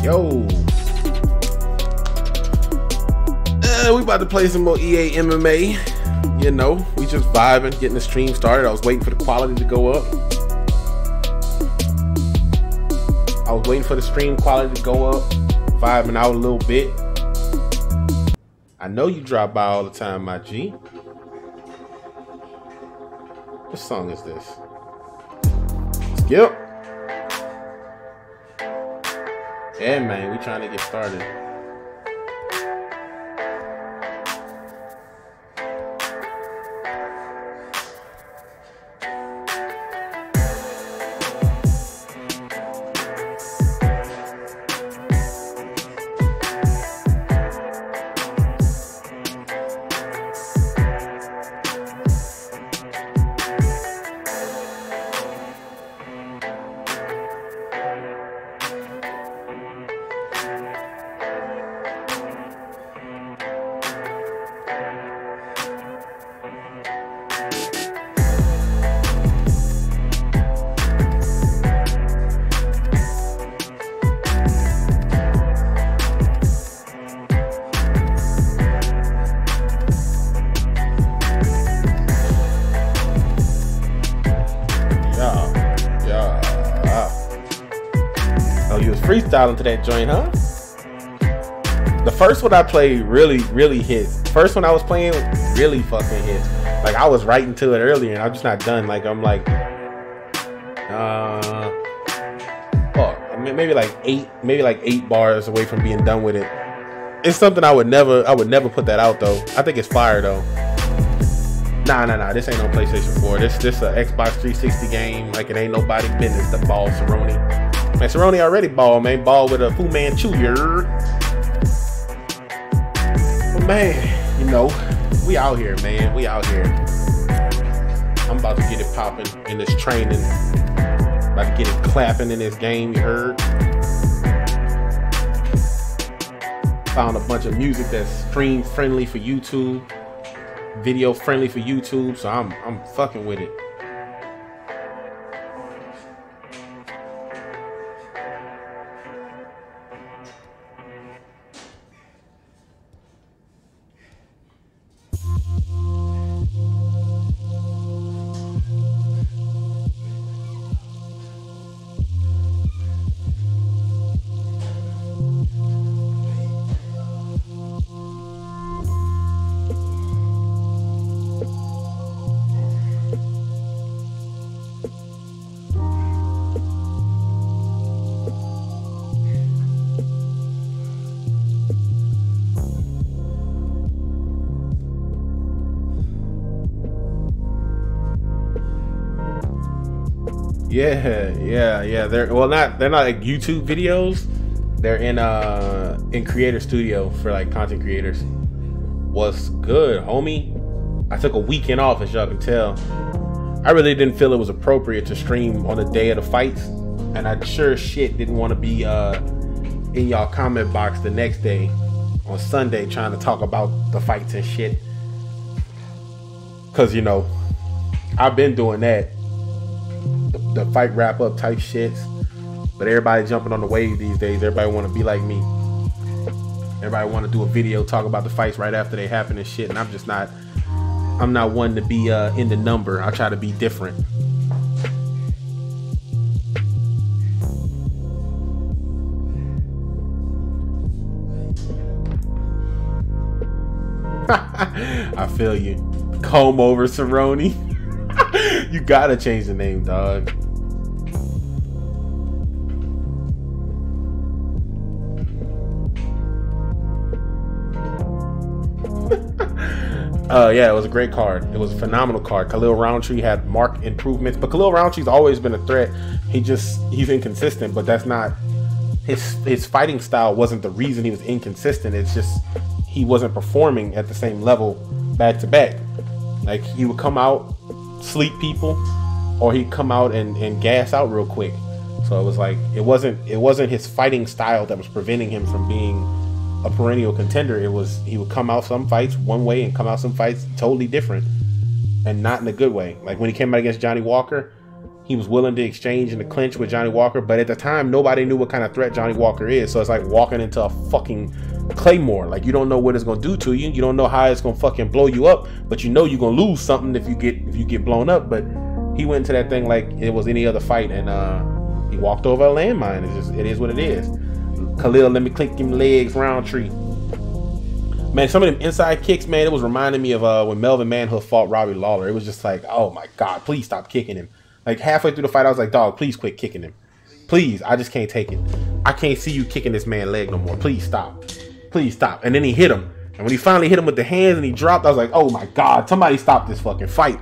Yo. We about to play some more EA MMA. You know, we just vibing, getting the stream started. I was waiting for the quality to go up. I was waiting for the stream quality to go up. Vibing out a little bit. I know you drop by all the time, my G. What song is this? Skip. Yeah, man, we trying to get started. Freestyling to that joint, huh? The first one I played really hit. First one I was playing really fucking hit. Like I was writing to it earlier and I'm just not done. Like I'm like maybe like eight bars away from being done with it. It's something I would never put that out though. I think it's fire though. Nah, this ain't no PlayStation 4. This a Xbox 360 game. Like it ain't nobody business to ball Cerrone. Man, Cerrone already ball, man. Ball with a Fu Manchu, But man, you know, we out here, man. We out here. I'm about to get it popping in this training. About to get it clapping in this game, you heard? Found a bunch of music that's stream friendly for YouTube, video friendly for YouTube, so I'm fucking with it. Yeah. They're they're not like YouTube videos. They're in creator studio for like content creators. What's good, homie? I took a weekend off, as y'all can tell. I really didn't feel it was appropriate to stream on the day of the fights, and I sure as shit didn't want to be in y'all comment box the next day on Sunday trying to talk about the fights and shit. Cause you know, I've been doing that, the fight wrap up type shits, but everybody jumping on the wave these days. Everybody want to be like me. Everybody want to do a video talk about the fights right after they happen and shit, and I'm just not. I'm not one to be in the number. I try to be different. I feel you. Comb over Cerrone. You gotta change the name, dog. Yeah, it was a great card. It was a phenomenal card. Khalil Roundtree had marked improvements, but Khalil Roundtree's always been a threat. He's inconsistent, but that's not his fighting style wasn't the reason he was inconsistent. It's just he wasn't performing at the same level back to back. Like he would come out, sleep people, or he'd come out and gas out real quick. So it was like it wasn't his fighting style that was preventing him from being a perennial contender. It was he would come out some fights one way and come out some fights totally different, and not in a good way. Like when he came out against Johnny Walker, he was willing to exchange in the clinch with Johnny Walker, but at the time nobody knew what kind of threat Johnny Walker is. So it's like walking into a fucking claymore. Like you don't know what it's gonna do to you. You don't know how it's gonna fucking blow you up, but you know you're gonna lose something if you get blown up. But he went into that thing like it was any other fight, and he walked over a landmine. It is what it is. Khalil, let me click them legs, Roundtree. Man, some of them inside kicks, man, it was reminding me of when Melvin Manhood fought Robbie Lawler. It was just like, oh my God, please stop kicking him. Like halfway through the fight, I was like, dog, please quit kicking him. Please, I just can't take it. I can't see you kicking this man's leg no more. Please stop. Please stop. And then he hit him. And when he finally hit him with the hands and he dropped, I was like, oh my God, somebody stop this fucking fight.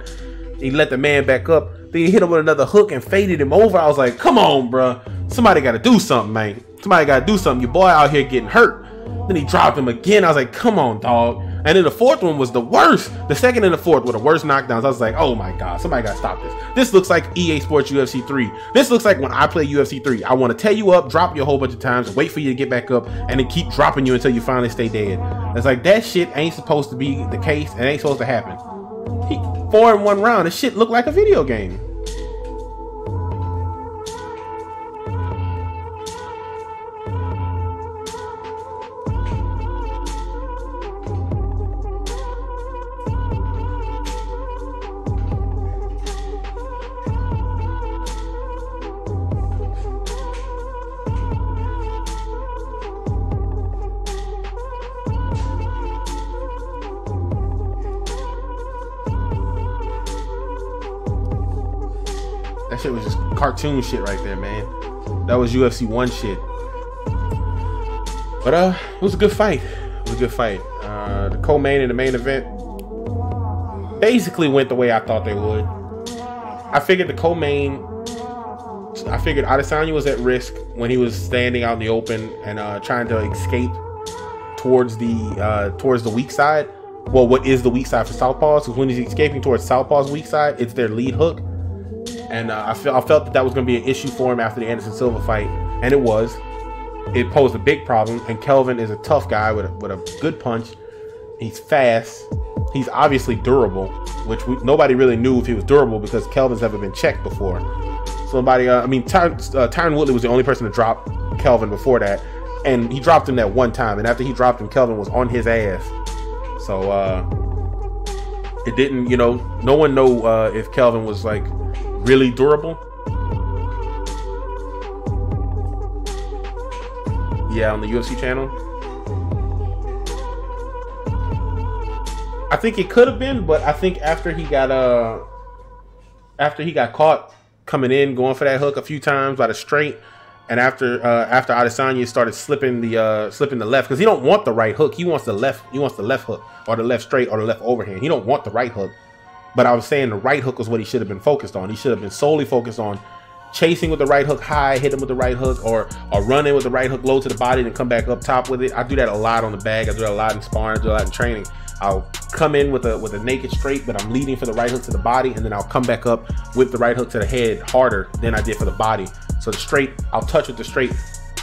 He let the man back up. Then he hit him with another hook and faded him over. I was like, come on, bro. Somebody got to do something, man. Somebody got to do something. Your boy out here getting hurt. Then he dropped him again. I was like, come on, dog. And then the fourth one was the worst. The second and the fourth were the worst knockdowns. I was like, oh my God, somebody got to stop this. This looks like EA Sports UFC 3. This looks like when I play UFC 3. I want to tear you up, drop you a whole bunch of times, wait for you to get back up, and then keep dropping you until you finally stay dead. It's like that shit ain't supposed to be the case. It ain't supposed to happen. 4 in 1 round. This shit looked like a video game. That shit was just cartoon shit right there, man. That was UFC 1 shit. But it was a good fight. It was a good fight. The co-main and the main event basically went the way I thought they would. I figured the co-main, I figured Adesanya was at risk when he was standing out in the open and trying to escape towards the weak side. Well, what is the weak side for Southpaws? Because when he's escaping towards Southpaw's weak side, it's their lead hook. And I felt that was going to be an issue for him after the Anderson Silva fight, and it was. It posed a big problem. And Kelvin is a tough guy with a good punch. He's fast. He's obviously durable, which nobody really knew if he was durable because Kelvin's never been checked before. Tyron Woodley was the only person to drop Kelvin before that, and he dropped him that one time. And after he dropped him, Kelvin was on his ass. So it didn't, no one know if Kelvin was like really durable. Yeah, on the UFC channel. I think it could have been, but I think after he got caught coming in, going for that hook a few times by the straight, and after Adesanya started slipping the left, because he don't want the right hook, he wants the left hook or the left straight or the left overhand. He don't want the right hook. But I was saying the right hook was what he should have been focused on. He should have been solely focused on chasing with the right hook high, hit him with the right hook, or running with the right hook low to the body and come back up top with it. I do that a lot on the bag. I do that a lot in sparring. I do a lot in training. I'll come in with a naked straight, but I'm leading for the right hook to the body, and then I'll come back up with the right hook to the head harder than I did for the body. So the straight, I'll touch with the straight,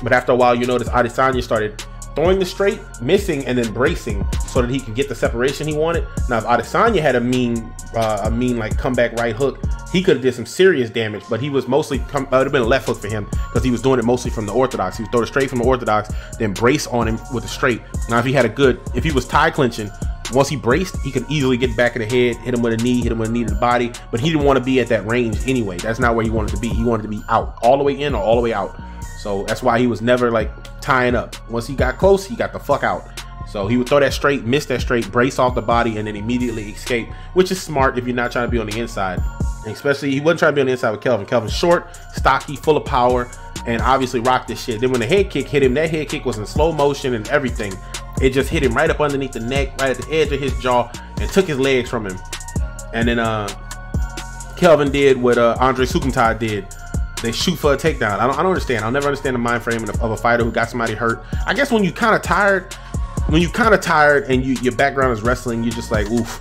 but after a while, you notice Adesanya started throwing the straight, missing, and then bracing so that he could get the separation he wanted. Now, if Adesanya had a mean like comeback right hook, he could have did some serious damage, but he was mostly, it would have been a left hook for him because he was doing it mostly from the orthodox. He would throw the straight from the orthodox, then brace on him with the straight. Now, if he was tie clinching, once he braced, he could easily get back of the head, hit him with a knee, hit him with a knee to the body, but he didn't want to be at that range anyway. That's not where he wanted to be. He wanted to be out, all the way in or all the way out. So that's why he was never like tying up. Once he got close, he got the fuck out. So he would throw that straight, miss that straight, brace off the body, and then immediately escape, which is smart if you're not trying to be on the inside. And especially, he wasn't trying to be on the inside with Kelvin. Kelvin's short, stocky, full of power, and obviously rocked this shit. Then when the head kick hit him, that head kick was in slow motion and everything. It just hit him right up underneath the neck, right at the edge of his jaw, and took his legs from him. And then Kelvin did what Andre Sukumtai did. They shoot for a takedown. I don't understand. I'll never understand the mind frame of a fighter who got somebody hurt. I guess when you kind of tired, and your background is wrestling, you're just like, oof,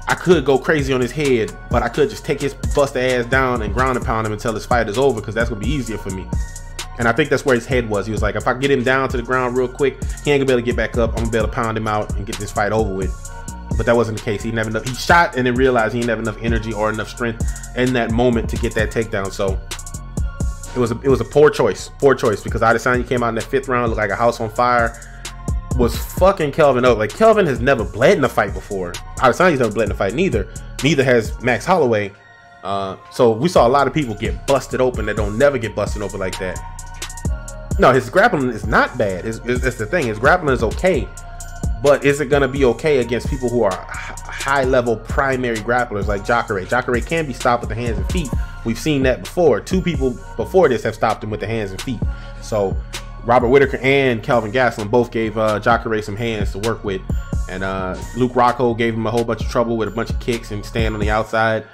I could go crazy on his head, but I could just take his buster ass down and ground and pound him until his fight is over, because that's gonna be easier for me. And I think that's where his head was. He was like, if I get him down to the ground real quick, he ain't gonna be able to get back up. I'm gonna be able to pound him out and get this fight over with. But that wasn't the case. He never enough. He shot and then realized he didn't have enough energy or enough strength in that moment to get that takedown. So it was a poor choice because Adesanya came out in that 5th round, looked like a house on fire, was fucking Kelvin up. Like, Kelvin has never bled in a fight before. Adesanya's never bled in a fight neither has Max Holloway. So we saw a lot of people get busted open that don't never get busted open like that. No, his grappling is not bad. That's the thing. His grappling is okay, but is it gonna be okay against people who are high-level primary grapplers like Jacare? Jacare can be stopped with the hands and feet. We've seen that before. 2 people before this have stopped him with the hands and feet. So Robert Whittaker and Kelvin Gastelum both gave Jacare some hands to work with, and Luke Rocco gave him a whole bunch of trouble with a bunch of kicks and stand on the outside.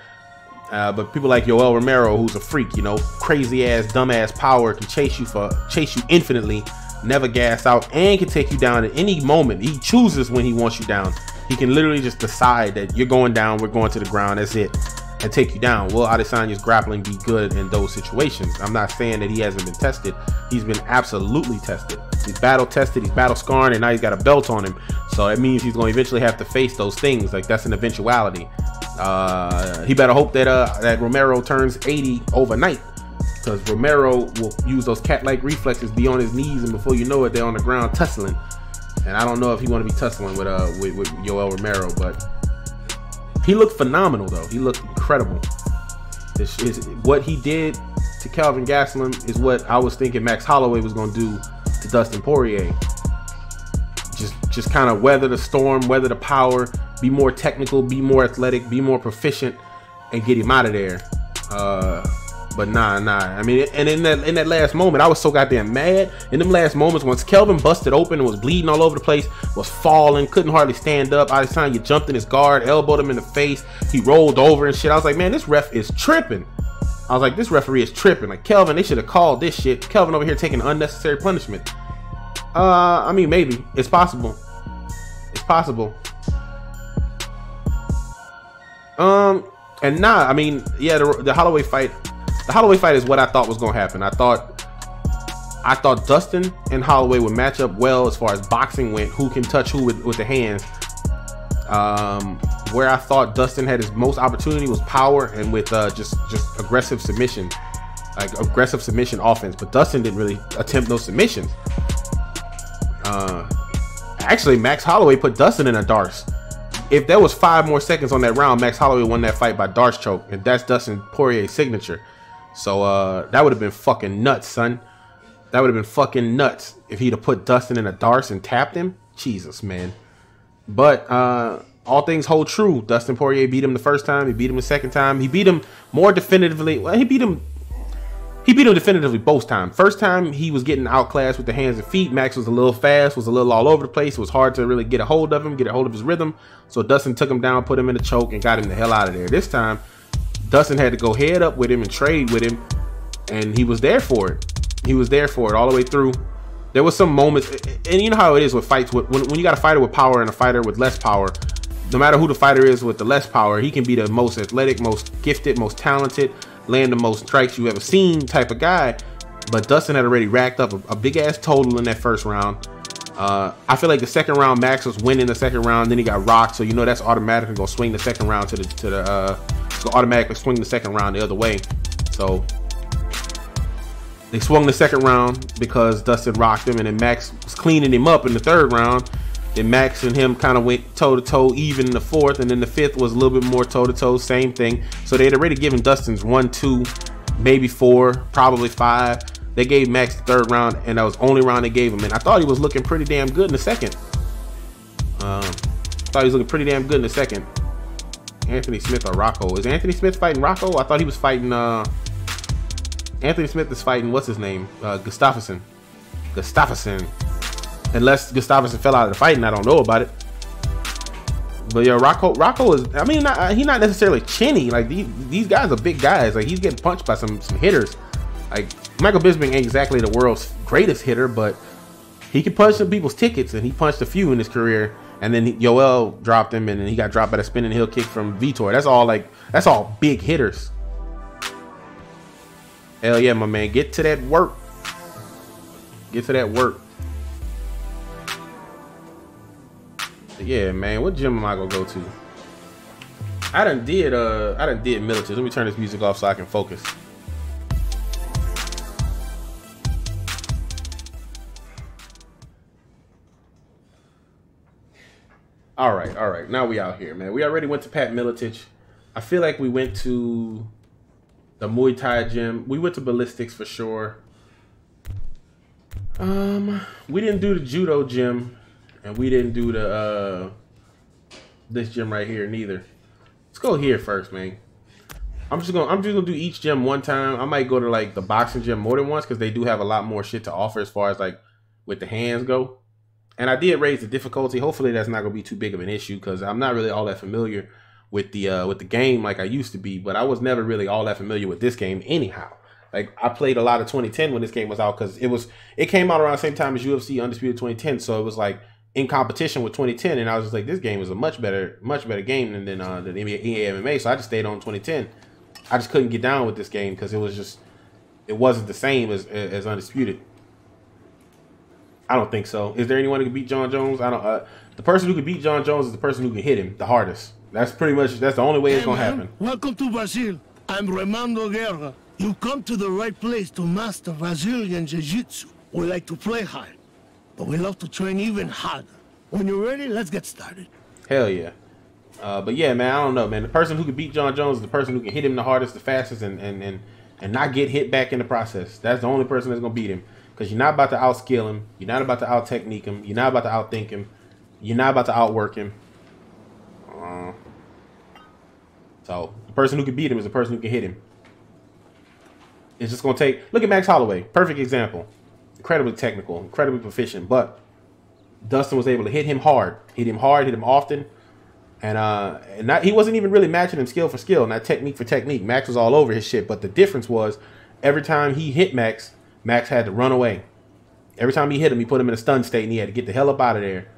But people like Yoel Romero, who's a freak, you know, crazy ass, dumb ass power, can chase you infinitely, never gas out, and can take you down at any moment. He chooses when he wants you down. He can literally just decide that you're going down, we're going to the ground, that's it, and take you down. Will Adesanya's grappling be good in those situations? I'm not saying that he hasn't been tested. He's been absolutely tested. He's battle tested, he's battle scarred, and now he's got a belt on him. So that means he's going to eventually have to face those things. Like, that's an eventuality. He better hope that that Romero turns 80 overnight, because Romero will use those cat-like reflexes, be on his knees, and before you know it, they're on the ground tussling. And I don't know if he want to be tussling with Yoel Romero, but he looked phenomenal though. He looked incredible. What he did to Kelvin Gastelum is what I was thinking Max Holloway was going to do to Dustin Poirier. Just kind of weather the storm, weather the power, be more technical, be more athletic, be more proficient, and get him out of there. But nah. I mean, and in that last moment, I was so goddamn mad. In them last moments, once Kelvin busted open and was bleeding all over the place, was falling, couldn't hardly stand up. Adesanya jumped in his guard, elbowed him in the face. He rolled over and shit. I was like, man, this ref is tripping. I was like, this referee is tripping. Like, Kelvin, they should have called this shit. Kelvin over here taking unnecessary punishment. I mean, maybe. It's possible. It's possible. And nah, I mean, yeah, the Holloway fight. The Holloway fight is what I thought was going to happen. I thought Dustin and Holloway would match up well as far as boxing went. Who can touch who with the hands. Where I thought Dustin had his most opportunity was power and with just aggressive submission, like aggressive submission offense. But Dustin didn't really attempt those submissions. Actually, Max Holloway put Dustin in a darce. If there was 5 more seconds on that round, Max Holloway won that fight by darce choke, and that's Dustin Poirier's signature. So that would have been fucking nuts, son. That would have been fucking nuts if he'd have put Dustin in a darce and tapped him. Jesus, man. But all things hold true. Dustin Poirier beat him the first time. He beat him the second time. He beat him more definitively. Well, he beat him definitively both times. First time, he was getting outclassed with the hands and feet. Max was a little fast, was a little all over the place. It was hard to really get a hold of him, get a hold of his rhythm. So Dustin took him down, put him in a choke, and got him the hell out of there. This time, Dustin had to go head up with him and trade with him. and he was there for it. He was there for it all the way through. There was some moments, and you know how it is with fights. When you got a fighter with power and a fighter with less power, no matter who the fighter is with the less power, he can be the most athletic, most gifted, most talented, land the most strikes you ever seen type of guy. But Dustin had already racked up a big ass total in that first round. I feel like the second round, Max was winning the second round, then he got rocked, so you know that's automatically gonna swing the second round to the it's gonna automatically swing the second round the other way. So they swung the second round because Dustin rocked him, and then Max was cleaning him up in the third round. Then Max and him kind of went toe to toe even in the fourth, and then the fifth was a little bit more toe to toe, same thing. So they had already given Dustin's 1, 2, maybe 4, probably 5. They gave Max the third round, and that was the only round they gave him. And I thought he was looking pretty damn good in the second. Anthony Smith or Rocco? Is Anthony Smith fighting Rocco? I thought he was fighting. Anthony Smith is fighting, what's his name? Gustafsson. Unless Gustafsson fell out of the fight and I don't know about it. But yeah, Rocco is, I mean, he's not necessarily chinny. Like these guys are big guys. Like he's getting punched by some hitters. Like Michael Bisping ain't exactly the world's greatest hitter, but he can punch some people's tickets, and he punched a few in his career. And then Yoel dropped him, and then he got dropped by the spinning heel kick from Vitor. That's all big hitters. Hell yeah, my man. Get to that work. Yeah, man. What gym am I gonna go to? I done did military. Let me turn this music off so I can focus. All right. Now we out here, man. We already went to Pat Miletich. I feel like we went to the Muay Thai gym. We went to Ballistics for sure. We didn't do the judo gym, and we didn't do the this gym right here neither. Let's go here first, man. I'm just gonna do each gym one time. I might go to like the boxing gym more than once because they do have a lot more shit to offer as far as like with the hands go. And I did raise the difficulty. Hopefully that's not gonna be too big of an issue because I'm not really all that familiar with the game like I used to be. But I was never really all that familiar with this game anyhow. Like I played a lot of 2010 when this game was out because it came out around the same time as UFC Undisputed 2010. So it was like in competition with 2010, and I was just like, this game is a much better game than the MMA. So I just stayed on 2010. I just couldn't get down with this game because it wasn't the same as Undisputed. I don't think so. Is there anyone who can beat Jon Jones? I don't. The person who can beat Jon Jones is the person who can hit him the hardest. That's the only way it's gonna happen. Welcome to Brazil. I'm Remando Guerra. You come to the right place to master Brazilian Jiu-Jitsu. We like to play hard, but we love to train even harder. When you're ready, let's get started. Hell yeah. But yeah, man, I don't know, man. The person who can beat Jon Jones is the person who can hit him the hardest, the fastest, and not get hit back in the process. That's the only person that's gonna beat him. Because you're not about to outskill him. You're not about to out-technique him. You're not about to outthink him. You're not about to outwork him. So the person who can beat him is the person who can hit him. It's just going to take... Look at Max Holloway. Perfect example. Incredibly technical. Incredibly proficient. But Dustin was able to hit him hard. Hit him often. And he wasn't even really matching him skill for skill. Not technique for technique. Max was all over his shit. But the difference was every time he hit Max had to run away. Every time he hit him, he put him in a stun state, and he had to get the hell up out of there.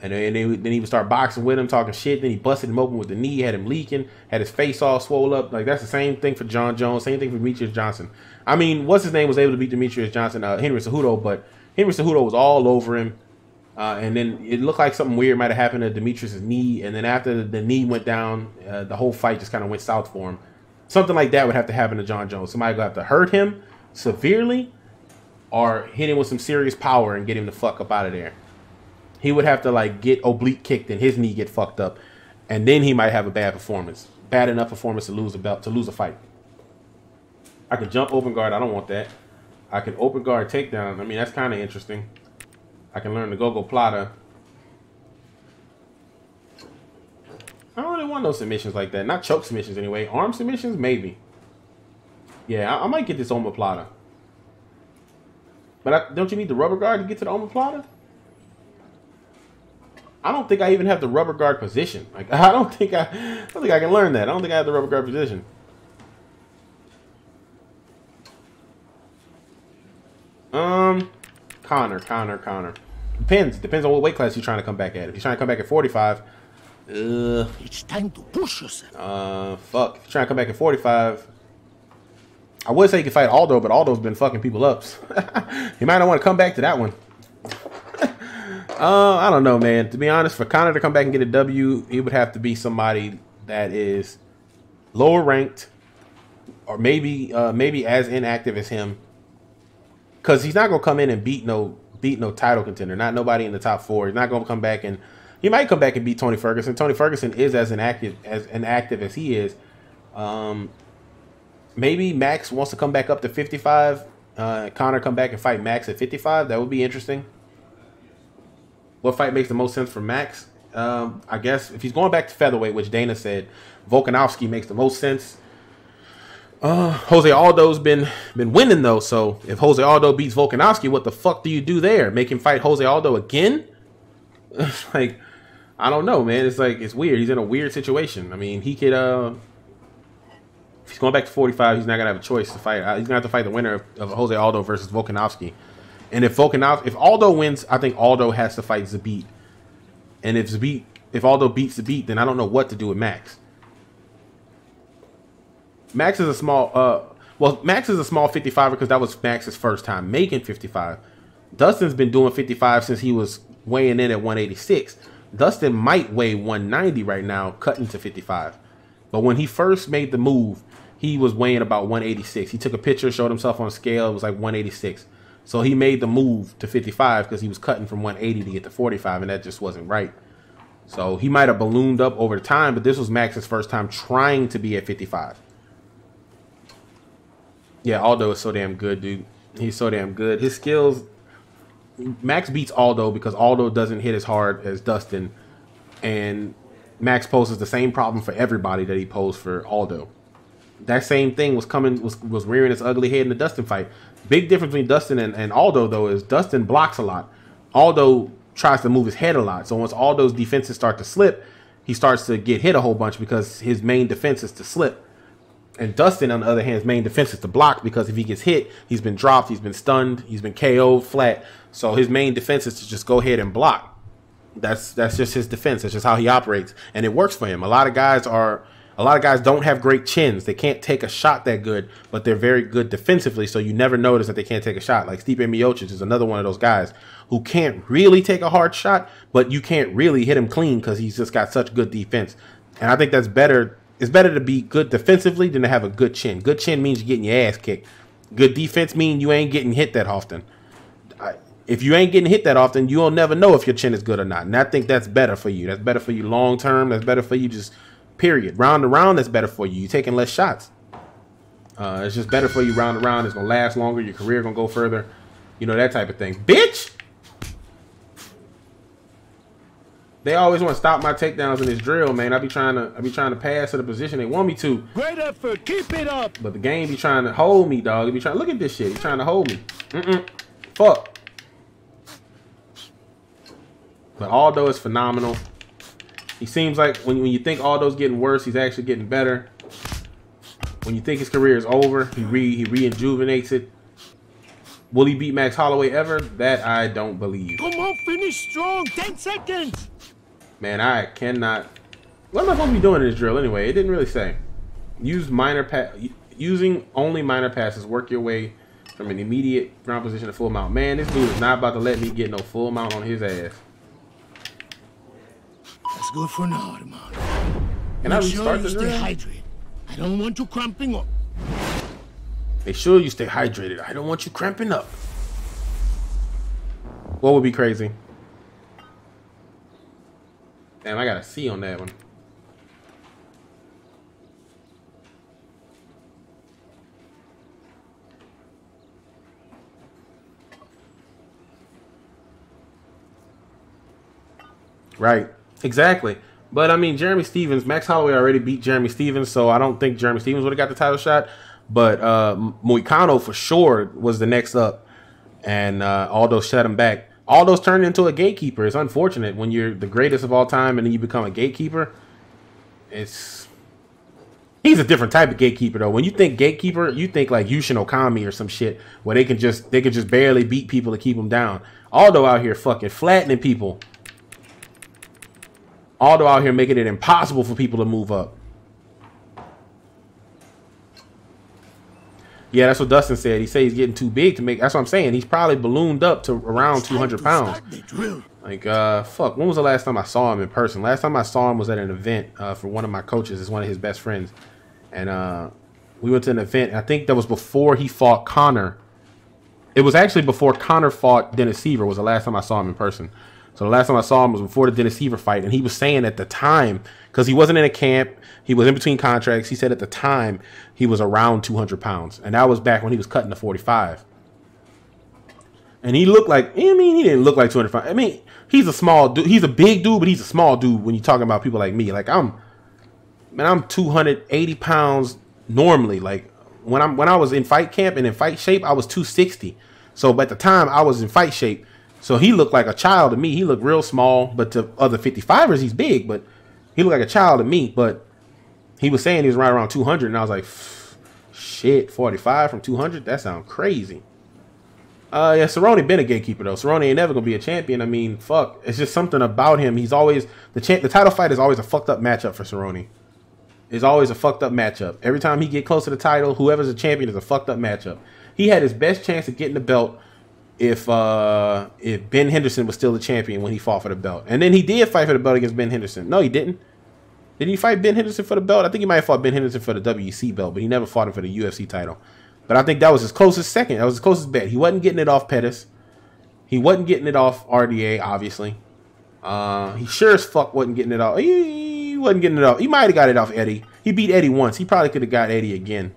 And then he would start boxing with him, talking shit. Then he busted him open with the knee, had him leaking, had his face all swole up. Like that's the same thing for Jon Jones, same thing for Demetrius Johnson. I mean, what's his name was able to beat Demetrius Johnson, Henry Cejudo, but Henry Cejudo was all over him. And then it looked like something weird might have happened to Demetrius' knee. And then after the knee went down, the whole fight just kind of went south for him. Something like that would have to happen to Jon Jones. Somebody would have to hurt him severely or hit him with some serious power and get him the fuck up out of there. He would have to like get oblique kicked and his knee get fucked up, and then he might have a bad enough performance to lose a fight. I can jump open guard. I don't want that. I can open guard takedown. I mean, that's kind of interesting. I can learn the go-go plata. I don't really want no submissions like that. Not choke submissions anyway. Arm submissions, maybe. Yeah, I might get this omoplata. But don't you need the rubber guard to get to the omoplata? I don't think I even have the rubber guard position. Like I don't think I can learn that. I don't think I have the rubber guard position. Connor. Depends on what weight class you're trying to come back at. If you're trying to come back at 45, it's time to push yourself. fuck. If you're trying to come back at 45, I would say you can fight Aldo, but Aldo's been fucking people up. You might not want to come back to that one. I don't know, man. To be honest, for Conor to come back and get a W, it would have to be somebody that is lower ranked, or maybe as inactive as him. Because he's not gonna come in and beat no title contender. Not nobody in the top 4. He's not gonna come back and he might come back and beat Tony Ferguson. Tony Ferguson is as inactive as he is. Maybe Max wants to come back up to 55. Conor come back and fight Max at 55. That would be interesting. What fight makes the most sense for Max? I guess if he's going back to featherweight, which Dana said, Volkanovski makes the most sense. Jose Aldo's been winning though, so if Jose Aldo beats Volkanovski, what the fuck do you do there? Make him fight Jose Aldo again? Like, I don't know, man. It's like, it's weird. He's in a weird situation. I mean, he could if he's going back to 45, he's not gonna have a choice to fight. He's gonna have to fight the winner of Jose Aldo versus Volkanovski. And if Aldo wins, I think Aldo has to fight Zabit. And if Aldo beats Zabit, then I don't know what to do with Max. Max is a small 55er because that was Max's first time making 55. Dustin's been doing 55 since he was weighing in at 186. Dustin might weigh 190 right now, cutting to 55. But when he first made the move, he was weighing about 186. He took a picture, showed himself on a scale. It was like 186. So he made the move to 55 because he was cutting from 180 to get to 45, and that just wasn't right. So he might have ballooned up over time, but this was Max's first time trying to be at 55. Yeah, Aldo is so damn good, dude. He's so damn good. His skills... Max beats Aldo because Aldo doesn't hit as hard as Dustin, and Max poses the same problem for everybody that he posed for Aldo. That same thing was rearing its ugly head in the Dustin fight. Big difference between Dustin and Aldo, though, is Dustin blocks a lot. Aldo tries to move his head a lot. So once Aldo's defenses start to slip, he starts to get hit a whole bunch because his main defense is to slip. And Dustin, on the other hand, his main defense is to block because if he gets hit, he's been dropped, he's been stunned, he's been KO'd flat. So his main defense is to just go ahead and block. That's just his defense. That's just how he operates, and it works for him. A lot of guys don't have great chins. They can't take a shot that good, but they're very good defensively. So you never notice that they can't take a shot. Like Stipe Miocic is another one of those guys who can't really take a hard shot, but you can't really hit him clean because he's just got such good defense. And I think that's better. It's better to be good defensively than to have a good chin. Good chin means you're getting your ass kicked. Good defense means you ain't getting hit that often. If you ain't getting hit that often, you'll never know if your chin is good or not. And I think that's better for you. That's better for you long term. That's better for you just period. Round to round, that's better for you. You're taking less shots. It's just better for you round to round. It's going to last longer. Your career going to go further. You know, that type of thing. Bitch! They always want to stop my takedowns in this drill, man. I be trying to pass to the position they want me to. Great effort. Keep it up. But the game be trying to hold me, dog. It be trying. Look at this shit. He's trying to hold me. Fuck. But Aldo is phenomenal. He seems like when you think Aldo's getting worse, he's actually getting better. When you think his career is over, he rejuvenates it. Will he beat Max Holloway ever? That I don't believe. Come on, finish strong. 10 seconds. Man, I cannot. What am I supposed to be doing in this drill anyway? It didn't really say. Using only minor passes. Work your way from an immediate ground position to full mount. Man, this dude is not about to let me get no full mount on his ass. That's good for now, Armand. Can I restart the drill? Stay hydrated. I don't want you cramping up. Make sure you stay hydrated. I don't want you cramping up. What would be crazy? Damn, I got a C on that one. Right. Exactly. But, I mean, Jeremy Stephens, Max Holloway already beat Jeremy Stephens, so I don't think Jeremy Stephens would have got the title shot. But Moicano, for sure, was the next up. And Aldo shut him back. Aldo's turned into a gatekeeper. It's unfortunate when you're the greatest of all time and then you become a gatekeeper. He He's a different type of gatekeeper though. When you think gatekeeper, you think like Yushin Okami or some shit where they can just barely beat people to keep them down. Aldo out here fucking flattening people. Aldo out here making it impossible for people to move up. Yeah, that's what Dustin said. He said he's getting too big to make. That's what I'm saying. He's probably ballooned up to around 200 pounds. Like, fuck. When was the last time I saw him in person? Last time I saw him was at an event for one of my coaches. It's one of his best friends. And we went to an event. I think that was before he fought Conor. It was actually before Conor fought Dennis Seaver was the last time I saw him in person. So the last time I saw him was before the Dennis Seaver fight. And he was saying at the time, because he wasn't in a camp, he was in between contracts. He said at the time he was around 200 pounds. And that was back when he was cutting to 45. And he looked like, I mean, he didn't look like 205. I mean, he's a small dude. He's a big dude, but he's a small dude when you're talking about people like me. Like I'm 280 pounds normally. Like when I was in fight camp and in fight shape, I was 260. So at the time I was in fight shape. So he looked like a child to me. He looked real small, but to other 55ers, he's big, but he looked like a child to me. But he was saying he was right around 200, and I was like, shit, 45 from 200? That sounds crazy. Yeah, Cerrone been a gatekeeper, though. Cerrone ain't never going to be a champion. I mean, fuck. It's just something about him. He's always, the title fight is always a fucked up matchup for Cerrone. It's always a fucked up matchup. Every time he get close to the title, whoever's a champion is a fucked up matchup. He had his best chance of getting the belt if Ben Henderson was still the champion when he fought for the belt. And then he did fight for the belt against Ben Henderson. No, he didn't. Did he fight Ben Henderson for the belt? I think he might have fought Ben Henderson for the WEC belt, but he never fought him for the UFC title. But I think that was his closest second. That was his closest bet. He wasn't getting it off Pettis. He wasn't getting it off RDA, obviously. He sure as fuck wasn't getting it off. He wasn't getting it off. He might have got it off Eddie. He beat Eddie once. He probably could have got Eddie again.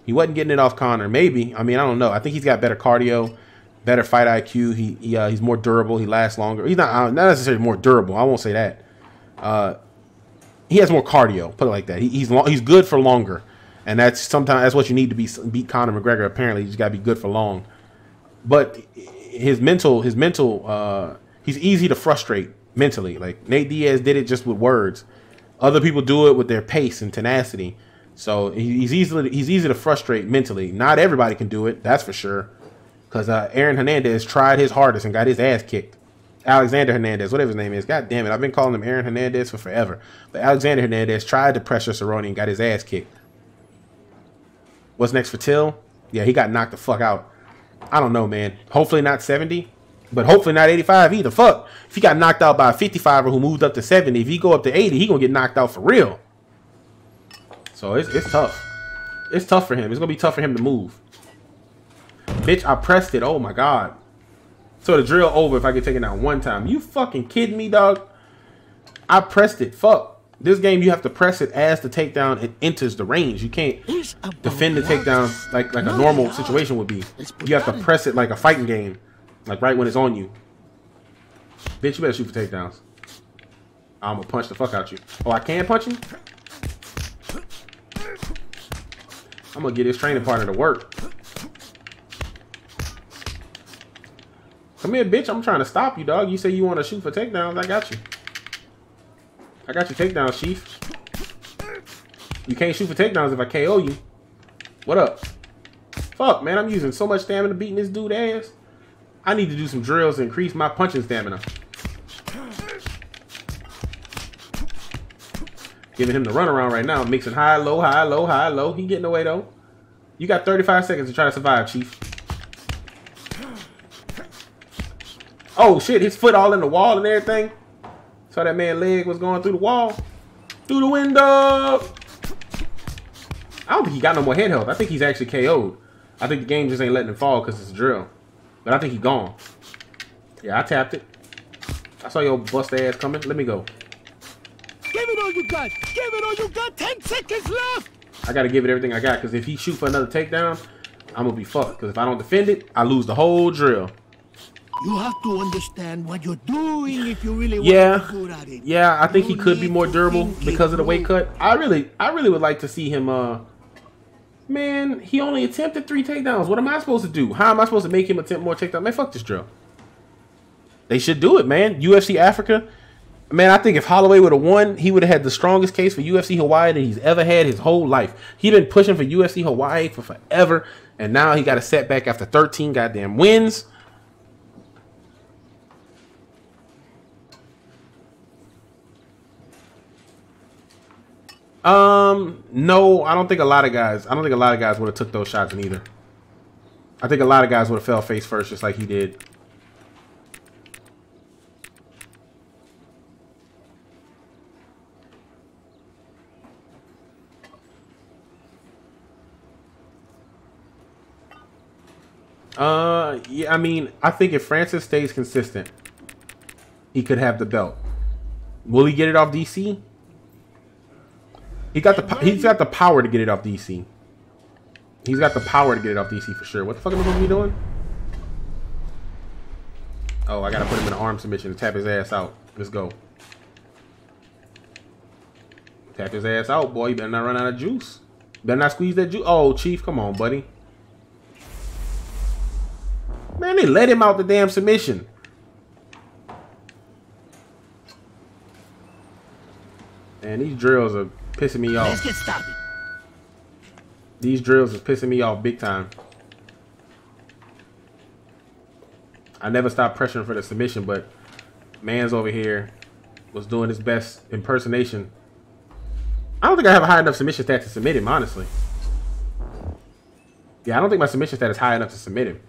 He wasn't getting it off Conor. Maybe. I mean, I don't know. I think he's got better cardio, better fight IQ. He's more durable. He lasts longer. He's not necessarily more durable. I won't say that. He has more cardio. Put it like that. He's good for longer, and that's what you need to beat Conor McGregor. Apparently, you just gotta be good for long. But his mental, he's easy to frustrate mentally. Like Nate Diaz did it just with words. Other people do it with their pace and tenacity. So he's easy to frustrate mentally. Not everybody can do it, that's for sure. Because Aaron Hernandez tried his hardest and got his ass kicked. Alexander Hernandez, whatever his name is. God damn it, I've been calling him Aaron Hernandez for forever. But Alexander Hernandez tried to pressure Cerrone and got his ass kicked. What's next for Till? Yeah, he got knocked the fuck out. I don't know, man. Hopefully not 70, but hopefully not 85 either. Fuck. If he got knocked out by a 55er who moved up to 70, if he go up to 80, he gonna get knocked out for real. So it's tough. It's tough for him. It's gonna be tough for him to move. Bitch, I pressed it. Oh my god. So the drill over if I get taken out one time. You fucking kidding me, dog? I pressed it. Fuck. This game you have to press it as the takedown enters the range. You can't defend the takedown like a normal situation would be. You have to press it like a fighting game. Like right when it's on you. Bitch, you better shoot for takedowns. I'm gonna punch the fuck out you. Oh, I can punch him? I'm gonna get his training partner to work. Come here, bitch. I'm trying to stop you, dog. You say you want to shoot for takedowns. I got you. I got your takedown, Chief. You can't shoot for takedowns if I KO you. What up? Fuck, man. I'm using so much stamina beating this dude ass. I need to do some drills to increase my punching stamina. Giving him the runaround right now. Mixing high, low, high, low, high, low. He getting away, though. You got 35 seconds to try to survive, Chief. Oh, shit. His foot all in the wall and everything. Saw that man's leg was going through the wall. Through the window. I don't think he got no more head health. I think he's actually KO'd. I think the game just ain't letting him fall because it's a drill. But I think he's gone. Yeah, I tapped it. I saw your bust ass coming. Let me go. Give it all you got. Give it all you got. 10 seconds left. I got to give it everything I got because if he shoot for another takedown, I'm going to be fucked. Because if I don't defend it, I lose the whole drill. You have to understand what you're doing if you really want to be good at it. Yeah, I think he could be more durable because of the weight cut. I really would like to see him. Man, he only attempted 3 takedowns. What am I supposed to do? How am I supposed to make him attempt more takedowns? Man, fuck this drill. They should do it, man. UFC Africa. Man, I think if Holloway would have won, he would have had the strongest case for UFC Hawaii that he's ever had his whole life. He'd been pushing for UFC Hawaii for forever, and now he got a setback after 13 goddamn wins. No, I don't think a lot of guys would have took those shots in either. I think a lot of guys would have fell face first just like he did. Yeah, I mean, I think if Francis stays consistent, he could have the belt. Will he get it off DC? He's got the power to get it off DC. He's got the power to get it off DC for sure. What the fuck am I supposed to be doing? Oh, I gotta put him in an arm submission to tap his ass out. Let's go. Tap his ass out, boy. You better not run out of juice. Better not squeeze that juice. Oh, Chief, come on, buddy. Man, they let him out the damn submission. Man, these drills are pissing me off. Let's get started. These drills is pissing me off big time. I never stopped pressuring for the submission, but man's over here was doing his best impersonation. I don't think I have a high enough submission stat to submit him, honestly. Yeah, I don't think my submission stat is high enough to submit him.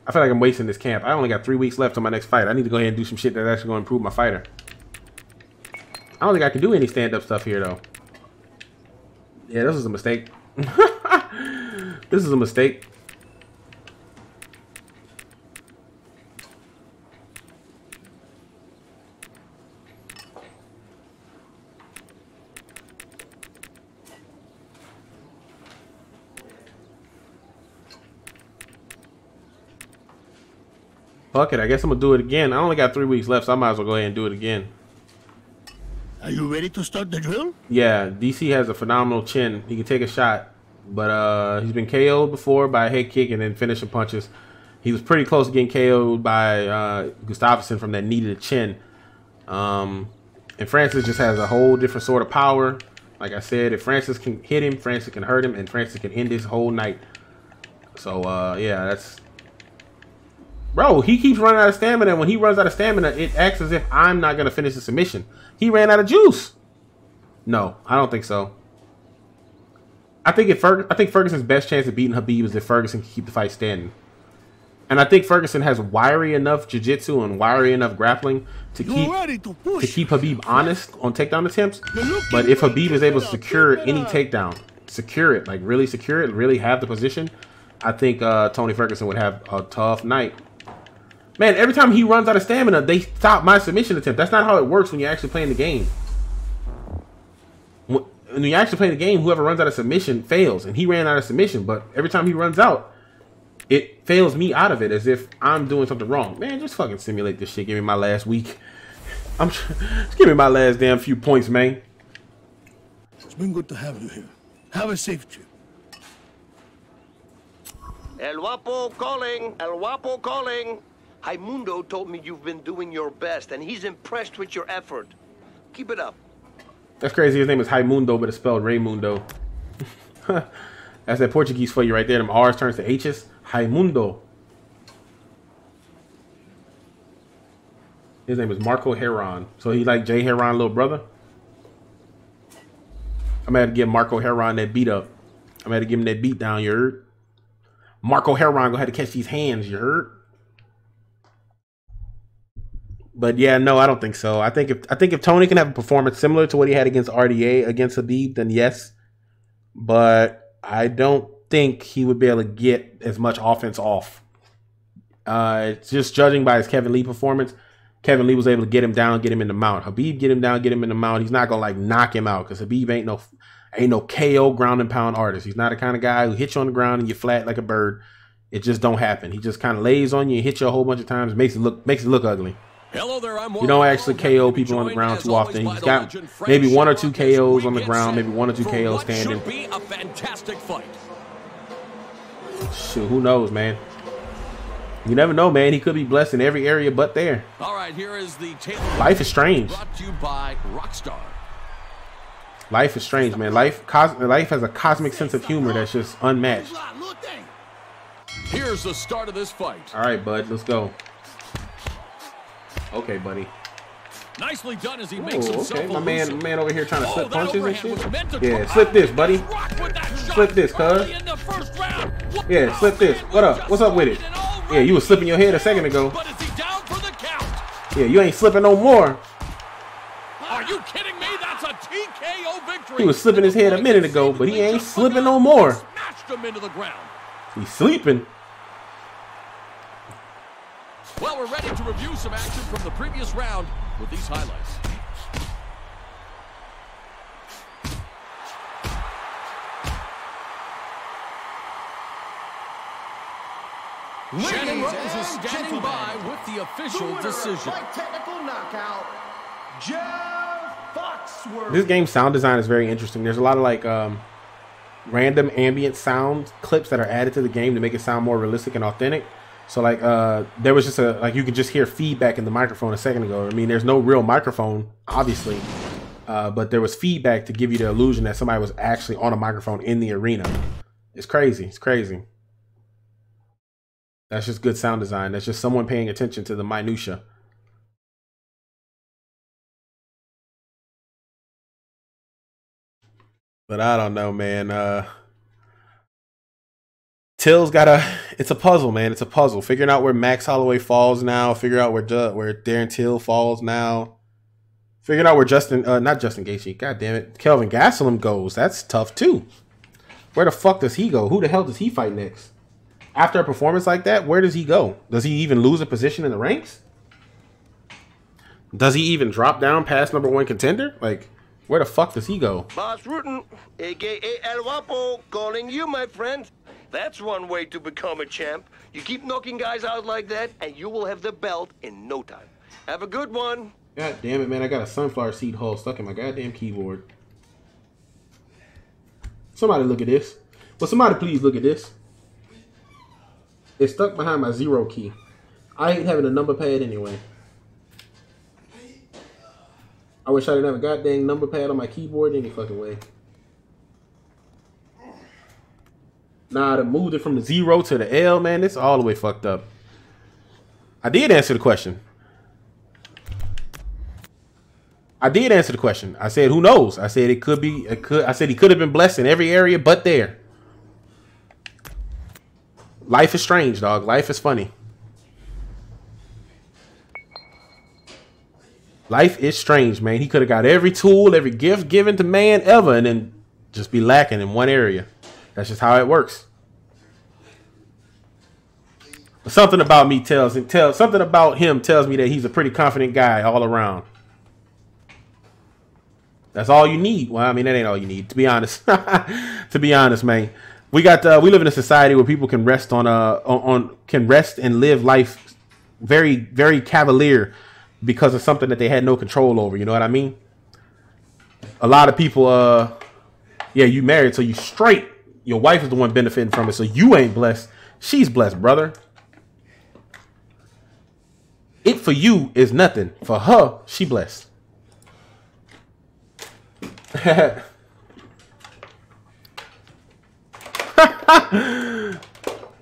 I feel like I'm wasting this camp. I only got 3 weeks left on my next fight. I need to go ahead and do some shit that's actually going to improve my fighter. I don't think I can do any stand-up stuff here, though. Yeah, this is a mistake. This is a mistake. Fuck it, I guess I'm gonna do it again. I only got 3 weeks left, so I might as well go ahead and do it again. Are you ready to start the drill? Yeah, DC has a phenomenal chin. He can take a shot, but he's been KO'd before by a head kick and then finishing punches. He was pretty close to getting KO'd by Gustafsson from that knee to the chin. And Francis just has a whole different sort of power. Like I said, if Francis can hit him, Francis can hurt him, and Francis can end his whole night. So, yeah, that's... Bro, he keeps running out of stamina, and when he runs out of stamina, it acts as if I'm not going to finish the submission. He ran out of juice. No, I don't think so. I think Ferguson's best chance of beating Khabib is if Ferguson can keep the fight standing. And I think Ferguson has wiry enough jiu-jitsu and wiry enough grappling to keep Khabib honest on takedown attempts. But if Khabib is able to secure any takedown, secure it, like really secure it, really have the position, I think Tony Ferguson would have a tough night. Man, every time he runs out of stamina, they stop my submission attempt. That's not how it works when you're actually playing the game. When you're actually playing the game, whoever runs out of submission fails. And he ran out of submission, but every time he runs out, it fails me out of it as if I'm doing something wrong. Man, just fucking simulate this shit. Give me my last week. Just give me my last damn few points, man. It's been good to have you here. Have a safe trip. El Guapo calling. El Guapo calling. Raimundo told me you've been doing your best, and he's impressed with your effort. Keep it up. That's crazy. His name is Raimundo, but it's spelled Raimundo. That's that Portuguese for you right there. Them R's turns to H's. Raimundo. His name is Marco Heron. So he's like Jay Heron, little brother. I'm gonna have to give Marco Heron that beat up. I'm gonna have to give him that beat down, you heard? Marco Heron gonna have to catch these hands, you heard? But yeah, no, I don't think so. I think if Tony can have a performance similar to what he had against RDA against Khabib, then yes. But I don't think he would be able to get as much offense off. Just judging by his Kevin Lee performance, Kevin Lee was able to get him down, get him in the mount. Habib get him down, get him in the mount. He's not gonna like knock him out because Habib ain't no KO ground and pound artist. He's not the kind of guy who hits you on the ground and you're flat like a bird. It just don't happen. He just kind of lays on you and hits you a whole bunch of times, makes it look ugly. Hello there, you don't actually KO people on the ground too often. He's got maybe 1 or 2 KOs on the ground, maybe 1 or 2 KOs standing. Should be a fantastic fight. Shoot, who knows, man? You never know, man. He could be blessed in every area but there. All right. right, here is the table. Life is strange. Brought to you by Rockstar. Life is strange, man. Life has a cosmic sense of humor that's just unmatched. Here's the start of this fight. All right, bud, let's go. Okay, buddy. Nicely done as he makes himself okay. My man over here trying to slip punches and shit. Yeah, Yeah, slip this, buddy. Slip this, cuz. Yeah, slip this. What up? What's up with it? Yeah, you was slipping your head a second ago. But is he down for the count? Yeah, you ain't slipping no more. Are you kidding me? That's a TKO victory. He was slipping his head a minute ago, but he ain't slipping no more. Smashed him into the ground. He's sleeping. Well, we're ready to review some action from the previous round with these highlights. Shannon Rose is standing by with the official decision. Technical knockout, Jeff Foxworth. This game's sound design is very interesting. There's a lot of like random ambient sound clips that are added to the game to make it sound more realistic and authentic. So like there was just you could just hear feedback in the microphone a second ago. I mean, there's no real microphone, obviously, but there was feedback to give you the illusion that somebody was actually on a microphone in the arena. It's crazy. It's crazy. That's just good sound design. That's just someone paying attention to the minutia. But I don't know, man. Till's it's a puzzle, man. It's a puzzle. Figuring out where Max Holloway falls now. Figure out where Darren Till falls now. Figuring out where not Justin Gaethje, god damn it, Kelvin Gastelum goes. That's tough too. Where the fuck does he go? Who the hell does he fight next? After a performance like that, where does he go? Does he even lose a position in the ranks? Does he even drop down past #1 contender? Like, where the fuck does he go? Boss Rutten, a.k.a. El Guapo, calling you, my friend. That's one way to become a champ. You keep knocking guys out like that, and you will have the belt in no time. Have a good one. God damn it, man. I got a sunflower seed hull stuck in my goddamn keyboard. Somebody look at this. Well, somebody please look at this. It's stuck behind my 0 key. I hate having a number pad anyway. I wish I didn't have a goddamn number pad on my keyboard any fucking way. Nah, I moved it from the 0 to the L, man. It's all the way fucked up. I did answer the question. I said, who knows? I said I said he could have been blessed in every area but there. Life is strange, dog. Life is funny. Life is strange, man. He could have got every tool, every gift given to man ever, and then just be lacking in one area. That's just how it works. But something about me something about him tells me that he's a pretty confident guy all around. That's all you need. Well, I mean, that ain't all you need, to be honest. To be honest, man. We live in a society where people can rest can rest and live life very, very cavalier because of something that they had no control over. You know what I mean? A lot of people, yeah, you married, so you straight. Your wife is the one benefiting from it, so you ain't blessed. She's blessed, brother. It for you is nothing. For her, she blessed.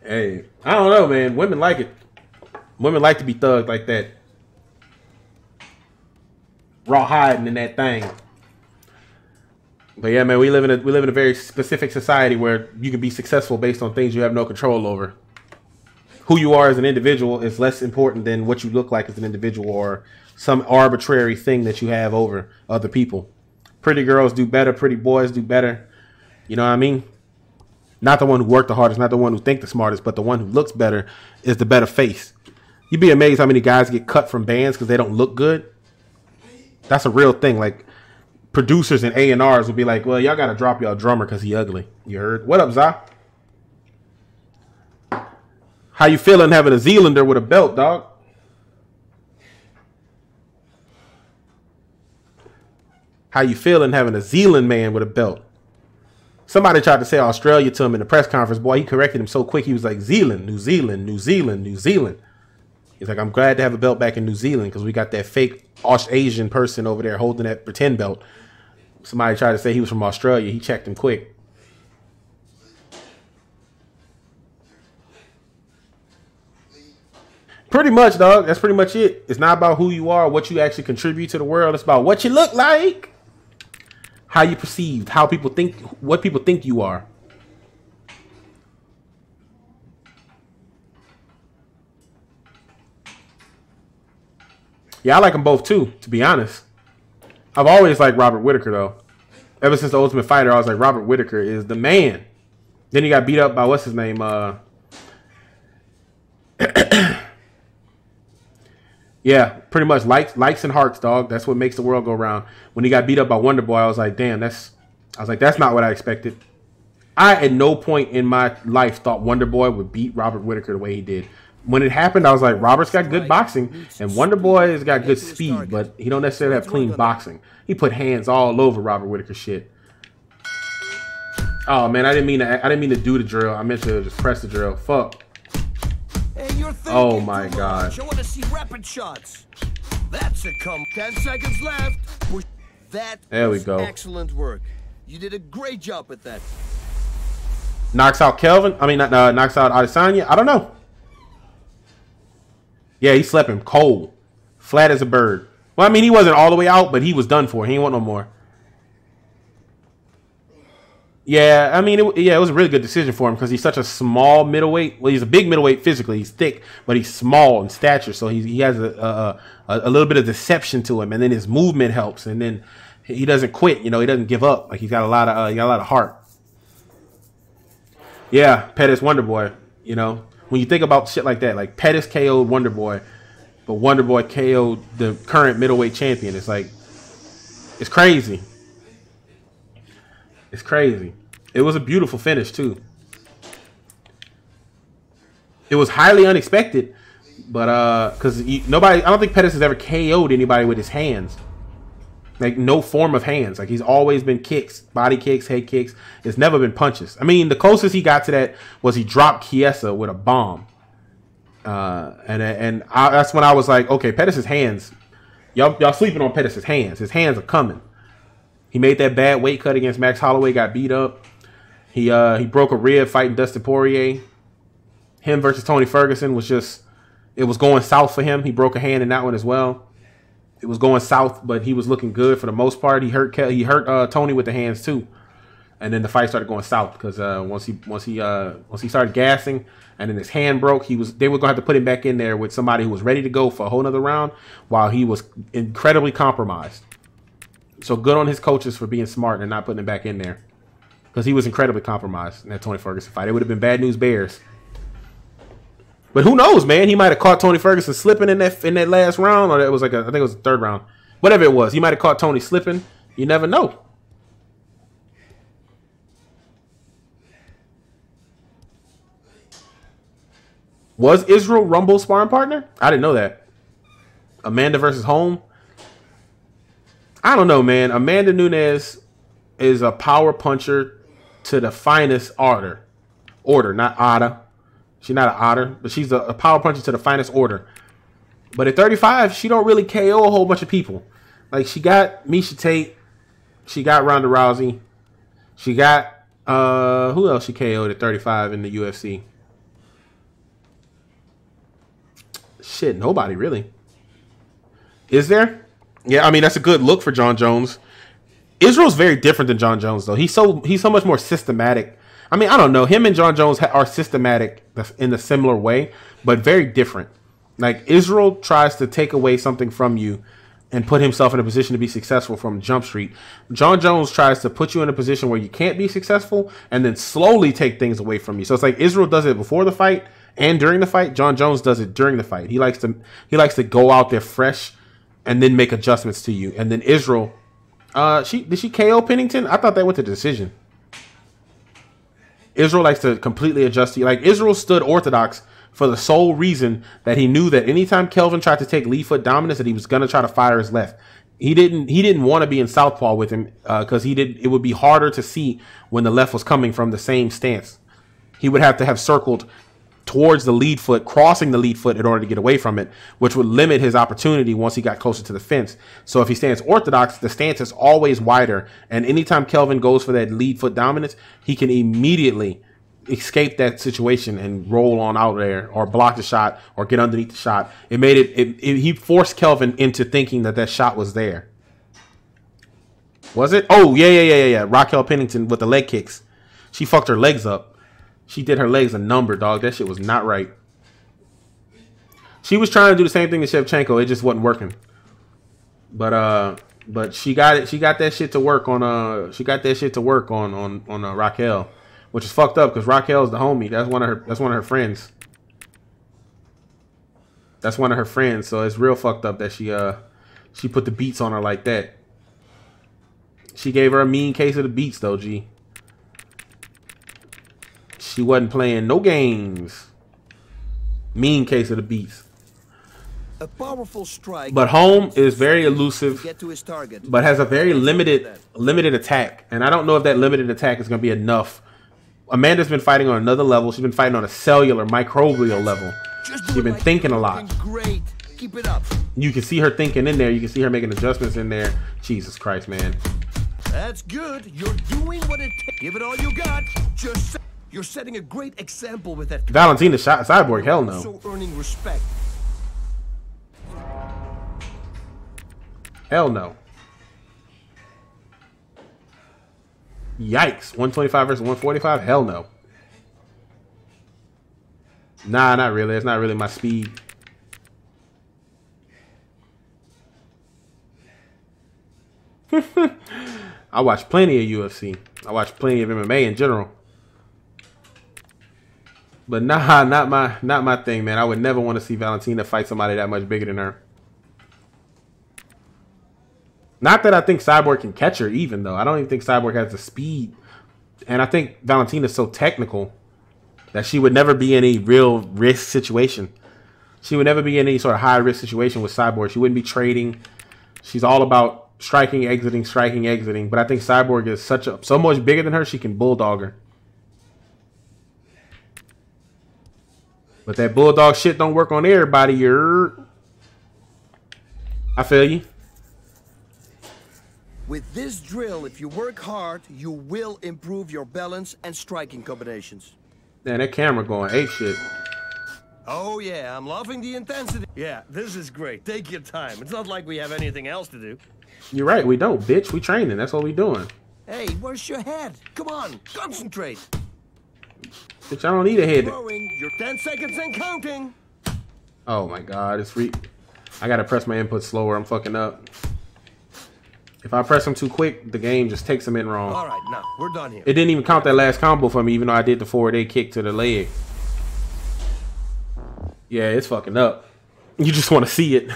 Hey, I don't know, man. Women like it. Women like to be thugged like that. Raw hiding in that thing. But yeah, man, we live in a very specific society where you can be successful based on things you have no control over. Who you are as an individual is less important than what you look like as an individual or some arbitrary thing that you have over other people. Pretty girls do better. Pretty boys do better. You know what I mean? Not the one who worked the hardest, not the one who think the smartest, but the one who looks better is the better face. You'd be amazed how many guys get cut from bands because they don't look good. That's a real thing. Like, producers and A&Rs will be like, well, y'all got to drop y'all drummer because he ugly. You heard? What up, Za? How you feeling having a Zealander with a belt, dog? How you feeling having a Zealand man with a belt? Somebody tried to say Australia to him in the press conference. Boy, he corrected him so quick. He was like, Zealand, New Zealand, New Zealand, New Zealand. He's like, I'm glad to have a belt back in New Zealand because we got that fake Asian person over there holding that pretend belt. Somebody tried to say he was from Australia. He checked him quick. Pretty much, dog. That's pretty much it. It's not about who you are, what you actually contribute to the world. It's about what you look like, how you perceived, how people think, what people think you are. Yeah, I like them both too, to be honest. I've always liked Robert Whittaker, though. Ever since The Ultimate Fighter, I was like, Robert Whittaker is the man. Then he got beat up by, what's his name? Yeah, pretty much likes and hearts, dog. That's what makes the world go round. When he got beat up by Wonder Boy, I was like, damn, that's not what I expected. I, at no point in my life, thought Wonder Boy would beat Robert Whittaker the way he did. When it happened, I was like, Robert's got good boxing, and Wonder Boy has got good speed, but he don't necessarily have clean boxing. He put hands all over Robert Whittaker shit. Oh man, I didn't mean to do the drill. I meant to just press the drill. Fuck. Oh my god. I want to see rapid shots. That's a come. 10 seconds left. Push. There we go. Excellent work. You did a great job at that. Knocks out Kelvin. I mean, knocks out Adesanya. I don't know. Yeah, he slept him cold. Flat as a bird. Well, I mean, he wasn't all the way out, but he was done for. He ain't want no more. Yeah, I mean, it was a really good decision for him because he's such a small middleweight. Well, he's a big middleweight physically. He's thick, but he's small in stature. So he has a little bit of deception to him, and then his movement helps, and then he doesn't quit. You know, he doesn't give up. Like he's got a lot of heart. Yeah, Pettis Wonder Boy. You know, when you think about shit like that, like Pettis KO'd Wonder Boy, but Wonder Boy KO'd the current middleweight champion. It's like, it's crazy. It's crazy. It was a beautiful finish too. It was highly unexpected, but because nobody, I don't think Pettis has ever KO'd anybody with his hands. Like no form of hands. Like he's always been kicks, body kicks, head kicks. It's never been punches. I mean, the closest he got to that was he dropped Chiesa with a bomb. That's when I was like, okay, Pettis' hands. Y'all sleeping on Pettis' hands. His hands are coming. He made that bad weight cut against Max Holloway, got beat up. He broke a rib fighting Dustin Poirier. Him versus Tony Ferguson was just, it was going south for him. He broke a hand in that one as well. It was going south, but he was looking good for the most part. He hurt Tony with the hands too, and then the fight started going south because once he started gassing and then his hand broke, they were gonna have to put him back in there with somebody who was ready to go for a whole nother round while he was incredibly compromised. So good on his coaches for being smart and not putting him back in there because he was incredibly compromised in that Tony Ferguson fight. It would have been bad news bears. But who knows, man? He might have caught Tony Ferguson slipping in that last round, or it was I think it was the third round. Whatever it was, he might have caught Tony slipping. You never know. Was Israel Rumble's sparring partner? I didn't know that. Amanda versus Holm. I don't know, man. Amanda Nunes is a power puncher to the finest order, not otter. She's not an otter, but she's a power puncher to the finest order. But at 35, she don't really KO a whole bunch of people. Like, she got Miesha Tate. She got Ronda Rousey. She got, who else she KO'd at 35 in the UFC? Shit, nobody really. Is there? Yeah, I mean, that's a good look for Jon Jones. Israel's very different than Jon Jones, though. He's so much more systematic. I mean, I don't know. Him and Jon Jones are systematic in a similar way, but very different. Like, Israel tries to take away something from you and put himself in a position to be successful from Jump Street. Jon Jones tries to put you in a position where you can't be successful and then slowly take things away from you. So it's like Israel does it before the fight and during the fight. Jon Jones does it during the fight. He likes to go out there fresh and then make adjustments to you. And then Israel, did she KO Pennington? I thought that went to decision. Israel likes to completely adjust to you. Like, Israel stood orthodox for the sole reason that he knew that anytime Kelvin tried to take lead foot dominance, that he was going to try to fire his left. He didn't want to be in southpaw with him because it would be harder to see when the left was coming from the same stance. He would have to have circled towards the lead foot, crossing the lead foot in order to get away from it, which would limit his opportunity once he got closer to the fence. So if he stands orthodox, the stance is always wider. And anytime Kelvin goes for that lead foot dominance, he can immediately escape that situation and roll on out there or block the shot or get underneath the shot. It made he forced Kelvin into thinking that that shot was there. Was it? Oh, yeah. Raquel Pennington with the leg kicks. She fucked her legs up. She did her legs a number, dog. That shit was not right. She was trying to do the same thing to Shevchenko. It just wasn't working. But she got it. She got that shit to work on. She got that shit to work on Raquel, which is fucked up because Raquel's the homie. That's one of her friends. That's one of her friends. So it's real fucked up that she put the beats on her like that. She gave her a mean case of the beats though, G. She wasn't playing no games. Mean case of the beats. A powerful strike. But Holm is very elusive, Get to his target. but has a very limited attack. And I don't know if that limited attack is going to be enough. Amanda's been fighting on another level. She's been fighting on a cellular, microbial level. She's been thinking a lot. Great. Keep it up. You can see her thinking in there. You can see her making adjustments in there. Jesus Christ, man. That's good. You're doing what it takes. Give it all you got. You're setting a great example with that. Valentina shot Cyborg. Hell no. So earning respect. Hell no. Yikes. 125 versus 145? Hell no. Nah, not really. It's not really my speed. I watch plenty of UFC. I watch plenty of MMA in general. But nah, not my thing, man. I would never want to see Valentina fight somebody that much bigger than her. Not that I think Cyborg can catch her even, though. I don't even think Cyborg has the speed. And I think Valentina's so technical that she would never be in any real risk situation. She would never be in any sort of high-risk situation with Cyborg. She wouldn't be trading. She's all about striking, exiting, striking, exiting. But I think Cyborg is so much bigger than her, she can bulldog her. But that bulldog shit don't work on everybody. I feel you. With this drill, if you work hard, you will improve your balance and striking combinations. Man, that camera going ape shit. Oh, yeah, I'm loving the intensity. Yeah, this is great. Take your time. It's not like we have anything else to do. You're right, we don't, bitch. We training. That's what we doing. Hey, where's your head? Come on, concentrate. Bitch, I don't need a head. You're 10 seconds and counting. Oh my god, I gotta press my input slower. I'm fucking up. If I press them too quick, the game just takes them in wrong. All right, now we're done here. It didn't even count that last combo for me, even though I did the forward A kick to the leg. Yeah, it's fucking up. You just want to see it.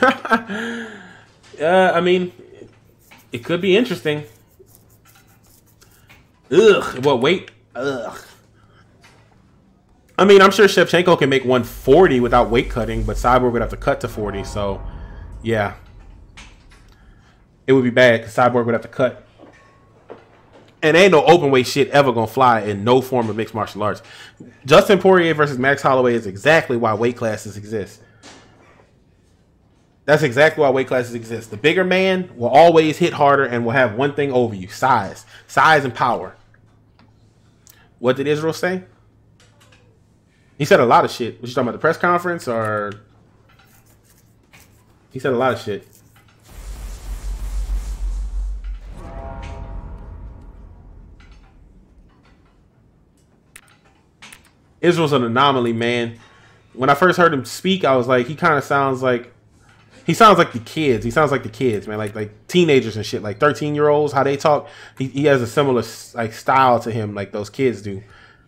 I mean, it could be interesting. Ugh. What, wait? Ugh. I mean, I'm sure Shevchenko can make 140 without weight cutting, but Cyborg would have to cut to 40, so yeah. It would be bad because Cyborg would have to cut. And ain't no open weight shit ever gonna fly in no form of mixed martial arts. Justin Poirier versus Max Holloway is exactly why weight classes exist. That's exactly why weight classes exist. The bigger man will always hit harder and will have one thing over you: size. Size and power. What did Israel say? He said a lot of shit. Was you talking about the press conference or? He said a lot of shit. Israel's an anomaly, man. When I first heard him speak, I was like, he kind of sounds like, he sounds like the kids. He sounds like the kids, man, like teenagers and shit, like 13-year-olds, how they talk. He has a similar like style to him, like those kids do,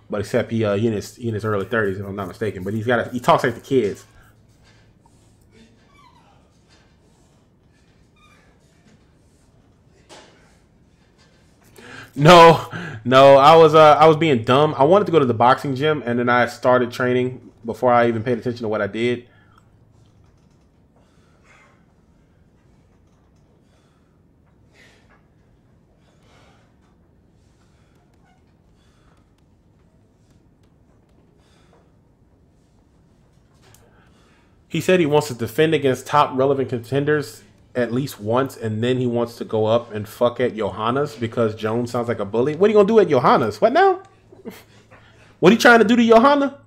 but except he in his early 30s, if I'm not mistaken. But he talks like the kids. No, I was being dumb. I wanted to go to the boxing gym, and then I started training before I even paid attention to what I did. He said he wants to defend against top relevant contenders at least once, and then he wants to go up and fuck at Johannes because Jones sounds like a bully. What are you going to do at Johannes? What now? What are you trying to do to Johanna?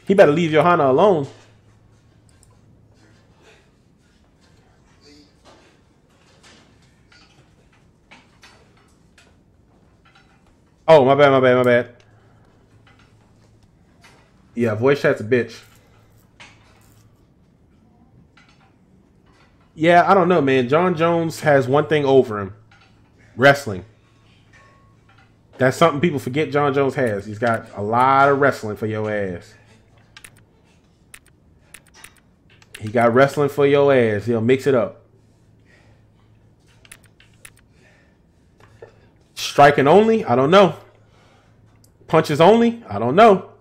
He better leave Johanna alone. Oh, my bad. Yeah, voice chat's a bitch. Yeah, I don't know, man. Jon Jones has one thing over him. Wrestling. That's something people forget Jon Jones has. He's got a lot of wrestling for your ass. He got wrestling for your ass. He'll mix it up. Striking only? I don't know. Punches only? I don't know.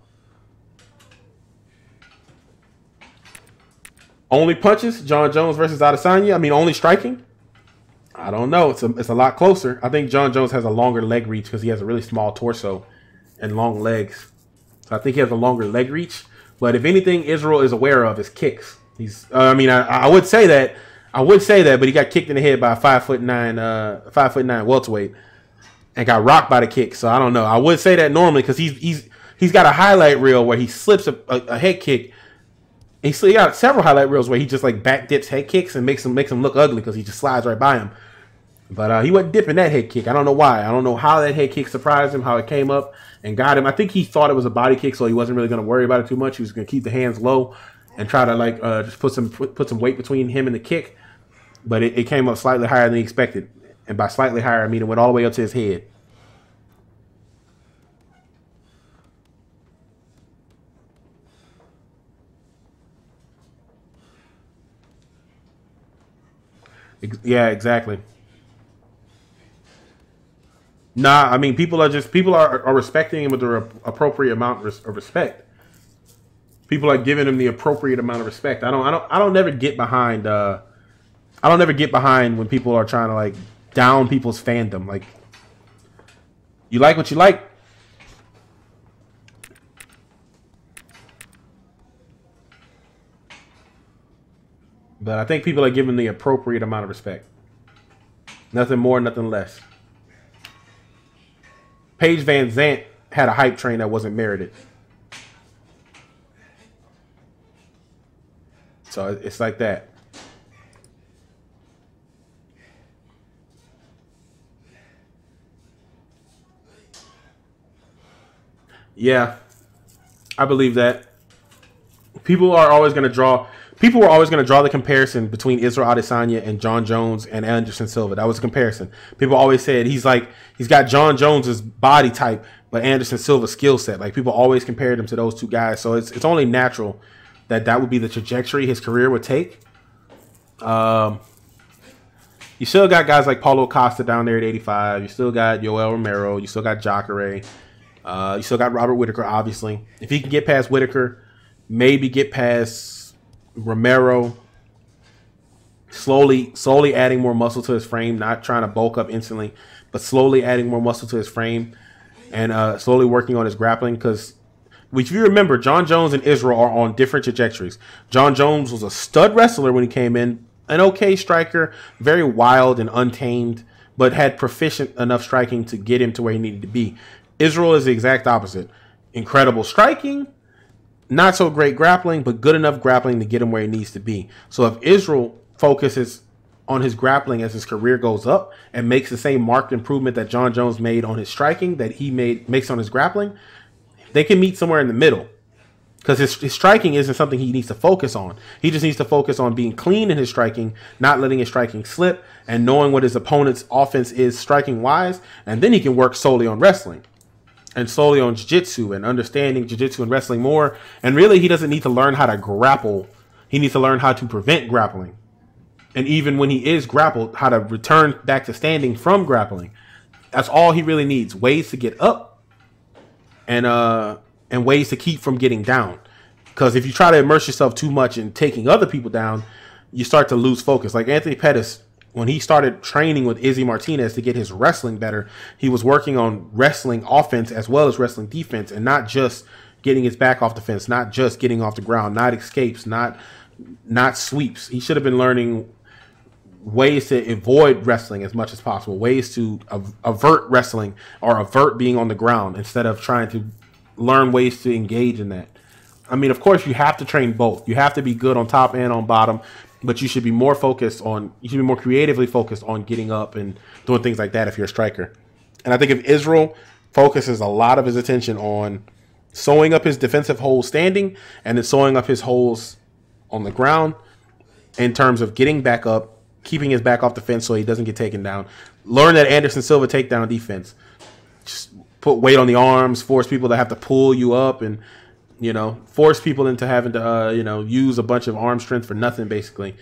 Only punches? Jon Jones versus Adesanya? I mean, only striking? I don't know. It's a lot closer. I think Jon Jones has a longer leg reach because he has a really small torso and long legs. So I think he has a longer leg reach. But if anything Israel is aware of is kicks. I would say that. But he got kicked in the head by a 5'9" welterweight and got rocked by the kick. So I don't know. I would say that normally because he's got a highlight reel where he slips a head kick. He got several highlight reels where he just like back dips head kicks and makes him look ugly because he just slides right by him. But he wasn't dipping that head kick. I don't know why. I don't know how that head kick surprised him, how it came up and got him. I think he thought it was a body kick, so he wasn't really going to worry about it too much. He was going to keep the hands low and try to like just put some weight between him and the kick. But it came up slightly higher than he expected. And by slightly higher, I mean it went all the way up to his head. Yeah, exactly. Nah, I mean, people are respecting him with the appropriate amount of respect. People are giving him the appropriate amount of respect. I don't never get behind when people are trying to like down people's fandom. Like, you like what you like. But I think people are giving the appropriate amount of respect. Nothing more, nothing less. Paige Van Zandt had a hype train that wasn't merited. So it's like that. Yeah, I believe that. People were always going to draw the comparison between Israel Adesanya and Jon Jones and Anderson Silva. That was a comparison. People always said he's got Jon Jones's body type, but Anderson Silva's skill set. Like, people always compared him to those two guys. So it's only natural that would be the trajectory his career would take. You still got guys like Paulo Costa down there at 85. You still got Yoel Romero. You still got Jacare. You still got Robert Whittaker, obviously. If he can get past Whittaker, maybe get past Romero, slowly adding more muscle to his frame, not trying to bulk up instantly, but slowly adding more muscle to his frame and slowly working on his grappling. Because if you remember, Jon Jones and Israel are on different trajectories. Jon Jones was a stud wrestler when he came in, an okay striker, very wild and untamed, but had proficient enough striking to get him to where he needed to be. Israel is the exact opposite. Incredible striking, not so great grappling, but good enough grappling to get him where he needs to be. So if Israel focuses on his grappling as his career goes up and makes the same marked improvement that Jon Jones made on his striking that he makes on his grappling, they can meet somewhere in the middle. Because his striking isn't something he needs to focus on. He just needs to focus on being clean in his striking, not letting his striking slip, and knowing what his opponent's offense is striking-wise, and then he can work solely on wrestling. And slowly on jiu-jitsu and understanding jiu-jitsu and wrestling more. And really, he doesn't need to learn how to grapple. He needs to learn how to prevent grappling. And even when he is grappled, how to return back to standing from grappling. That's all he really needs. Ways to get up and ways to keep from getting down. Because if you try to immerse yourself too much in taking other people down, you start to lose focus. Like Anthony Pettis, when he started training with Izzy Martinez to get his wrestling better, he was working on wrestling offense as well as wrestling defense, and not just getting his back off the fence, not just getting off the ground, not escapes, not not sweeps. He should have been learning ways to avoid wrestling as much as possible, ways to avert wrestling or avert being on the ground instead of trying to learn ways to engage in that. I mean, of course, you have to train both. You have to be good on top and on bottom, but you should be more focused on, you should be more creatively focused on getting up and doing things like that if you're a striker. And I think if Israel focuses a lot of his attention on sewing up his defensive holes standing and then sewing up his holes on the ground in terms of getting back up, keeping his back off the fence so he doesn't get taken down. Learn that Anderson Silva takedown defense. Just put weight on the arms, force people to have to pull you up, and, you know, force people into having to, you know, use a bunch of arm strength for nothing, basically.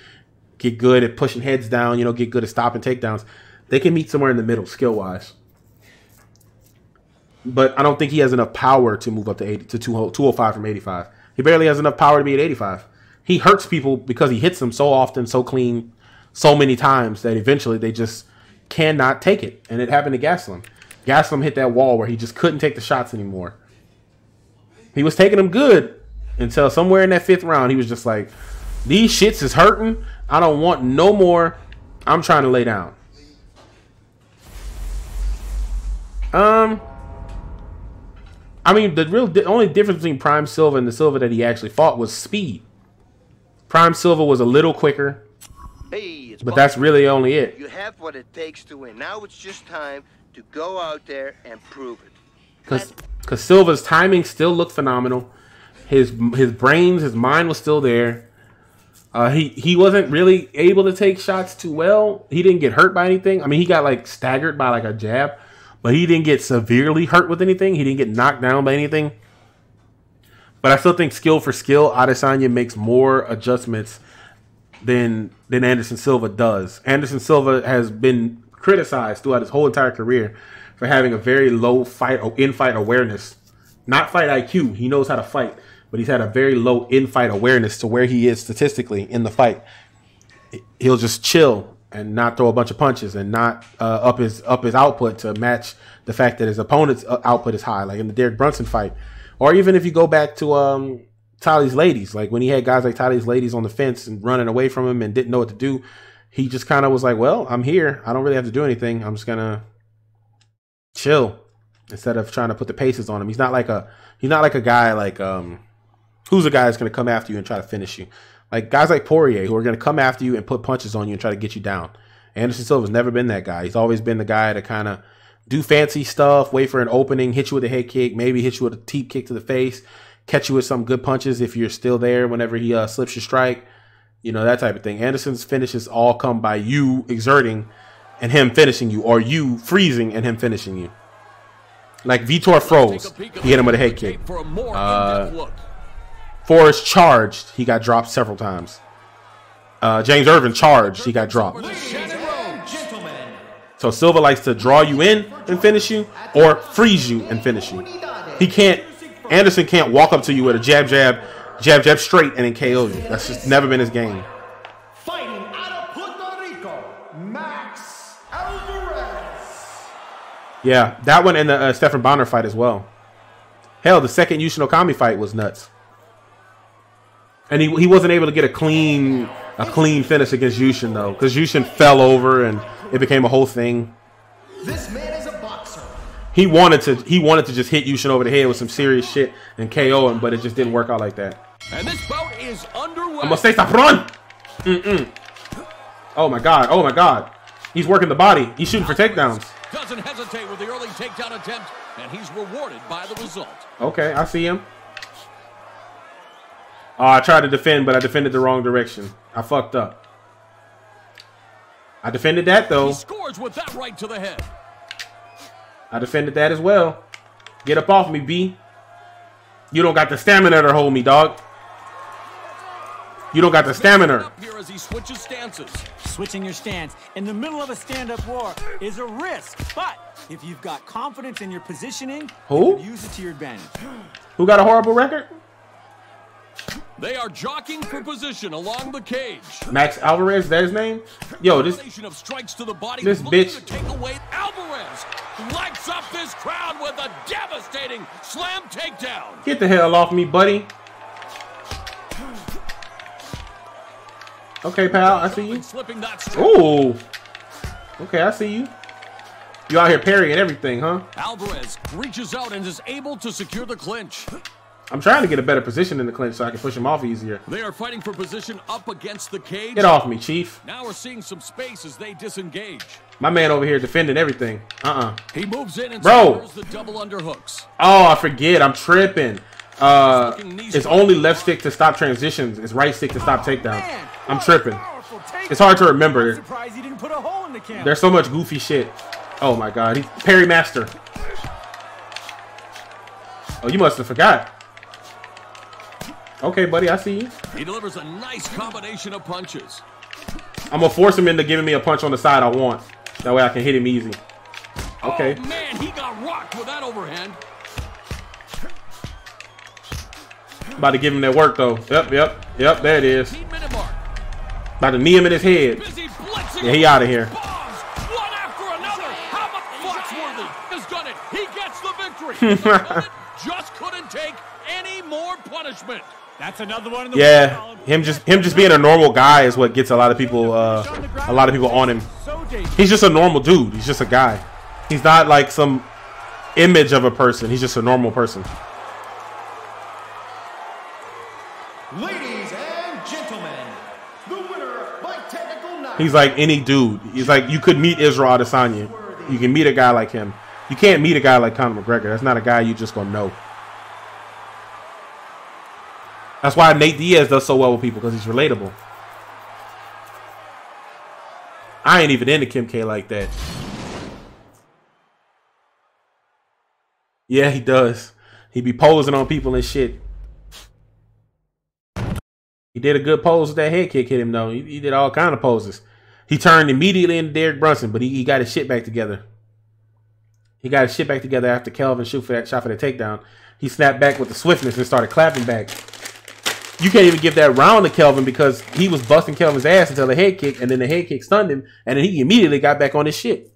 Get good at pushing heads down, you know, get good at stopping takedowns. They can meet somewhere in the middle, skill-wise. But I don't think he has enough power to move up to 205 from 85. He barely has enough power to be at 85. He hurts people because he hits them so often, so clean, so many times that eventually they just cannot take it. And it happened to Gastelum. Gastelum hit that wall where he just couldn't take the shots anymore. He was taking them good until somewhere in that 5th round, he was just like, these shits is hurting. I don't want no more. I'm trying to lay down. I mean, the only difference between Prime Silva and the Silva that he actually fought was speed. Prime Silva was a little quicker. Hey, but that's really only it. You have what it takes to win. Now it's just time to go out there and prove it. Because Silva's timing still looked phenomenal. His brains, his mind was still there. He wasn't really able to take shots too well. He didn't get hurt by anything. I mean, he got like staggered by like a jab, but he didn't get severely hurt with anything. He didn't get knocked down by anything. But I still think skill for skill, Adesanya makes more adjustments than Anderson Silva does. Anderson Silva has been criticized throughout his whole entire career for having a very low in-fight awareness. Not fight IQ. He knows how to fight, but he's had a very low in-fight awareness to where he is statistically in the fight. He'll just chill and not throw a bunch of punches and not up his output to match the fact that his opponent's output is high, like in the Derek Brunson fight. Or even if you go back to Tali's ladies, like when he had guys like Tali's ladies on the fence and running away from him and didn't know what to do, he just kind of was like, well, I'm here. I don't really have to do anything. I'm just going to chill instead of trying to put the paces on him. He's not like a guy like, who's a guy that's going to come after you and try to finish you. Like guys like Poirier who are going to come after you and put punches on you and try to get you down. Anderson Silva's never been that guy. He's always been the guy to kind of do fancy stuff, wait for an opening, hit you with a head kick, maybe hit you with a teep kick to the face, catch you with some good punches if you're still there whenever he slips your strike, you know, that type of thing. Anderson's finishes all come by you exerting and him finishing you, or you freezing and him finishing you. Like Vitor froze, he hit him with a head kick. Forrest charged, he got dropped several times. James Irvin charged, he got dropped. So Silva likes to draw you in and finish you, or freeze you and finish you. Anderson can't walk up to you with a jab straight and then KO you. That's just never been his game. Fighting out of Puerto Rico, Max Alvarez. Yeah, that one and the Stephan Bonner fight as well. Hell, the second Yushin Okami fight was nuts. And he wasn't able to get a clean finish against Yushin though, because Yushin fell over and it became a whole thing. This man is a boxer. He wanted to just hit Yushin over the head with some serious shit and KO him, but it just didn't work out like that. And this bout is underway. I'm gonna stay run. Oh my god. He's working the body. He's shooting for takedowns. Doesn't hesitate with the early takedown attempt, and he's rewarded by the result. Okay, I see him. Oh, I tried to defend, but I defended the wrong direction. I fucked up. I defended that though. He scores with that right to the head. I defended that as well. Get up off me, B. You don't got the stamina to hold me, dog. You don't got the stamina. Up here as he switches stances. Switching your stance in the middle of a stand-up war is a risk, but if you've got confidence in your positioning, you can use it to your advantage. Who got a horrible record? They are jockeying for position along the cage. Max Alvarez, is that his name? Yo, this strikes to the body. This bitch. To take away. Alvarez lights up this crowd with a devastating slam takedown. Get the hell off me, buddy. Okay, pal, I see you. Ooh. Okay, I see you. You out here parrying everything, huh? Alvarez reaches out and is able to secure the clinch. I'm trying to get a better position in the clinch so I can push him off easier. They are fighting for position up against the cage. Get off me, Chief. Now we're seeing some space as they disengage. My man over here defending everything. He moves in and bro. the double underhooks. Oh, I forget. I'm tripping. It's only left stick to stop transitions. It's right stick to stop takedowns. I'm tripping. It's hard to remember. Surprised he didn't put a hole in the camera. There's so much goofy shit. Oh my god. He's parry master. Oh, you must have forgot. Okay, buddy, I see you. He delivers a nice combination of punches. I'm gonna force him into giving me a punch on the side I want. That way I can hit him easy. Okay. Oh man, he got rocked with that overhand. About to give him that work though. Yep, there it is. About to knee him in his head. Yeah, he out of here. One after another. How about Foxworthy has done it? He gets the victory. Just couldn't take any more punishment. That's another one in the yeah, him just being a normal guy is what gets a lot of people on him. He's just a normal dude. He's just a guy. He's not like some image of a person. He's just a normal person. Ladies and gentlemen, the winner by technical knockout. He's like any dude. He's like, you could meet Israel Adesanya. You can meet a guy like him. You can't meet a guy like Conor McGregor. That's not a guy you just gonna know. That's why Nate Diaz does so well with people, because he's relatable. I ain't even into Kim K like that. Yeah, he does. He be posing on people and shit. He did a good pose with that head kick hit him, though. He did all kind of poses. He turned immediately into Derek Brunson, but he got his shit back together. He got his shit back together after Kelvin shot for that takedown. He snapped back with the swiftness and started clapping back. You can't even give that round to Kelvin because he was busting Kelvin's ass until the head kick, and then the head kick stunned him, and then he immediately got back on his shit.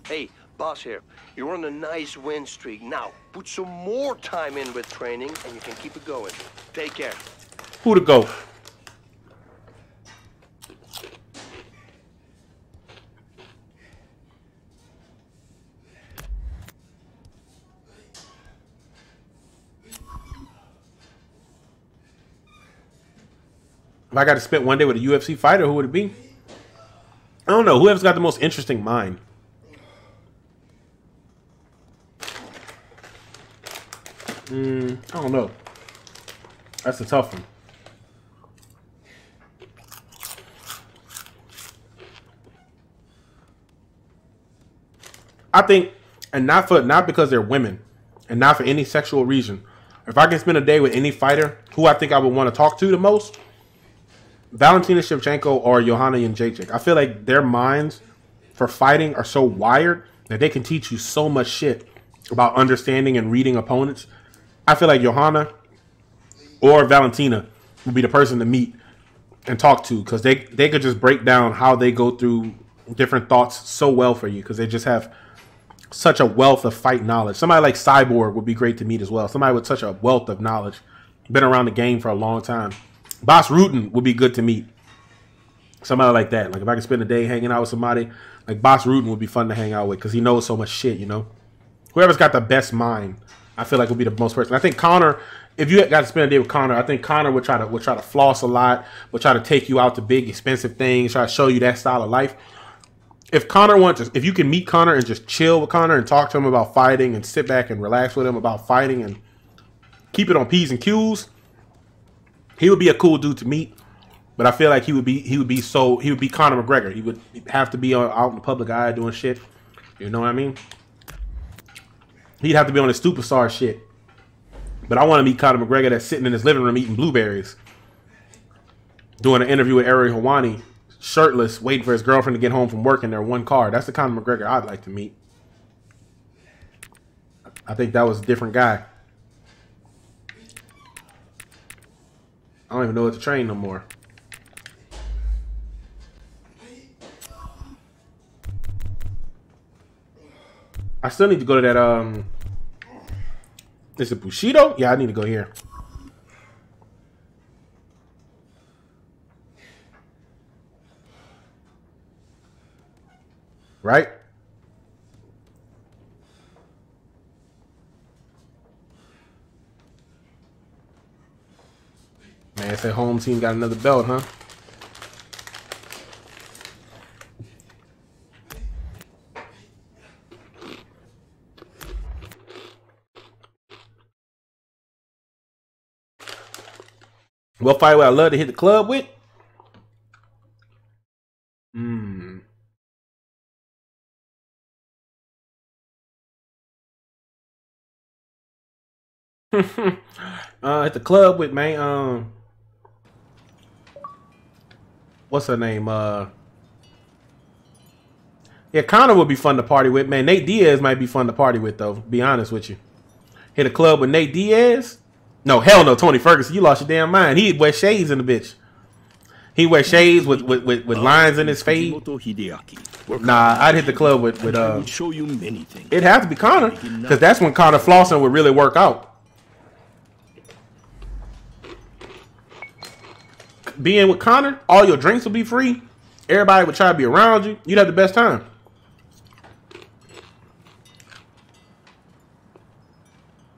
Hey, boss here. You're on a nice win streak. Now, put some more time in with training, and you can keep it going. Take care. Who to go? If I got to spend one day with a UFC fighter, who would it be? I don't know. Whoever's got the most interesting mind. I don't know. That's a tough one. I think, and not because they're women, and not for any sexual reason. If I can spend a day with any fighter, who I think I would want to talk to the most, Valentina Shevchenko or Joanna Jędrzejczyk. I feel like their minds for fighting are so wired that they can teach you so much shit about understanding and reading opponents. I feel like Johanna or Valentina would be the person to meet and talk to, because they could just break down how they go through different thoughts so well for you, because they just have such a wealth of fight knowledge. Somebody like Cyborg would be great to meet as well. Somebody with such a wealth of knowledge. Been around the game for a long time. Bas Rutten would be good to meet. Somebody like that. Like if I could spend a day hanging out with somebody, like Bas Rutten would be fun to hang out with, because he knows so much shit, you know? Whoever's got the best mind, I feel like would be the most person. I think Conor, if you got to spend a day with Conor, I think Conor would try to floss a lot, would try to take you out to big expensive things, try to show you that style of life. If you can meet Conor and just chill with Conor and talk to him about fighting and sit back and relax with him about fighting and keep it on P's and Q's, he would be a cool dude to meet. But I feel like he would be Conor McGregor. He would have to be out in the public eye doing shit. You know what I mean? He'd have to be on his superstar shit. But I want to meet Conor McGregor that's sitting in his living room eating blueberries, doing an interview with Ariel Helwani, shirtless, waiting for his girlfriend to get home from work in their one car. That's the Conor McGregor I'd like to meet. I think that was a different guy. don't even know what to train no more. I still need to go to that, is it Bushido? Yeah, I need to go here. Right? Man, it's that home team got another belt, huh? What fight would I love to hit the club with? Hit the club with, man. What's her name? Yeah, Conor would be fun to party with, man. Nate Diaz might be fun to party with, though. Be honest with you. Hit a club with Nate Diaz? No, hell no, Tony Ferguson. You lost your damn mind. He'd wear shades in the bitch. He wear shades with lines in his fade. Nah, I'd hit the club with show you many things. It'd have to be Conor, because that's when Conor flossing would really work out. Being with Conor, all your drinks would be free. Everybody would try to be around you. You'd have the best time.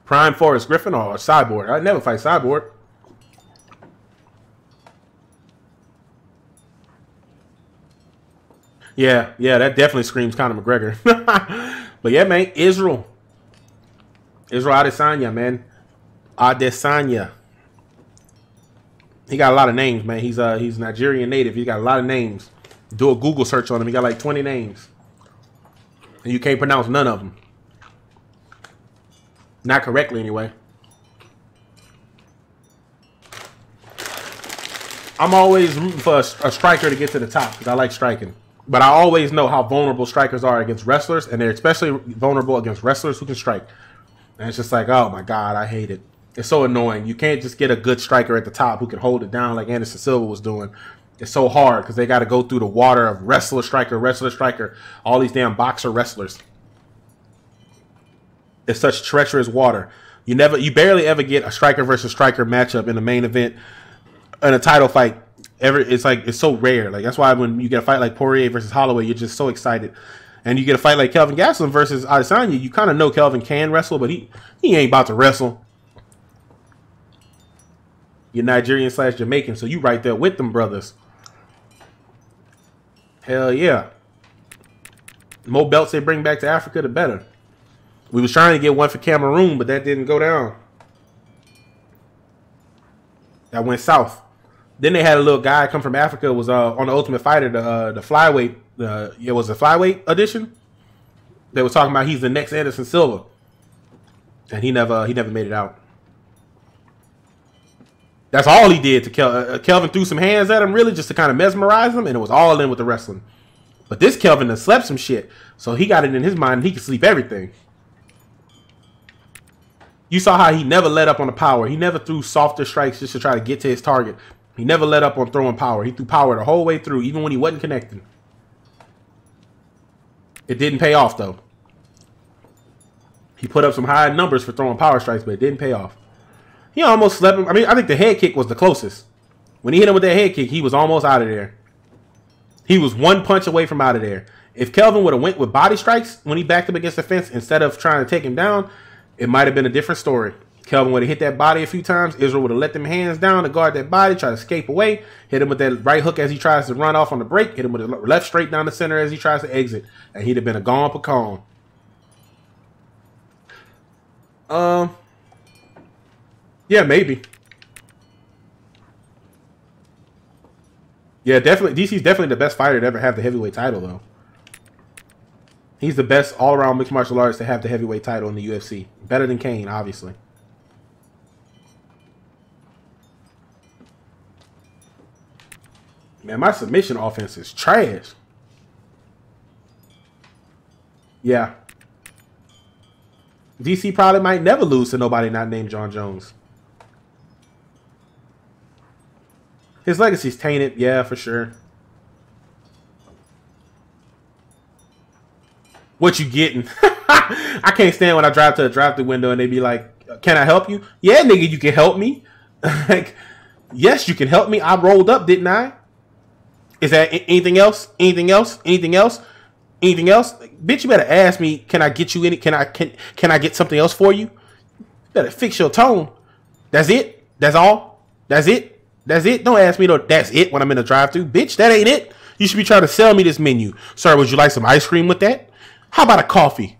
Prime Forrest Griffin or Cyborg? I'd never fight Cyborg. Yeah, that definitely screams Conor McGregor. But yeah, man, Israel Adesanya, man. Adesanya. He got a lot of names, man. He's Nigerian native. He got a lot of names. Do a Google search on him. He got like 20 names. And you can't pronounce none of them. Not correctly, anyway. I'm always rooting for a striker to get to the top because I like striking. But I always know how vulnerable strikers are against wrestlers, and they're especially vulnerable against wrestlers who can strike. And it's just like, oh my God, I hate it. It's so annoying. You can't just get a good striker at the top who can hold it down like Anderson Silva was doing. It's so hard because they got to go through the water of wrestler, striker, all these damn boxer wrestlers. It's such treacherous water. You barely ever get a striker versus striker matchup in the main event in a title fight. It's so rare. Like that's why when you get a fight like Poirier versus Holloway, you're just so excited. And you get a fight like Kelvin Gastelum versus Adesanya, you kind of know Kelvin can wrestle, but he ain't about to wrestle. You're Nigerian/Jamaican, so you right there with them brothers. Hell yeah. The more belts they bring back to Africa, the better. We was trying to get one for Cameroon, but that didn't go down. That went south. Then they had a little guy come from Africa, was on the Ultimate Fighter, the flyweight. It was a flyweight edition. They was talking about he's the next Anderson Silva, and he never made it out. That's all he did to Kelvin threw some hands at him, really, just to kind of mesmerize him, and it was all in with the wrestling. But this Kelvin done slept some shit, so he got it in his mind he could sleep everything. You saw how he never let up on the power. He never threw softer strikes just to try to get to his target. He never let up on throwing power. He threw power the whole way through, even when he wasn't connecting. It didn't pay off, though. He put up some high numbers for throwing power strikes, but it didn't pay off. He almost slept him. I mean, I think the head kick was the closest. When he hit him with that head kick, he was almost out of there. He was one punch away from out of there. If Kelvin would have went with body strikes when he backed him against the fence instead of trying to take him down, it might have been a different story. Kelvin would have hit that body a few times. Israel would have let them hands down to guard that body, try to escape away. Hit him with that right hook as he tries to run off on the break. Hit him with the left straight down the center as he tries to exit. And he'd have been a gone pecan. Yeah, maybe. Yeah, definitely. DC's definitely the best fighter to ever have the heavyweight title, though. He's the best all-around mixed martial artist to have the heavyweight title in the UFC. Better than Kane, obviously. Man, my submission offense is trash. Yeah. DC probably might never lose to nobody not named Jon Jones. His legacy's tainted, yeah, for sure. What you getting? I can't stand when I drive to a drive-thru window and they be like, "Can I help you?" Yeah, nigga, you can help me. Like, yes, you can help me. I rolled up, didn't I? Is that anything else? Anything else? Anything else? Anything else? Bitch, you better ask me. Can I get you any? Can I get something else for you? You better fix your tone. That's it. That's all. That's it. That's it. Don't ask me no. That's it when I'm in the drive-thru, bitch. That ain't it. You should be trying to sell me this menu. Sir, would you like some ice cream with that? How about a coffee?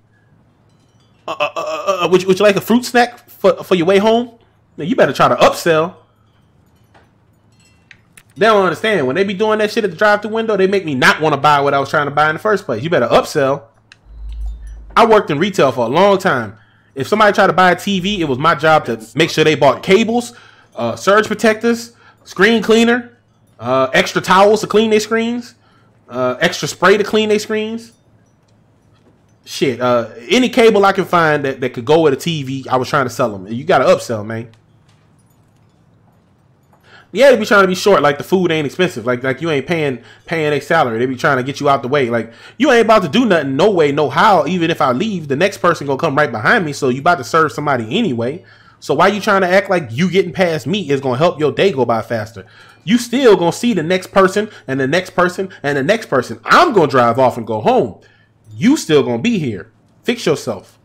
Would you like a fruit snack for your way home? Now, you better try to upsell. They don't understand. When they be doing that shit at the drive-thru window, they make me not want to buy what I was trying to buy in the first place. You better upsell. I worked in retail for a long time. If somebody tried to buy a TV, it was my job to make sure they bought cables, surge protectors, screen cleaner, extra towels to clean their screens, extra spray to clean their screens. Shit, any cable I can find that could go with a TV, I was trying to sell them. You got to upsell, man. Yeah, they be trying to be short, like the food ain't expensive. Like you ain't paying their salary. They be trying to get you out the way. Like, you ain't about to do nothing, no way, no how. Even if I leave, the next person gonna come right behind me. So you about to serve somebody anyway. So why you trying to act like you getting past me is gonna help your day go by faster? You still gonna see the next person and the next person and the next person. I'm gonna drive off and go home. You still gonna be here. Fix yourself.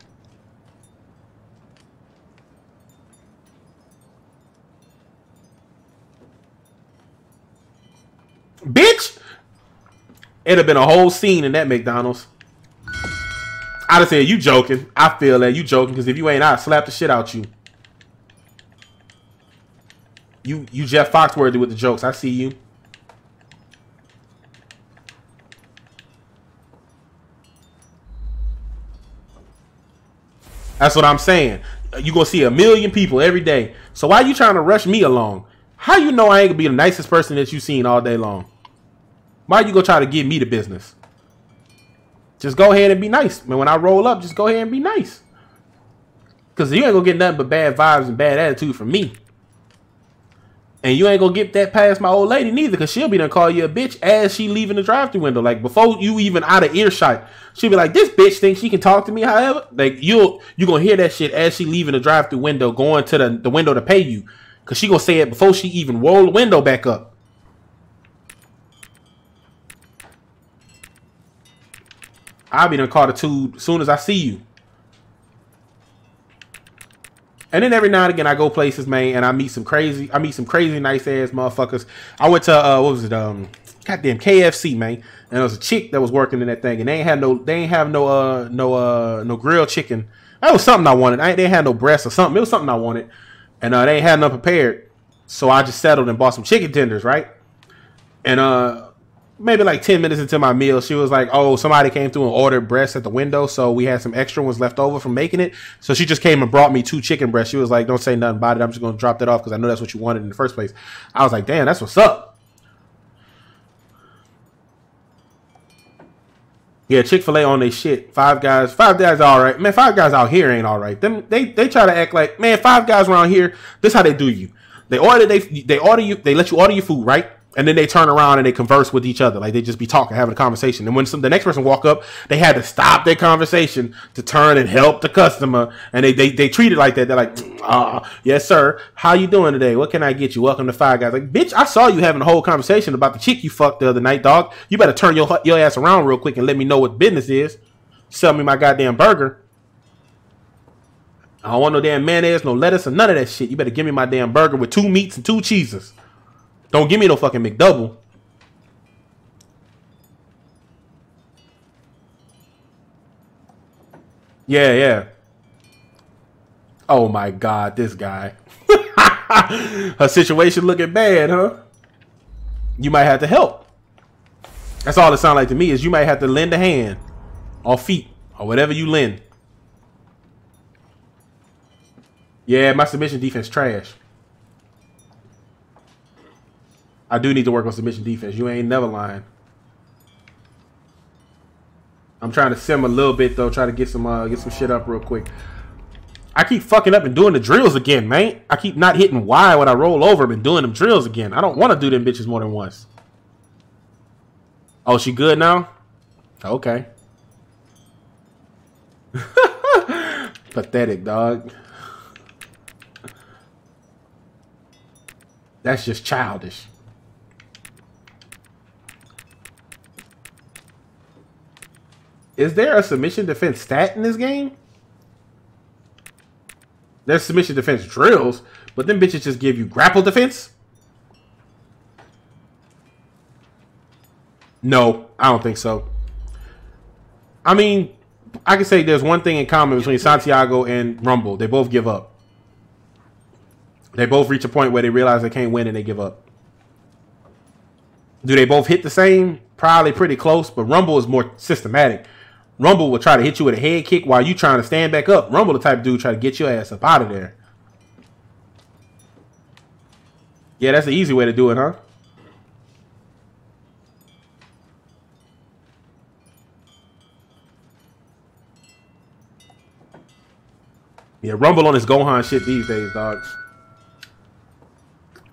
Bitch, it'd have been a whole scene in that McDonald's. I'd have said, you joking. I feel that you joking, because if you ain't, I'd slap the shit out you. You Jeff Foxworthy with the jokes. I see you. That's what I'm saying. You gonna see a million people every day. So why you trying to rush me along? How you know I ain't gonna be the nicest person that you seen all day long? Why you gonna try to give me the business? Just go ahead and be nice. Man, when I roll up, just go ahead and be nice. Because you ain't gonna get nothing but bad vibes and bad attitude from me. And you ain't gonna get that past my old lady neither, because she'll be done call you a bitch as she leaving the drive-thru window. Like, before you even out of earshot, she'll be like, this bitch thinks she can talk to me however. Like, you gonna hear that shit as she leaving the drive-thru window, going to the window to pay you. Because she gonna say it before she even roll the window back up. I'll be done called a tube as soon as I see you. And then every now and again I go places, man, and I meet some crazy nice ass motherfuckers. I went to what was it? Goddamn KFC, man. And there was a chick that was working in that thing, and they ain't have no grilled chicken. That was something I wanted. They ain't had no breast or something. It was something I wanted, and they ain't had none prepared. So I just settled and bought some chicken tenders, right? And maybe like 10 minutes into my meal, she was like, oh, somebody came through and ordered breasts at the window, so we had some extra ones left over from making it. So she just came and brought me 2 chicken breasts. She was like, don't say nothing about it. I'm just going to drop that off because I know that's what you wanted in the first place. I was like, damn, that's what's up. Yeah, Chick-fil-A on their shit. Five Guys all right. Man, Five Guys out here ain't all right. They try to act like, man, Five Guys around here, this how they do you. They let you order your food, right? And then they turn around and they converse with each other. Like, they just be talking, having a conversation. And when the next person walk up, they had to stop their conversation to turn and help the customer. And they treat it like that. They're like, yes, sir. How you doing today? What can I get you? Welcome to Five Guys. Like, bitch, I saw you having a whole conversation about the chick you fucked the other night, dog. You better turn your ass around real quick and let me know what business is. Sell me my goddamn burger. I don't want no damn mayonnaise, no lettuce, or none of that shit. You better give me my damn burger with 2 meats and 2 cheeses. Don't give me no fucking McDouble. Yeah. Oh my God, this guy. Her situation looking bad, huh? You might have to help. That's all it sounds like to me, is you might have to lend a hand or feet or whatever you lend. Yeah, my submission defense trash. I do need to work on submission defense. You ain't never lying. I'm trying to sim a little bit though. Try to get some shit up real quick. I keep fucking up and doing the drills again, man. I keep not hitting Y when I roll over and doing them drills again. I don't want to do them bitches more than once. Oh, she good now? Okay. Pathetic, dog. That's just childish. Is there a submission defense stat in this game? There's submission defense drills, but them bitches just give you grapple defense? No, I don't think so. I mean, I can say there's one thing in common between Santiago and Rumble. They both give up. They both reach a point where they realize they can't win and they give up. Do they both hit the same? Probably pretty close, but Rumble is more systematic. Rumble will try to hit you with a head kick while you trying to stand back up. Rumble the type of dude try to get your ass up out of there. Yeah, that's the easy way to do it, huh? Yeah, Rumble on his Gohan shit these days, dog.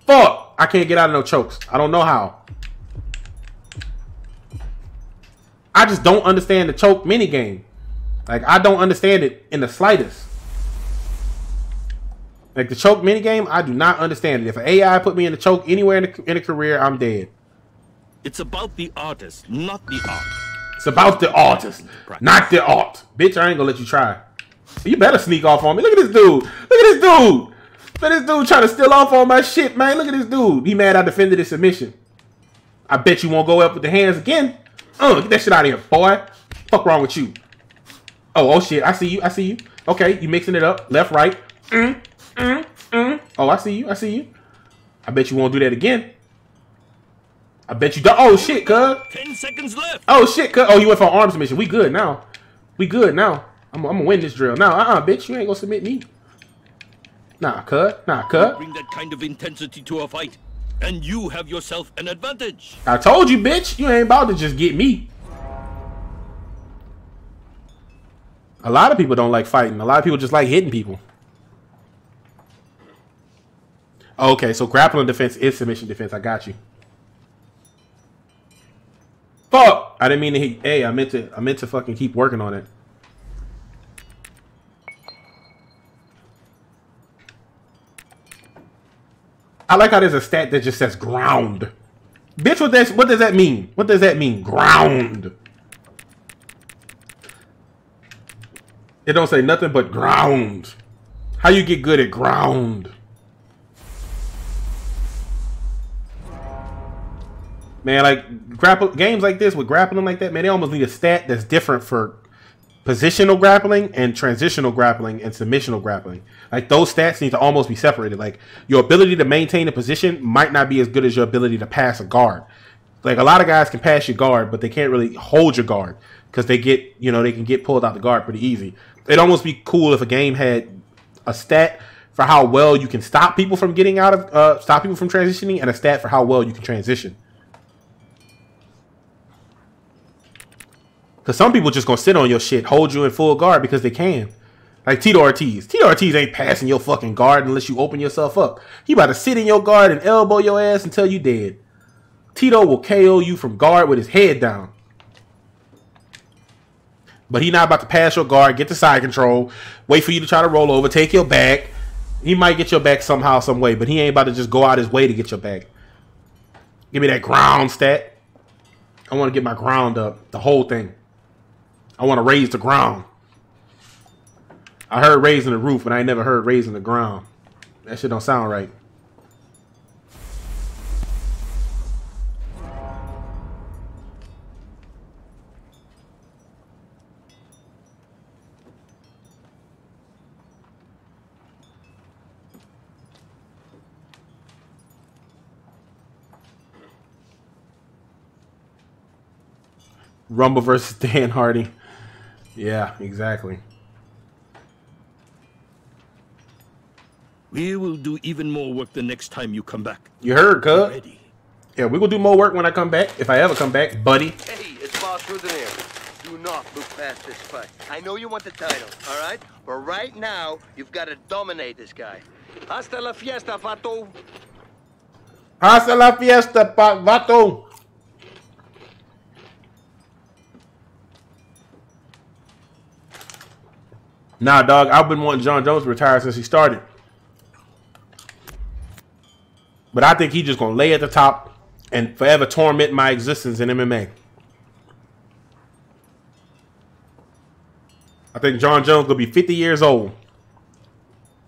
Fuck! I can't get out of no chokes. I don't know how. I just don't understand the choke minigame. Like, I don't understand it in the slightest. Like, the choke minigame, I do not understand it. If an AI put me in the choke anywhere in a career, I'm dead. It's about the artist, not the art. It's about the artist, not the art. Bitch, I ain't gonna let you try. You better sneak off on me. Look at this dude. Look at this dude. Look at this dude trying to steal off on my shit, man. Look at this dude. He mad I defended his submission. I bet you won't go up with the hands again. Get that shit out of here, boy. Fuck wrong with you? Oh shit. I see you. I see you. Okay, you mixing it up. Left, right. Oh, I see you. I see you. I bet you won't do that again. I bet you don't. Oh shit, cuz. 10 seconds left. Oh shit, cuz. Oh, you went for an arm submission. We good now. We good now. I'm gonna win this drill. Now, bitch, you ain't gonna submit me. Nah, cuz. Nah, cuz. Bring that kind of intensity to a fight, and you have yourself an advantage. I told you, bitch. You ain't about to just get me. A lot of people don't like fighting. A lot of people just like hitting people. Okay, so grappling defense is submission defense. I got you. Fuck! I didn't mean to hit. Hey, I meant to fucking keep working on it. I like how there's a stat that just says ground. Bitch, what does that mean? What does that mean? Ground. It don't say nothing but ground. How you get good at ground? Man, like games like this with grappling like that, man, they almost need a stat that's different for positional grappling and transitional grappling and submissional grappling. Like, those stats need to almost be separated. Like, your ability to maintain a position might not be as good as your ability to pass a guard. Like, a lot of guys can pass your guard, but they can't really hold your guard because they get, they can get pulled out the guard pretty easy. It'd almost be cool if a game had a stat for how well you can stop people from getting out of, stop people from transitioning, and a stat for how well you can transition. Because some people just gonna sit on your shit, hold you in full guard because they can. Like Tito Ortiz. Tito Ortiz ain't passing your fucking guard unless you open yourself up. He about to sit in your guard and elbow your ass until you dead. Tito will KO you from guard with his head down. But he not about to pass your guard, get the side control, wait for you to try to roll over, take your back. He might get your back somehow, some way, but he ain't about to just go out his way to get your back. Give me that ground stat. I want to get my ground up, the whole thing. I want to raise the ground. I heard raising the roof, but I ain't never heard raising the ground. That shit don't sound right. Rumble versus Dan Hardy. Yeah, exactly. We will do even more work the next time you come back. You heard, cuz. Yeah, we gonna do more work when I come back. If I ever come back, buddy. Hey, it's Boss Ruth in here. do not look past this fight. I know you want the title, all right? But right now, you've got to dominate this guy. Hasta la fiesta, vato. Hasta la fiesta, vato. Nah, dog, I've been wanting Jon Jones to retire since he started. But I think he's just going to lay at the top and forever torment my existence in MMA. I think Jon Jones going to be 50 years old.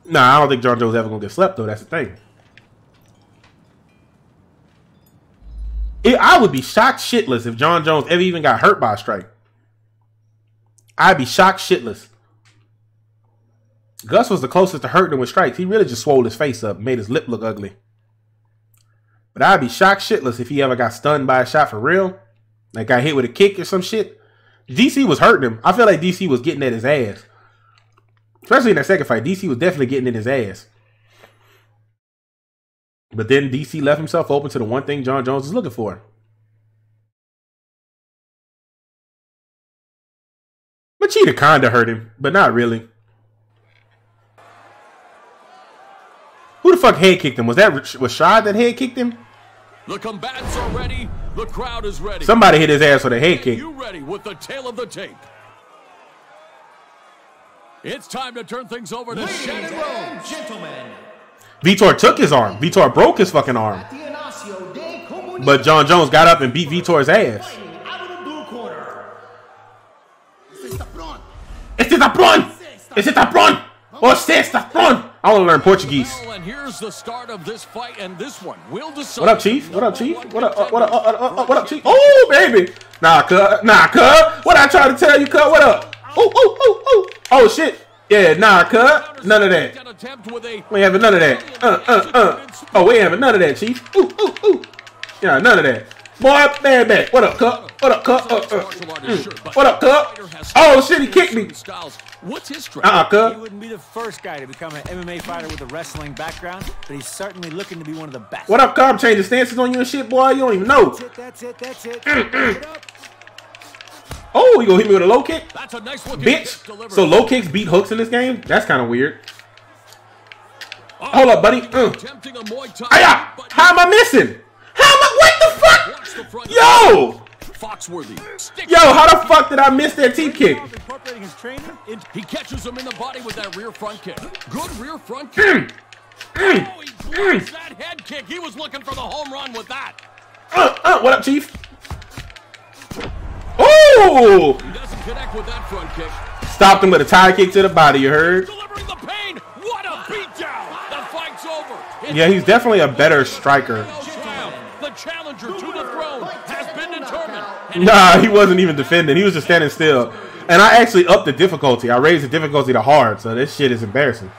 Nah, I don't think Jon Jones ever going to get slept, though. That's the thing. I would be shocked shitless if Jon Jones ever even got hurt by a strike. I'd be shocked shitless. Gus was the closest to hurting him with strikes. He really just swole his face up and made his lip look ugly. But I'd be shocked shitless if he ever got stunned by a shot for real. Like got hit with a kick or some shit. DC was hurting him. I feel like DC was getting at his ass. Especially in that second fight. DC was definitely getting in his ass. But then DC left himself open to the one thing Jon Jones is looking for. Machida kinda hurt him, but not really. Who the fuck head kicked him? Was Shad that head kicked him? The combatants are ready. The crowd is ready. Somebody hit his ass with a head kick. You ready with the tail of the tape? It's time to turn things over to Shannon Rhodes. Gentlemen. Vitor took his arm. Vitor broke his fucking arm. But Jon Jones got up and beat Vitor's ass. Este está pronto. Este está pronto. Você está pronto. I want to learn Portuguese. And here's the start of this fight, and this one will decide. What up, Chief? What up, Chief? What up? What up, Chief? Oh, baby. Nah, cuz. Nah, cuz. What I trying to tell you, cuz? What up? Oh, shit. Yeah, nah, cuz. None of that. We ain't having none of that. Oh, we ain't having none of that, Chief. Yeah, none of that. Boy, bad back. What up, cuz? What up, cuz? What up, cuz? Oh, shit, he kicked me. What's his strength? Cuz. He wouldn't be the first guy to become an MMA fighter with a wrestling background, but he's certainly looking to be one of the best. What up, cuz? I'm changing stances on you and shit, boy. You don't even know. That's it. Oh, you gonna hit me with a low kick? That's a nice looking Bitch. So low kicks beat hooks in this game? That's kind of weird. Hold up, buddy. Aya! How am I missing? What the fuck? Yo! Yo, how the fuck did I miss that teep kick? He catches him in the body with that rear front kick. Good rear front kick. Oh, he blocks that head kick. He was looking for the home run with that. What up, Chief? Oh! He doesn't connect with that front kick. Stopped him with a tie kick to the body, you heard? Delivering the pain. What a beatdown. The fight's over. Yeah, he's definitely a better striker. The challenger to the throne has been determined. Nah, he wasn't even defending. He was just standing still. And I actually upped the difficulty. I raised the difficulty to hard, so this shit is embarrassing.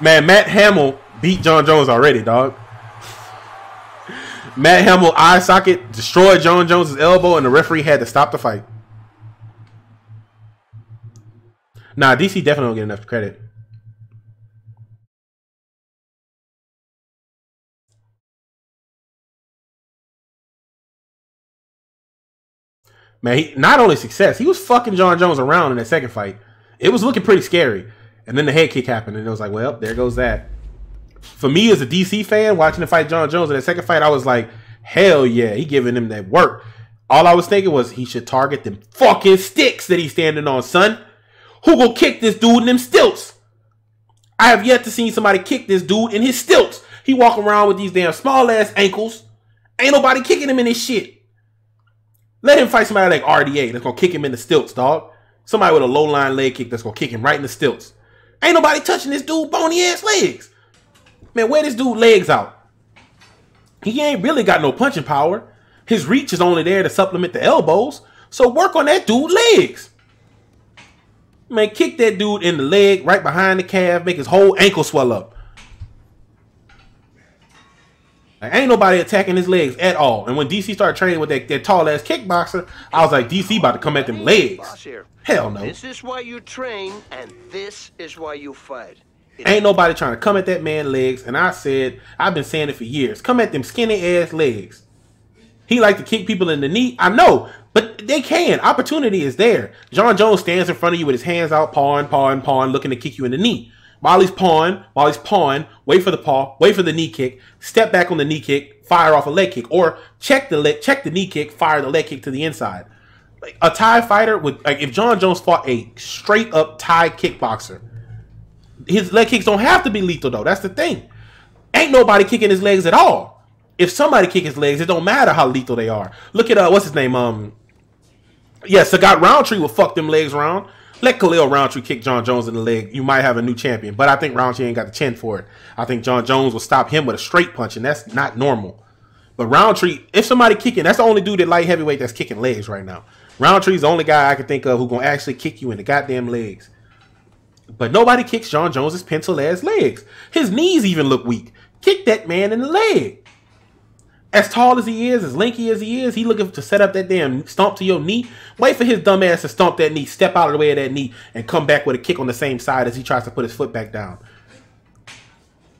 Man, Matt Hamill beat Jon Jones already, dog. Matt Hamill eye socket destroyed Jon Jones' elbow, and the referee had to stop the fight. Nah, DC definitely don't get enough credit. Man, he not only success, he was fucking Jon Jones around in that second fight. It was looking pretty scary. And then the head kick happened, and it was like, well, there goes that. For me as a DC fan, watching the fight Jon Jones in that second fight, I was like, hell yeah, he giving him that work. All I was thinking was he should target them fucking sticks that he's standing on, son. Who gonna kick this dude in them stilts? I have yet to see somebody kick this dude in his stilts. He walking around with these damn small ass ankles. Ain't nobody kicking him in his shit. Let him fight somebody like RDA that's gonna kick him in the stilts, dog. Somebody with a low line leg kick that's gonna kick him right in the stilts. Ain't nobody touching this dude bony ass legs. Man, wear this dude legs out. He ain't really got no punching power. His reach is only there to supplement the elbows. So work on that dude legs. Man, kick that dude in the leg, right behind the calf, make his whole ankle swell up. Like, ain't nobody attacking his legs at all. And when DC started training with that tall ass kickboxer, I was like, DC about to come at them legs. Hell no. This is why you train, and this is why you fight. Ain't nobody trying to come at that man's legs. And I said, I've been saying it for years. Come at them skinny ass legs. He like to kick people in the knee. I know, but they can. Opportunity is there. Jon Jones stands in front of you with his hands out, pawing, looking to kick you in the knee. While he's pawing, wait for the paw, wait for the knee kick, step back on the knee kick, fire off a leg kick, or check the knee kick, fire the leg kick to the inside. Like a Thai fighter would, like if Jon Jones fought a straight up Thai kickboxer, his leg kicks don't have to be lethal though. That's the thing. Ain't nobody kicking his legs at all. If somebody kick his legs, it don't matter how lethal they are. Look at what's his name? Sagat Roundtree will fuck them legs around. Let Khalil Roundtree kick Jon Jones in the leg. You might have a new champion, but I think Roundtree ain't got the chin for it. I think Jon Jones will stop him with a straight punch, and that's not normal. But Roundtree, if somebody kicking, that's the only dude at light heavyweight that's kicking legs right now. Roundtree's the only guy I can think of who gonna actually kick you in the goddamn legs. But nobody kicks Jon Jones's pencil ass legs. His knees even look weak. Kick that man in the leg. As tall as he is, as lanky as he is, he looking to set up that damn stomp to your knee. Wait for his dumb ass to stomp that knee, step out of the way of that knee, and come back with a kick on the same side as he tries to put his foot back down.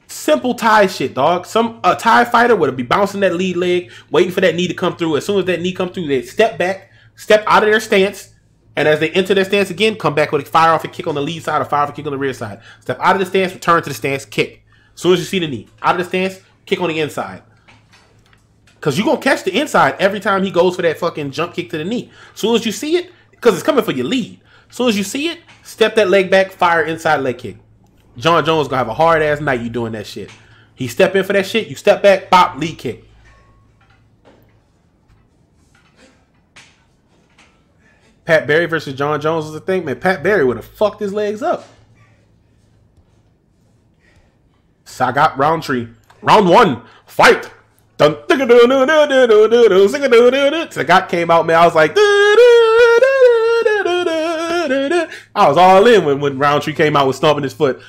Simple Thai shit, dog. A Thai fighter would be bouncing that lead leg, waiting for that knee to come through. As soon as that knee come through, they step back, step out of their stance, and as they enter their stance again, come back with a fire off a kick on the lead side or fire off a kick on the rear side. Step out of the stance, return to the stance, kick. As soon as you see the knee, out of the stance, kick on the inside. Because you're going to catch the inside every time he goes for that fucking jump kick to the knee. As soon as you see it, because it's coming for your lead. As soon as you see it, step that leg back, fire inside leg kick. Jon Jones going to have a hard-ass night you doing that shit. He step in for that shit, you step back, pop, lead kick. Pat Barry versus Jon Jones was the thing. Man, Pat Barry would have fucked his legs up. Sagat Roundtree. Round 1, fight. Sagat came out, man. I was like, I was all in when Roundtree came out with stomping his foot.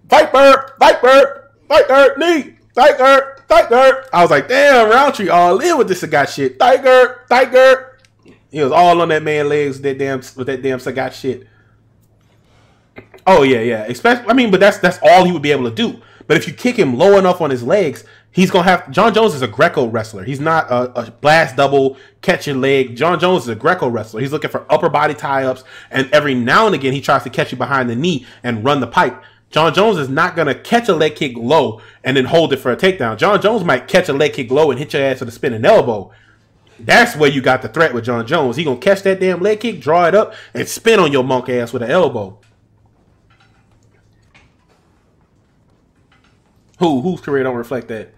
Fight bird, knee, tiger. I was like, damn, Roundtree all in with this Sagat shit. Tiger. He was all on that man's legs with that damn Sagat shit. Oh yeah. Especially, but that's all he would be able to do. But if you kick him low enough on his legs, he's going to have... Jon Jones is a Greco wrestler. He's not a blast double, catch your leg. Jon Jones is a Greco wrestler. He's looking for upper body tie-ups, and every now and again, he tries to catch you behind the knee and run the pipe. Jon Jones is not going to catch a leg kick low and then hold it for a takedown. Jon Jones might catch a leg kick low and hit your ass with a spinning elbow. That's where you got the threat with Jon Jones. He going to catch that damn leg kick, draw it up, and spin on your monk ass with an elbow. Whose career don't reflect that?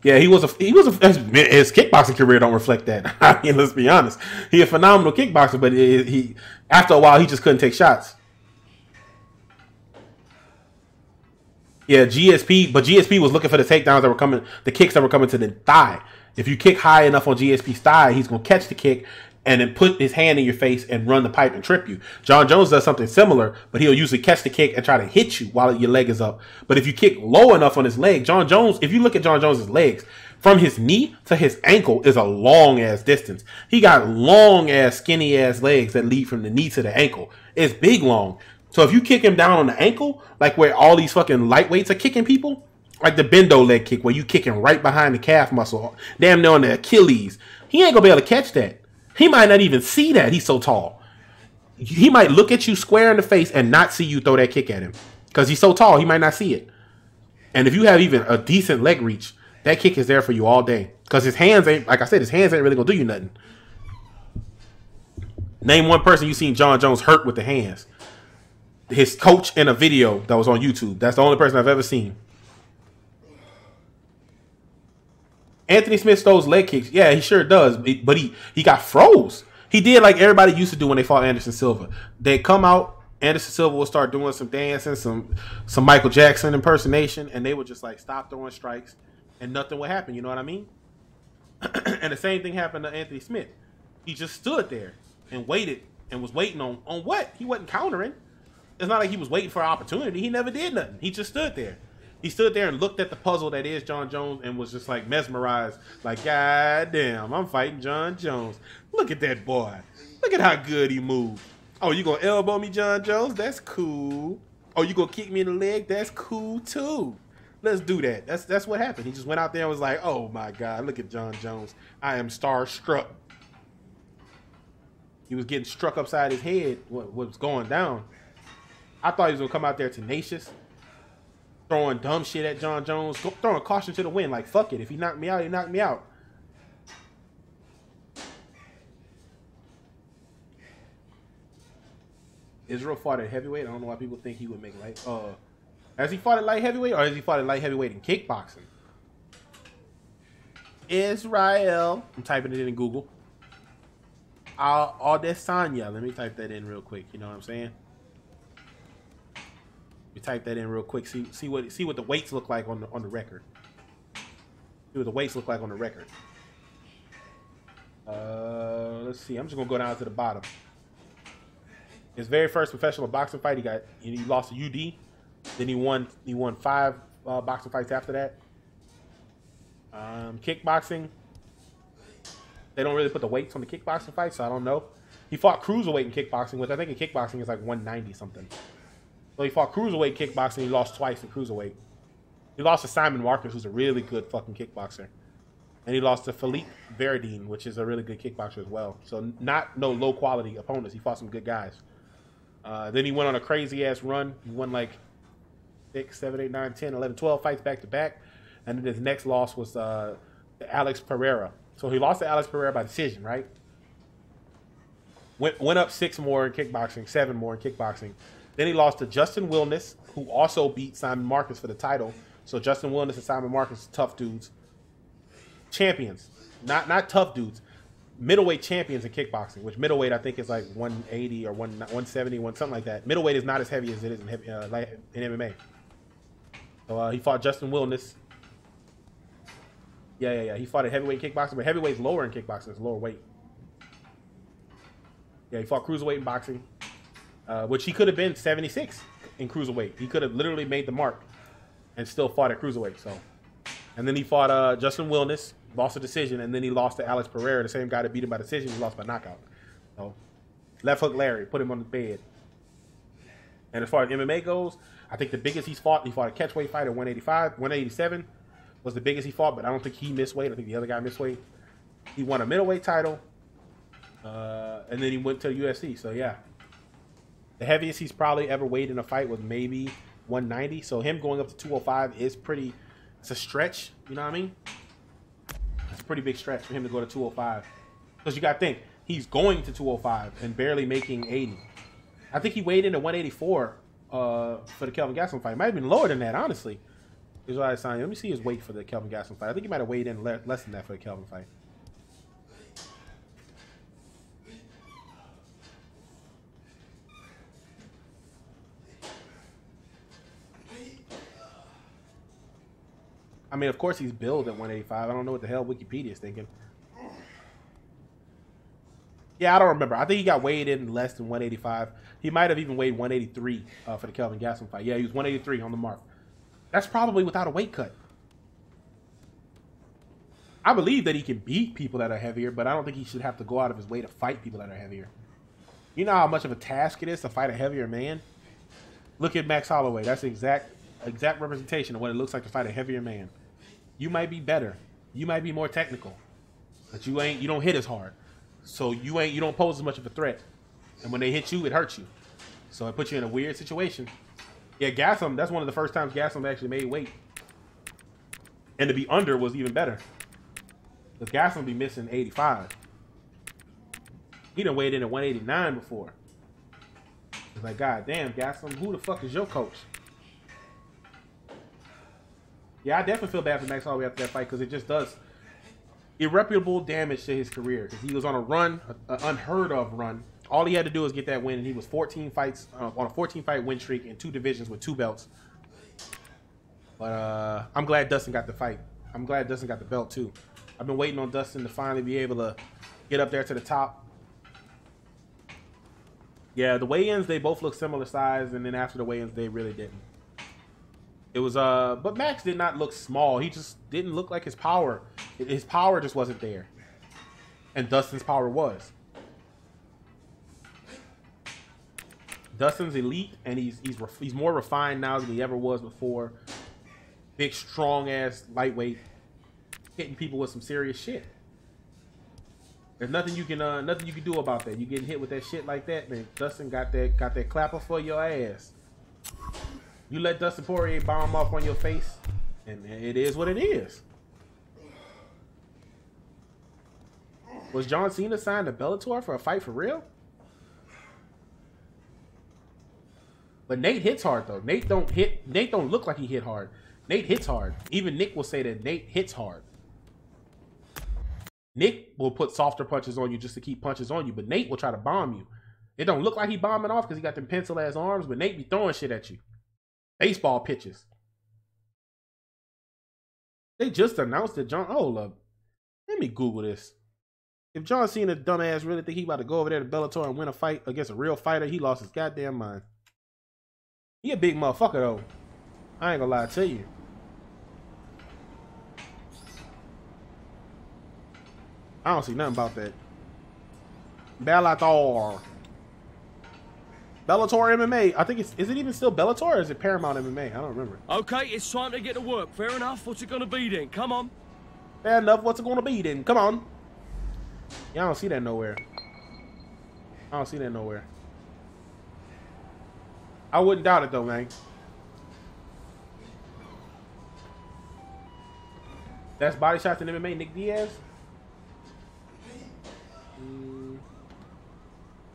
Yeah, his kickboxing career don't reflect that. I mean, let's be honest. He a phenomenal kickboxer, but he after a while he just couldn't take shots. Yeah, GSP was looking for the takedowns that were coming, the kicks that were coming to the thigh. If you kick high enough on GSP's thigh, he's gonna catch the kick and then put his hand in your face and run the pipe and trip you. Jon Jones does something similar, but he'll usually catch the kick and try to hit you while your leg is up. But if you kick low enough on his leg, Jon Jones, if you look at Jon Jones's legs, from his knee to his ankle is a long-ass distance. He got long-ass, skinny-ass legs that lead from the knee to the ankle. It's big long. So if you kick him down on the ankle, like where all these fucking lightweights are kicking people, like the bendo leg kick where you kicking right behind the calf muscle, damn near on the Achilles, he ain't gonna be able to catch that. He might not even see that. He's so tall. He might look at you square in the face and not see you throw that kick at him. Because he's so tall, he might not see it. And if you have even a decent leg reach, that kick is there for you all day. Because his hands ain't, like I said, his hands ain't really going to do you nothing. Name one person you seen Jon Jones hurt with the hands. His coach in a video that was on YouTube. That's the only person I've ever seen. Anthony Smith throws leg kicks. Yeah, he sure does. But he got froze. He did like everybody used to do when they fought Anderson Silva. They come out, Anderson Silva will start doing some dancing, some Michael Jackson impersonation, and they would just like stop throwing strikes, and nothing would happen. You know what I mean? And the same thing happened to Anthony Smith. He just stood there and waited and was waiting on what? He wasn't countering. It's not like he was waiting for an opportunity. He never did nothing. He just stood there. He stood there and looked at the puzzle that is Jon Jones and was just like mesmerized. Like, God damn, I'm fighting Jon Jones. Look at that boy. Look at how good he moved. Oh, you gonna elbow me, Jon Jones? That's cool. Oh, you gonna kick me in the leg? That's cool too. Let's do that. That's what happened. He just went out there and was like, oh my God, look at Jon Jones. I am starstruck. He was getting struck upside his head. What was going down? I thought he was going to come out there tenacious, throwing dumb shit at Jon Jones, throwing caution to the wind. Like, fuck it. If he knocked me out, he knocked me out. Israel fought at heavyweight. I don't know why people think he would make light. Has he fought at light heavyweight, or has he fought at light heavyweight in kickboxing? Israel. I'm typing it in Google. Adesanya. Let me type that in real quick. You know what I'm saying? We type that in real quick. See what the weights look like on the record. See what the weights look like on the record. Let's see. I'm just gonna go down to the bottom. His very first professional boxing fight, he lost to UD. Then he won 5 boxing fights after that. Kickboxing, they don't really put the weights on the kickboxing fight, so I don't know. He fought cruiserweight in kickboxing, which I think in kickboxing is like 190 something. So he fought cruiserweight kickboxing. He lost twice in cruiserweight. He lost to Simon Marcus, who's a really good fucking kickboxer. And he lost to Philippe Verdine, which is a really good kickboxer as well. So no low quality opponents. He fought some good guys. Then he went on a crazy ass run. He won like 6, 7, 8, 9, 10, 11, 12 fights back to back. And then his next loss was to Alex Pereira. So he lost to Alex Pereira by decision, right? Went up 6 more in kickboxing, 7 more in kickboxing. Then he lost to Justin Wilness, who also beat Simon Marcus for the title. So Justin Wilness and Simon Marcus, tough dudes. Champions. Not tough dudes. Middleweight champions in kickboxing, which middleweight I think is like 180 or 170, something like that. Middleweight is not as heavy as it is in MMA. So he fought Justin Wilness. Yeah. He fought at heavyweight kickboxing, but heavyweight's lower in kickboxing. It's lower weight. Yeah, he fought cruiserweight in boxing, which he could have been 76 in cruiserweight. He could have literally made the mark and still fought at cruiserweight. So, and then he fought Justin Wilness, lost a decision, and then he lost to Alex Pereira, the same guy that beat him by decision. He lost by knockout. So, left hook Larry, put him on the bed. And as far as MMA goes, I think the biggest he fought a catchweight fight at 185, 187 was the biggest he fought, but I don't think he missed weight. I think the other guy missed weight. He won a middleweight title, and then he went to the UFC. So yeah, the heaviest he's probably ever weighed in a fight was maybe 190. So him going up to 205 is pretty. It's a stretch. You know what I mean? It's a pretty big stretch for him to go to 205. Because you got to think, he's going to 205 and barely making 80. I think he weighed in at 184 for the Kelvin Gastelum fight. It might have been lower than that, honestly. Let me see his weight for the Kelvin Gastelum fight. I think he might have weighed in less than that for the Kelvin fight. I mean, of course he's billed at 185. I don't know what the hell Wikipedia is thinking. Yeah, I don't remember. I think he got weighed in less than 185. He might have even weighed 183 for the Kelvin Gastelum fight. Yeah, he was 183 on the mark. That's probably without a weight cut. I believe that he can beat people that are heavier, but I don't think he should have to go out of his way to fight people that are heavier. You know how much of a task it is to fight a heavier man? Look at Max Holloway. That's the exact representation of what it looks like to fight a heavier man. You might be better. You might be more technical. But you don't hit as hard. So you don't pose as much of a threat. And when they hit you, it hurts you. So it puts you in a weird situation. Yeah, Gastelum, that's one of the first times Gastelum actually made weight. And to be under was even better. Because Gastelum be missing 85. He done weighed in at 189 before. It's like, God damn, Gastelum, who the fuck is your coach? Yeah, I definitely feel bad for Max Holloway after that fight because it just does irreparable damage to his career. Because he was on a run, an unheard of run. All he had to do was get that win, and he was 14 fights on a 14-fight win streak in 2 divisions with 2 belts. But I'm glad Dustin got the fight. I'm glad Dustin got the belt too. I've been waiting on Dustin to finally be able to get up there to the top. Yeah, the weigh-ins, they both look similar size, and then after the weigh-ins, they really didn't. It was, but Max did not look small. He just didn't look like his power. His power just wasn't there. And Dustin's power was. Dustin's elite, and he's more refined now than he ever was before. big, strong ass lightweight, hitting people with some serious shit. There's nothing you can do about that. You getting hit with that shit like that, man. Dustin got that clapper for your ass. You let Dustin Poirier bomb off on your face, and it is what it is. Was John Cena signed to Bellator for a fight for real? But Nate hits hard though. Nate don't look like he hit hard. Nate hits hard. Even Nick will say that Nate hits hard. Nick will put softer punches on you just to keep punches on you, but Nate will try to bomb you. It don't look like he bombing off because he got them pencil ass arms, but Nate be throwing shit at you. Baseball pitches. They just announced that John. Hold up. Let me Google this. If John Cena dumbass really think he about to go over there to Bellator and win a fight against a real fighter, he lost his goddamn mind. He a big motherfucker though. I ain't gonna lie to you. I don't see nothing about that. Bellator MMA. I think is it even still Bellator or is it Paramount MMA? I don't remember. Okay, it's time to get to work. Fair enough. What's it gonna be then? Come on. Fair enough. What's it gonna be then? Come on. Yeah, I don't see that nowhere. I don't see that nowhere. I wouldn't doubt it though, man. That's body shots in MMA, Nick Diaz.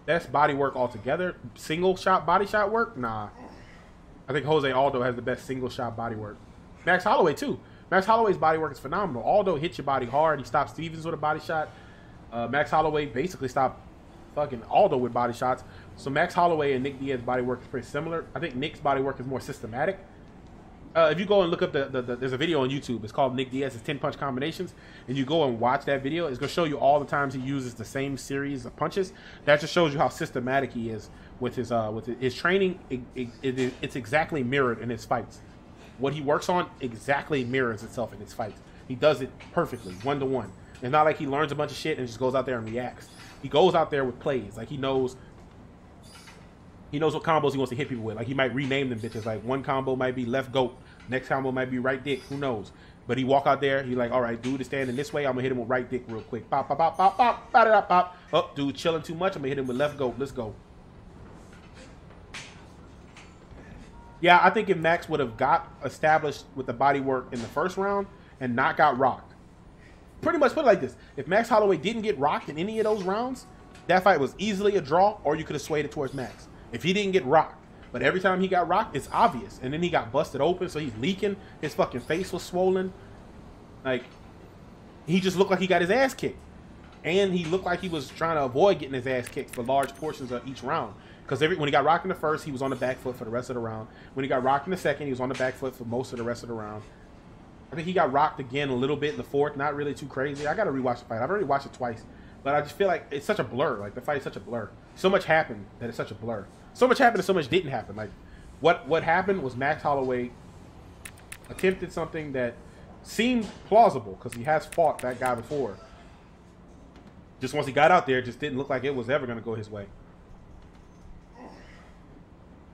That's body work altogether. Single shot body shot work? Nah. I think Jose Aldo has the best single shot body work. Max Holloway too. Max Holloway's body work is phenomenal. Aldo hits your body hard. He stopped Stevens with a body shot. Max Holloway basically stopped fucking Aldo with body shots. So Max Holloway and Nick Diaz's body work is pretty similar. I think Nick's body work is more systematic. If you go and look up there's a video on YouTube. It's called Nick Diaz's 10-punch combinations. And you go and watch that video. It's going to show you all the times he uses the same series of punches. That just shows you how systematic he is with his training. It's exactly mirrored in his fights. What he works on exactly mirrors itself in his fights. He does it perfectly, 1-to-1. It's not like he learns a bunch of shit and just goes out there and reacts. He goes out there with plays. Like he knows what combos he wants to hit people with. Like he might rename them bitches. Like one combo might be left goat. Next combo might be right dick. Who knows? But he walk out there. He like, all right, dude is standing this way. I'm gonna hit him with right dick real quick. Pop, pop, pop, pop, pop, pop, pop, pop. Oh, dude chilling too much. I'm gonna hit him with left goat. Let's go. Yeah, I think if Max would have got established with the body work in the first round and not got rocked. Pretty much put it like this. If Max Holloway didn't get rocked in any of those rounds, that fight was easily a draw, or you could have swayed it towards Max. If he didn't get rocked. But every time he got rocked, it's obvious. And then he got busted open, so he's leaking. His fucking face was swollen. Like, he just looked like he got his ass kicked. And he looked like he was trying to avoid getting his ass kicked for large portions of each round. Because when he got rocked in the first, he was on the back foot for the rest of the round. When he got rocked in the second, he was on the back foot for most of the rest of the round. I think he got rocked again a little bit in the fourth. Not really too crazy. I got to rewatch the fight. I've already watched it twice. But I just feel like it's such a blur. Like, the fight is such a blur. So much happened that it's such a blur. So much happened and so much didn't happen. Like, what happened was Max Holloway attempted something that seemed plausible because he has fought that guy before. Just once he got out there, it just didn't look like it was ever going to go his way.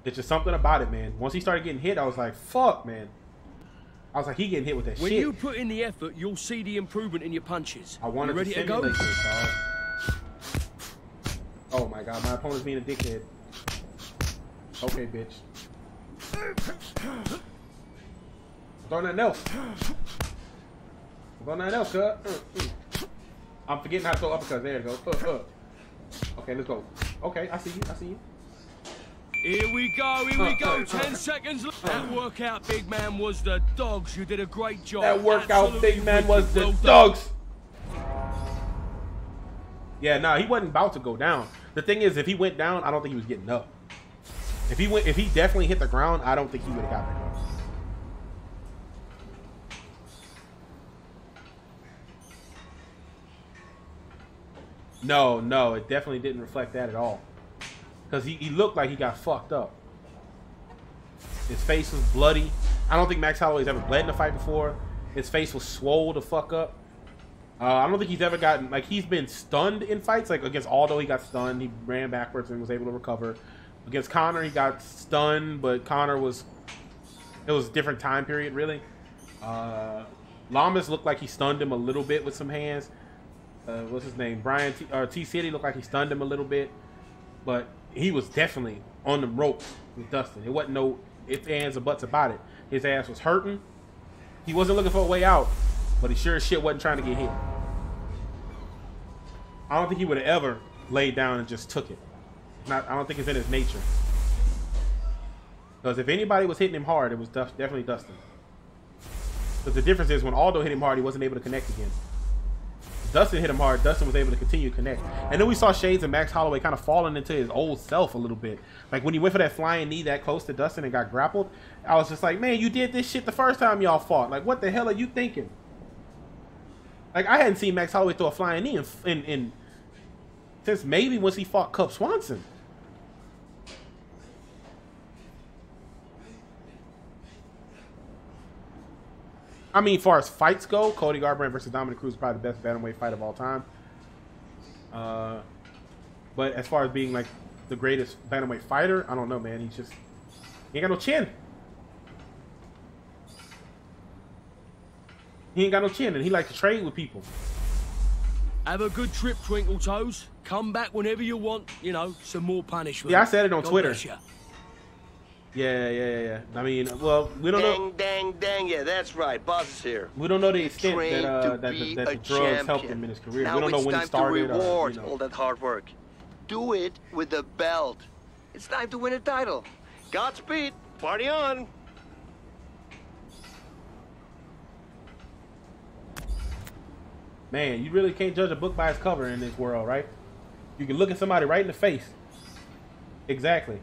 It's just something about it, man. Once he started getting hit, I was like, fuck, man. I was like, he getting hit with that shit. When you put in the effort, you'll see the improvement in your punches. I wanted ready to go? This, dog. Oh my god, my opponent's being a dickhead. Okay, bitch. Throwing that nail. Throwing that nail, cut. I'm forgetting how to throw uppercuts. There you go. Okay, let's go. Okay, I see you. I see you. Here we go. 10 seconds left. That workout, big man, was the dogs. You did a great job. That workout, Absolutely big man, was the dogs. Yeah, nah, he wasn't about to go down. The thing is, if he went down, I don't think he was getting up. If he definitely hit the ground, I don't think he would have got back up. No, it definitely didn't reflect that at all. Because he looked like he got fucked up. His face was bloody. I don't think Max Holloway's ever bled in a fight before. His face was swole the fuck up. I don't think he's ever gotten, like, he's been stunned in fights. Like, against Aldo, he got stunned. He ran backwards and was able to recover. Against Conor, he got stunned, but Conor was, it was a different time period, really. Lamas looked like he stunned him a little bit with some hands. What's his name? Brian T City looked like he stunned him a little bit, but he was definitely on the ropes with Dustin. It wasn't no ifs, ands, or buts about it. His ass was hurting. He wasn't looking for a way out, but he sure as shit wasn't trying to get hit. I don't think he would have ever laid down and just took it. I don't think it's in his nature. Because if anybody was hitting him hard, it was definitely Dustin. But the difference is when Aldo hit him hard, he wasn't able to connect again. Dustin hit him hard. Dustin was able to continue to connect. And then we saw Shades and Max Holloway kind of falling into his old self a little bit. Like when he went for that flying knee that close to Dustin and got grappled, I was just like, man, you did this shit the first time y'all fought. Like, what the hell are you thinking? Like, I hadn't seen Max Holloway throw a flying knee in since maybe once he fought Cub Swanson. I mean, as far as fights go, Cody Garbrandt versus Dominic Cruz is probably the best bantamweight fight of all time. But as far as being like the greatest bantamweight fighter, I don't know, man. He ain't got no chin. He ain't got no chin, and he likes to trade with people. Have a good trip, Twinkle Toes. Come back whenever you want, you know, some more punishment. Yeah, I said it on Twitter. Bless ya. Yeah. I mean, well, we don't know. Dang. Yeah, that's right. Boss is here. We don't know the extent that the drugs helped him in his career. Now we don't know when he started. It's time to reward you know. all that hard work. Do it with the belt. It's time to win a title. Godspeed. Party on. Man, you really can't judge a book by its cover in this world, right? You can look at somebody right in the face. Exactly.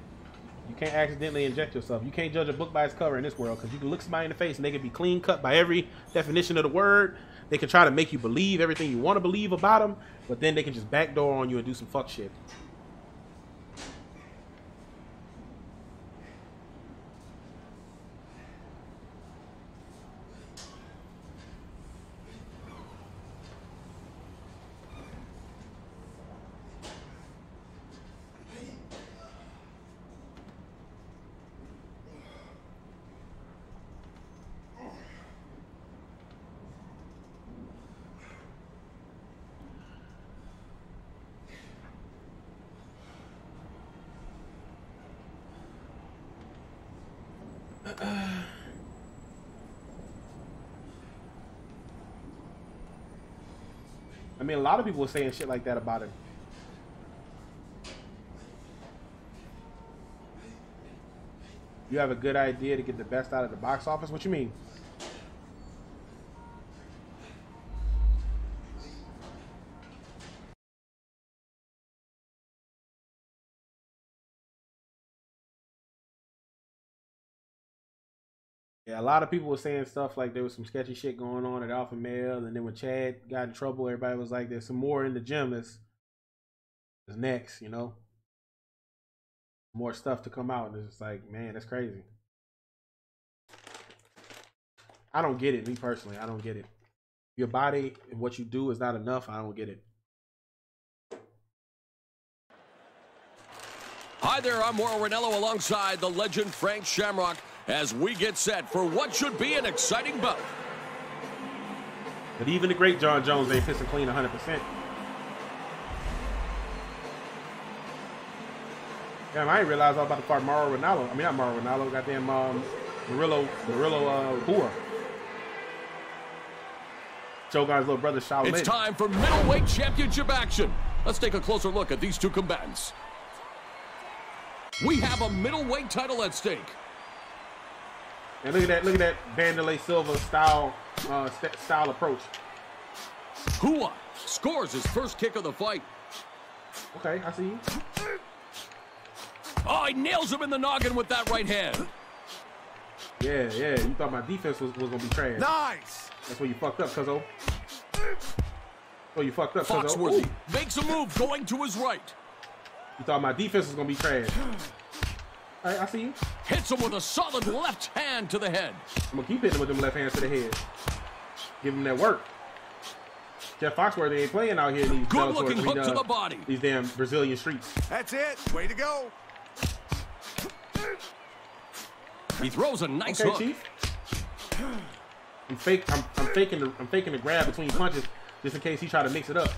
You can't accidentally inject yourself. You can't judge a book by its cover in this world because you can look somebody in the face and they can be clean cut by every definition of the word. They can try to make you believe everything you want to believe about them, but then they can just backdoor on you and do some fuck shit. I mean, a lot of people were saying shit like that about him. You have a good idea to get the best out of the box office? What you mean? Yeah, a lot of people were saying stuff like there was some sketchy shit going on at Alpha Male, and then when Chad got in trouble, everybody was like, there's some more in the gym that's next, you know? More stuff to come out, and it's just like, man, that's crazy. I don't get it, me personally. I don't get it. Your body and what you do is not enough. I don't get it. Hi there, I'm Mauro Ranallo alongside the legend Frank Shamrock as we get set for what should be an exciting bout. But even the great Jon Jones ain't pissing clean 100%. Damn, I didn't realize I was about to fight Mauro Ranallo. I mean, not Mauro Ranallo, goddamn Murillo Hua. Shogun's little brother, Shaolin. It's time for middleweight championship action. Let's take a closer look at these two combatants. We have a middleweight title at stake. And look at that Vanderlei Silva style approach. Hua scores his first kick of the fight. Okay, I see you. Oh, he nails him in the noggin with that right hand. Yeah. You thought my defense was gonna be trash. Nice. That's where you fucked up, cuzzo. Foxworthy makes a move going to his right. You thought my defense was gonna be trash. All right, I see you. Hits him with a solid left hand to the head. I'm gonna keep hitting him with them left hands to the head. Give him that work. Jeff Foxworthy ain't playing out here in these good-looking hook to the body. These damn Brazilian streets. That's it. Way to go. He throws a nice okay, hook. Chief. I'm faking the grab between punches just in case he try to mix it up.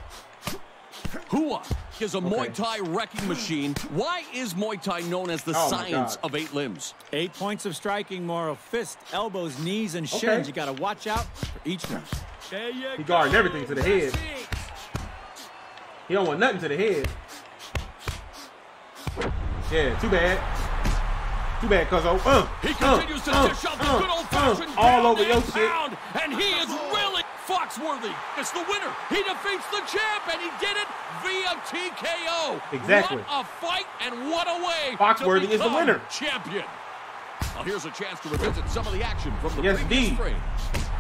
Hua is a Muay Thai wrecking machine. Why is Muay Thai known as the science of 8 limbs? 8 points of striking, Moro. Fist, elbows, knees, and shins. You got to watch out for each one. He guarding everything to the head. He don't want nothing to the head. Yeah, too bad. Too bad, cuzzo. He continues to dish out the good old-fashioned all over your shit. And he is really Foxworthy. It's the winner. He defeats the champ, and he did it via TKO. Exactly. What a fight, and what a way Foxworthy to is the winner. Champion. Now here's a chance to revisit some of the action from the yes, previous indeed. frame.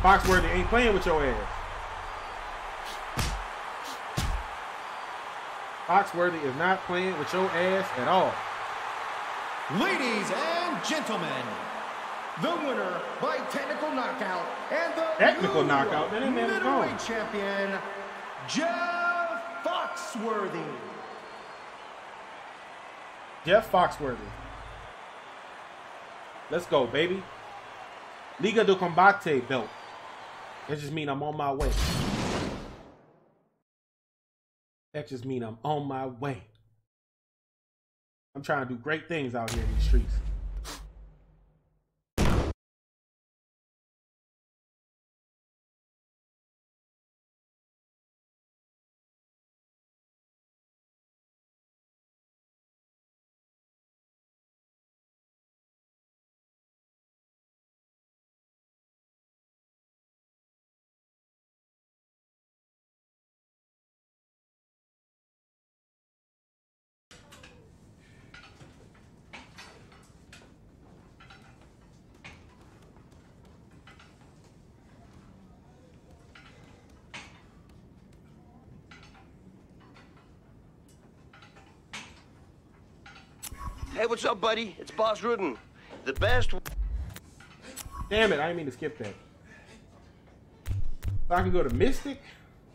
Foxworthy ain't playing with your ass. Foxworthy is not playing with your ass at all. Ladies and gentlemen, the winner by technical knockout and the Technical knockout? That ain't middleweight champion, Jeff Foxworthy. Jeff Foxworthy. Let's go, baby. Liga do Combate belt. That just means I'm on my way. That just means I'm on my way. I'm trying to do great things out here in these streets. Hey, what's up, buddy? It's Boss Rudin. The best... Damn it, I didn't mean to skip that. So I can go to Mystic?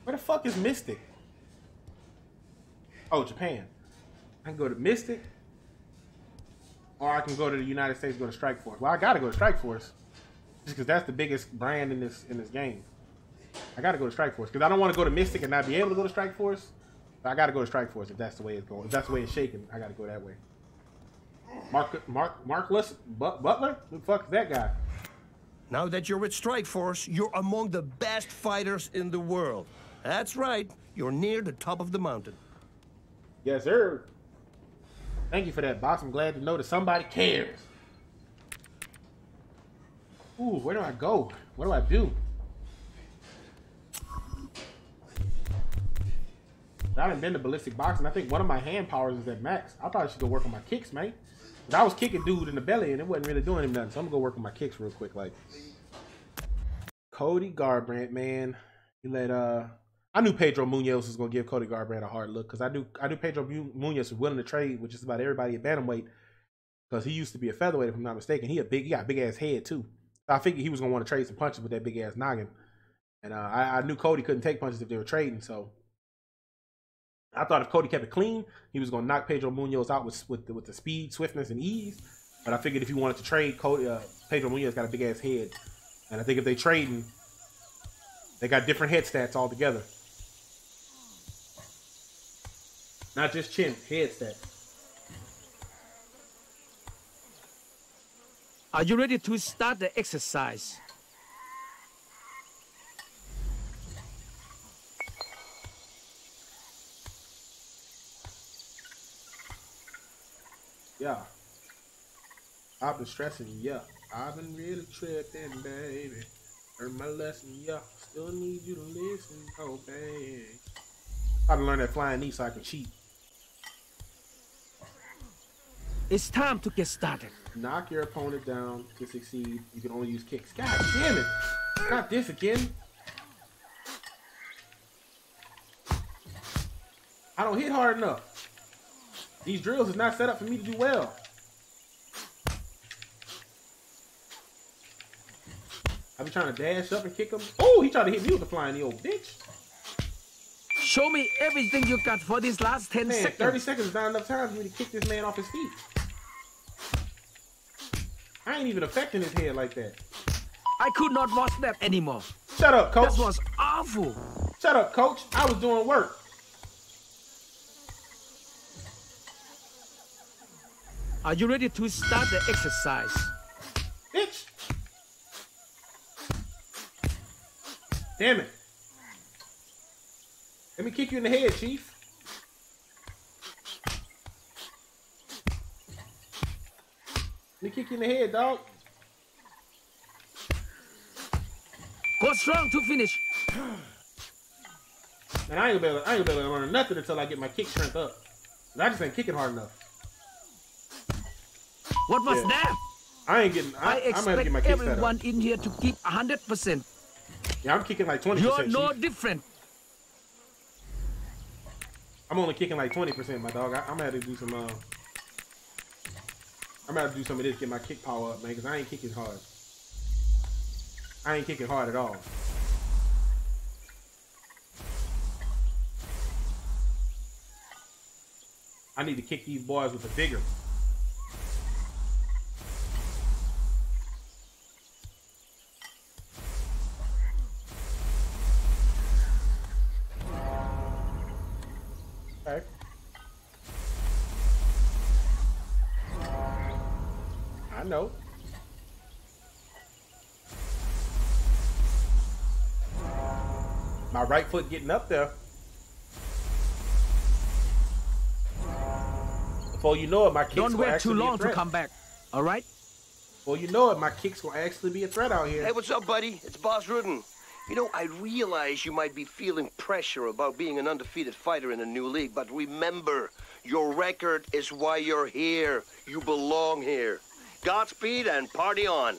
Where the fuck is Mystic? Oh, Japan. I can go to Mystic. Or I can go to the United States, go to Strikeforce. Well, I gotta go to Strikeforce. Just because that's the biggest brand in this game. I gotta go to Strikeforce. Because I don't want to go to Mystic and not be able to go to Strikeforce. But I gotta go to Strikeforce if that's the way it's going. If that's the way it's shaking, I gotta go that way. Markless Butler? Who the fuck is that guy? Now that you're with Strikeforce, you're among the best fighters in the world. That's right. You're near the top of the mountain. Yes, sir. Thank you for that, boss. I'm glad to know that somebody cares. Ooh, where do I go? What do I do? I haven't been to ballistic boxing. I think one of my hand powers is at max. I probably should go work on my kicks, man. I was kicking dude in the belly and it wasn't really doing him nothing. So I'm gonna go work on my kicks real quick. Like Cody Garbrandt, man. He let I knew Pedro Munoz was gonna give Cody Garbrandt a hard look because I knew Pedro Munoz was willing to trade with just about everybody at bantamweight because he used to be a featherweight if I'm not mistaken. He got a big ass head too. So I figured he was gonna want to trade some punches with that big ass noggin. And I knew Cody couldn't take punches if they were trading, so I thought if Cody kept it clean, he was going to knock Pedro Munoz out with the speed, swiftness, and ease. But I figured if he wanted to trade, Pedro Munoz got a big-ass head. And I think if they trading, they got different head stats altogether. Not just chin, head stats. Are you ready to start the exercise? Yeah. I've been stressing, yeah. I've been really tripping, baby. Learn my lesson, yeah. Still need you to listen, oh, baby. I've been learning that flying knee so I can cheat. It's time to get started. Knock your opponent down to succeed. You can only use kicks. God damn it. Not this again. I don't hit hard enough. These drills is not set up for me to do well. I be trying to dash up and kick him. Oh, he tried to hit me with the flying knee, old bitch. Show me everything you got for these last 10 seconds. 30 seconds is not enough time for me to kick this man off his feet. I ain't even affecting his head like that. I could not watch that anymore. Shut up, coach. That was awful. Shut up, coach. I was doing work. Are you ready to start the exercise? Bitch. Damn it. Let me kick you in the head, Chief. Let me kick you in the head, dog. Go strong to finish. Man, I ain't gonna be able to learn nothing until I get my kick strength up. I just ain't kicking hard enough. What was that? I ain't getting. I I'm gonna get my expect kick set everyone up. in here to keep 100%. Yeah, I'm kicking like 20%. You're no Chief. different. I'm only kicking like 20%, my dog. I'm gonna have to do some. I'm gonna have to do some of this, get my kick power up, man, because I ain't kicking hard. I ain't kicking hard at all. I need to kick these boys with a vigor. Okay. I know. My right foot getting up there. Before you know it, my kicks Don't gonna wait actually too be a long to threat. come back. All right? Before you know it, my kicks gonna actually be a threat out here. Hey, what's up, buddy? It's Boss Rudden. You know, I realize you might be feeling pressure about being an undefeated fighter in a new league, but remember, your record is why you're here. You belong here. Godspeed and party on.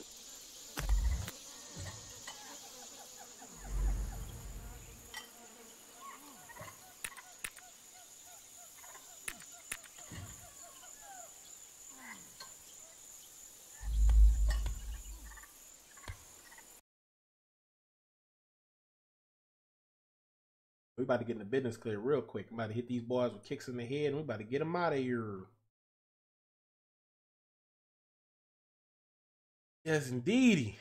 We about to get in the business clear real quick. I'm about to hit these boys with kicks in the head, and we about to get them out of here. Yes, indeedy.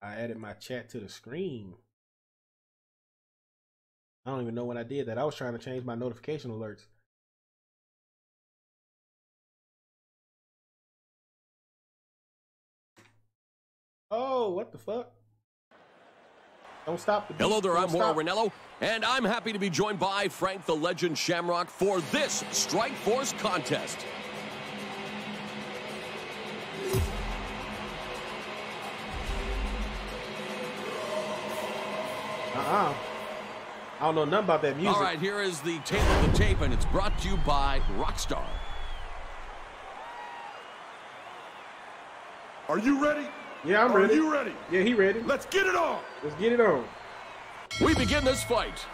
I added my chat to the screen. I don't even know when I did that. I was trying to change my notification alerts. Oh, what the fuck? Don't stop the beat. Hello there, Don't I'm Mauro stop. Ranello, and I'm happy to be joined by Frank the Legend Shamrock for this Strikeforce contest. I don't know nothing about that music. All right, here is the tape of the tape, and it's brought to you by Rockstar. Are you ready? Yeah, I'm ready. Are you ready? Yeah, he ready. Let's get it on. Let's get it on. We begin this fight.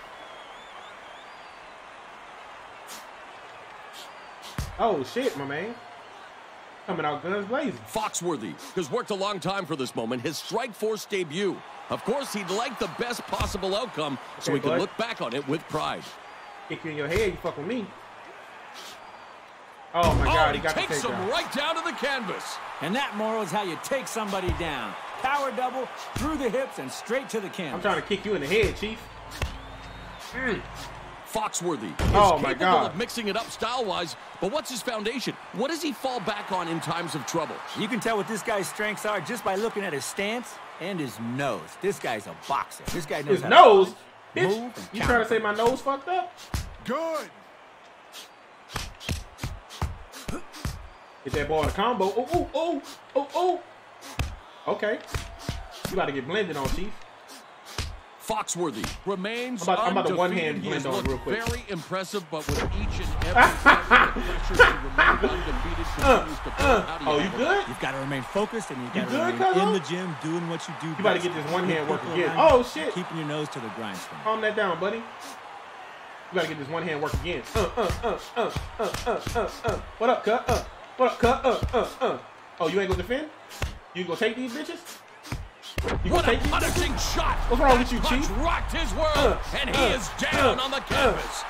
Oh, shit, my man. Coming out guns blazing. Foxworthy has worked a long time for this moment, his Strikeforce debut. Of course, he'd like the best possible outcome so he can look back on it with pride. Kick you in your head, you fuck with me. Oh, my God, he got the takes him takedown. right down to the canvas. And that, Mauro, is how you take somebody down. Power double, through the hips, and straight to the canvas. I'm trying to kick you in the head, Chief. Foxworthy is Oh, my capable God. of mixing it up style-wise, but what's his foundation? What does he fall back on in times of trouble? You can tell what this guy's strengths are just by looking at his stance and his nose. This guy's a boxer. This guy knows His how nose? to punch, Bitch, move, and you counter. trying to say my nose fucked up? Good. Get that ball in a combo. Oh, oh, oh, oh, oh. Okay. You about to get blended on, Chief. Foxworthy remains I'm about to undefeated. one-hand He has blend on looked real quick. very impressive, but with each and every fight, the pressure to remain undefeated continues to build. How do Oh, you handle good? You've got to remain focused, and you've got You to good, remain Cuzzo? in the gym doing what you do. You about to best. get this one-hand work People again. around Oh, you, shit. Keeping your nose to the grindstone. Calm that down, buddy. You gotta get this one hand work again. What up, cut? What up, cut? Oh, you ain't gonna defend? You gonna take these bitches? You What gonna a take these? punishing shot! What's wrong with That you, punch Chief? rocked his world, and he is down on the canvas.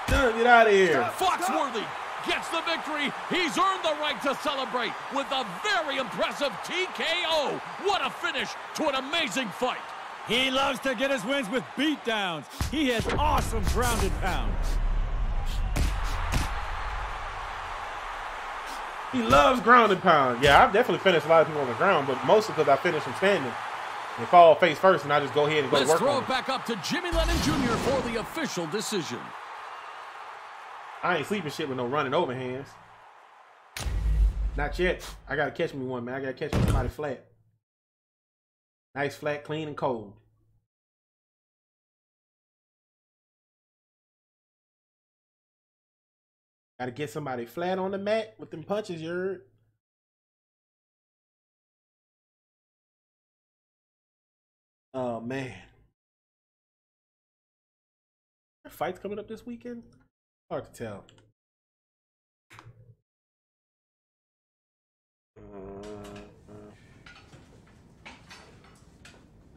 Get out of here. Foxworthy gets the victory. He's earned the right to celebrate with a very impressive TKO. What a finish to an amazing fight. He loves to get his wins with beatdowns. He has awesome grounded pound. He loves ground and pound. Yeah, I've definitely finished a lot of people on the ground, but mostly because I finished them standing. They fall face first, and I just go ahead and go to work. Let's throw it back up to Jimmy Lennon Jr. for the official decision. I ain't sleeping shit with no running overhands. Not yet. I gotta catch me one, man. I gotta catch me somebody flat. Nice, flat, clean, and cold. Gotta get somebody flat on the mat with them punches, you heard? Oh, man. Fights coming up this weekend? Hard to tell.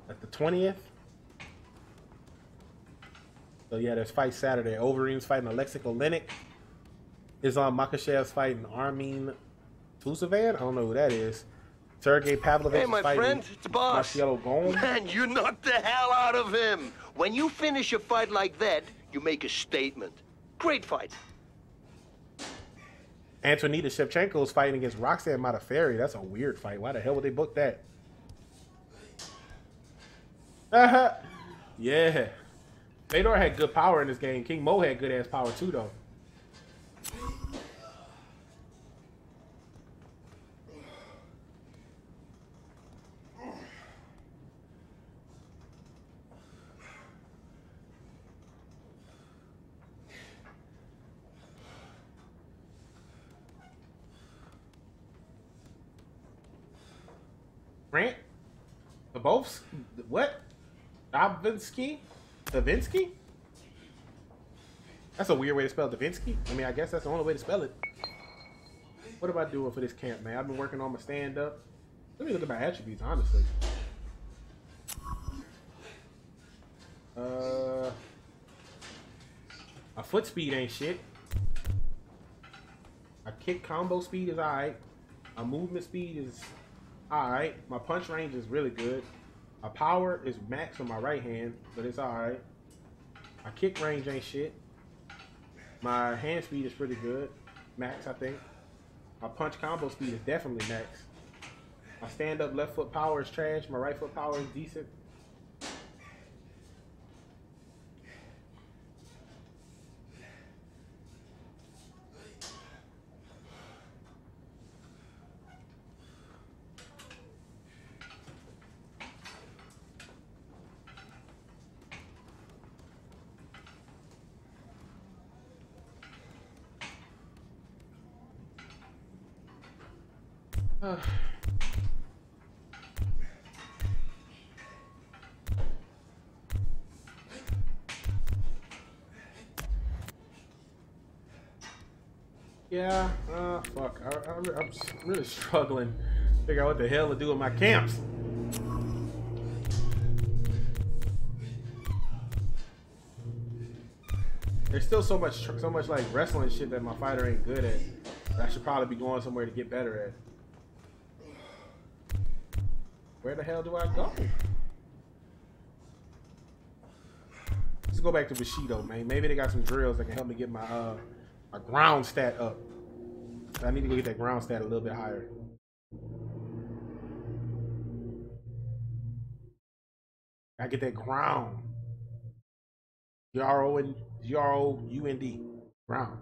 At the 20th? So yeah, there's fight Saturday. Overeem's fighting Alexic Olenek. Islam Makhachev's fighting Armin Tusavan. I don't know who that is. Sergey Pavlovich Hey, my fighting friend, it's the boss. Marcelo Gomes. Man, you knocked the hell out of him. When you finish a fight like that, you make a statement. Great fight. Antonita Shevchenko is fighting against Roxanne Modafferi. That's a weird fight. Why the hell would they book that? Yeah. Fedor had good power in this game. King Mo had good ass power too, though. Grant? The both? What? Davinsky? Davinsky? That's a weird way to spell Davinsky. I mean, I guess that's the only way to spell it. What am I doing for this camp, man? I've been working on my stand-up. Let me look at my attributes, honestly. My foot speed ain't shit. My kick combo speed is alright. My movement speed is alright. My punch range is really good. My power is max on my right hand, but it's alright. My kick range ain't shit. My hand speed is pretty good. Max, I think. My punch combo speed is definitely max. My stand-up left foot power is trash. My right foot power is decent. Yeah, fuck. I'm really struggling to figure out what the hell to do with my camps. There's still so much like wrestling shit that my fighter ain't good at. That I should probably be going somewhere to get better at. Where the hell do I go? Let's go back to Bushido, man. Maybe they got some drills that can help me get my my ground stat up. I need to go get that ground stat a little bit higher. I get that ground. G-R-O-U-N-D. Ground.